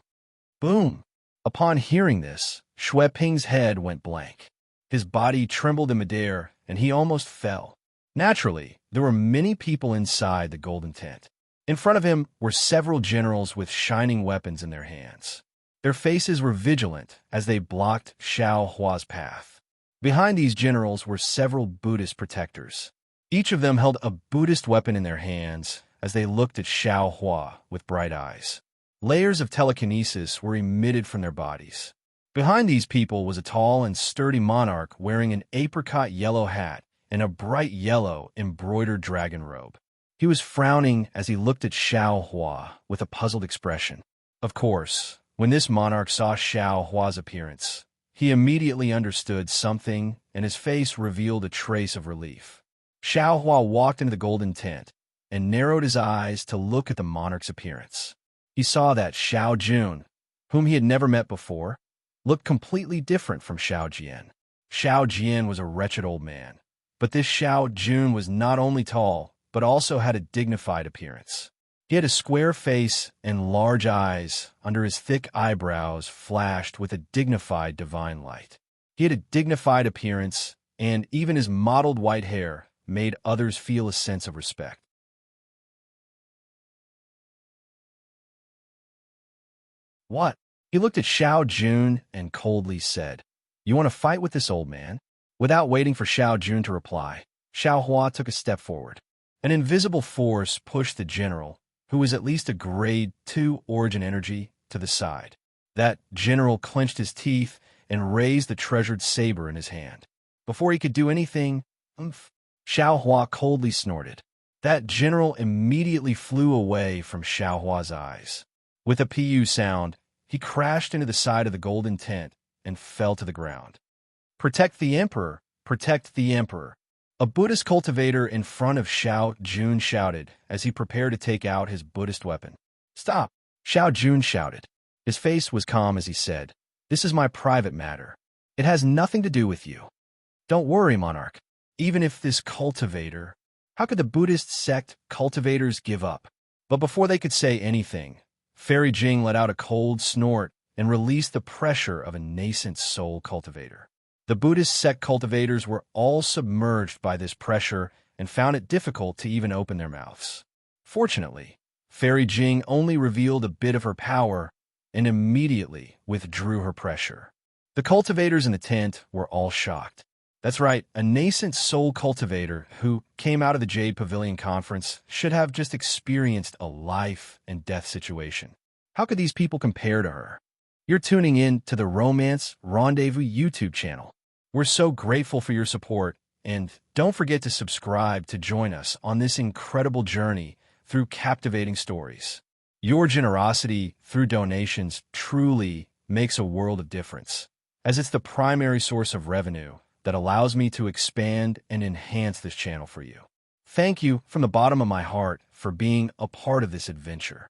Boom! Upon hearing this, Xue Ping's head went blank. His body trembled in midair, and he almost fell. Naturally, there were many people inside the golden tent. In front of him were several generals with shining weapons in their hands. Their faces were vigilant as they blocked Xiao Hua's path. Behind these generals were several Buddhist protectors. Each of them held a Buddhist weapon in their hands as they looked at Xiao Hua with bright eyes. Layers of telekinesis were emitted from their bodies. Behind these people was a tall and sturdy monarch wearing an apricot yellow hat and a bright yellow embroidered dragon robe. He was frowning as he looked at Xiao Hua with a puzzled expression. Of course, when this monarch saw Xiao Hua's appearance, he immediately understood something, and his face revealed a trace of relief. Xiao Hua walked into the golden tent and narrowed his eyes to look at the monarch's appearance. He saw that Xiao Jun, whom he had never met before, looked completely different from Xiao Jian. Xiao Jian was a wretched old man, but this Xiao Jun was not only tall, but also had a dignified appearance. He had a square face and large eyes under his thick eyebrows flashed with a dignified divine light. He had a dignified appearance, and even his mottled white hair made others feel a sense of respect. What? He looked at Xiao Jun and coldly said, You want to fight with this old man? Without waiting for Xiao Jun to reply, Xiao Hua took a step forward. An invisible force pushed the general, who was at least a grade 2 origin energy, to the side. That general clenched his teeth and raised the treasured saber in his hand. Before he could do anything, Xiao Hua coldly snorted. That general immediately flew away from Xiao Hua's eyes. With a pu sound, he crashed into the side of the golden tent and fell to the ground. Protect the emperor! Protect the emperor! A Buddhist cultivator in front of Xiao Jun shouted as he prepared to take out his Buddhist weapon. Stop! Xiao Jun shouted. His face was calm as he said, This is my private matter. It has nothing to do with you. Don't worry, monarch. Even if this cultivator... How could the Buddhist sect cultivators give up? But before they could say anything, Fairy Jing let out a cold snort and released the pressure of a nascent soul cultivator. The Buddhist sect cultivators were all submerged by this pressure and found it difficult to even open their mouths. Fortunately, Fairy Jing only revealed a bit of her power and immediately withdrew her pressure. The cultivators in the tent were all shocked. That's right, a nascent soul cultivator who came out of the Jade Pavilion conference should have just experienced a life and death situation. How could these people compare to her? You're tuning in to the Romance Rendezvous YouTube channel. We're so grateful for your support, And don't forget to subscribe to join us on this incredible journey through captivating stories. Your generosity through donations truly makes a world of difference, as it's the primary source of revenue that allows me to expand and enhance this channel for you. Thank you from the bottom of my heart for being a part of this adventure.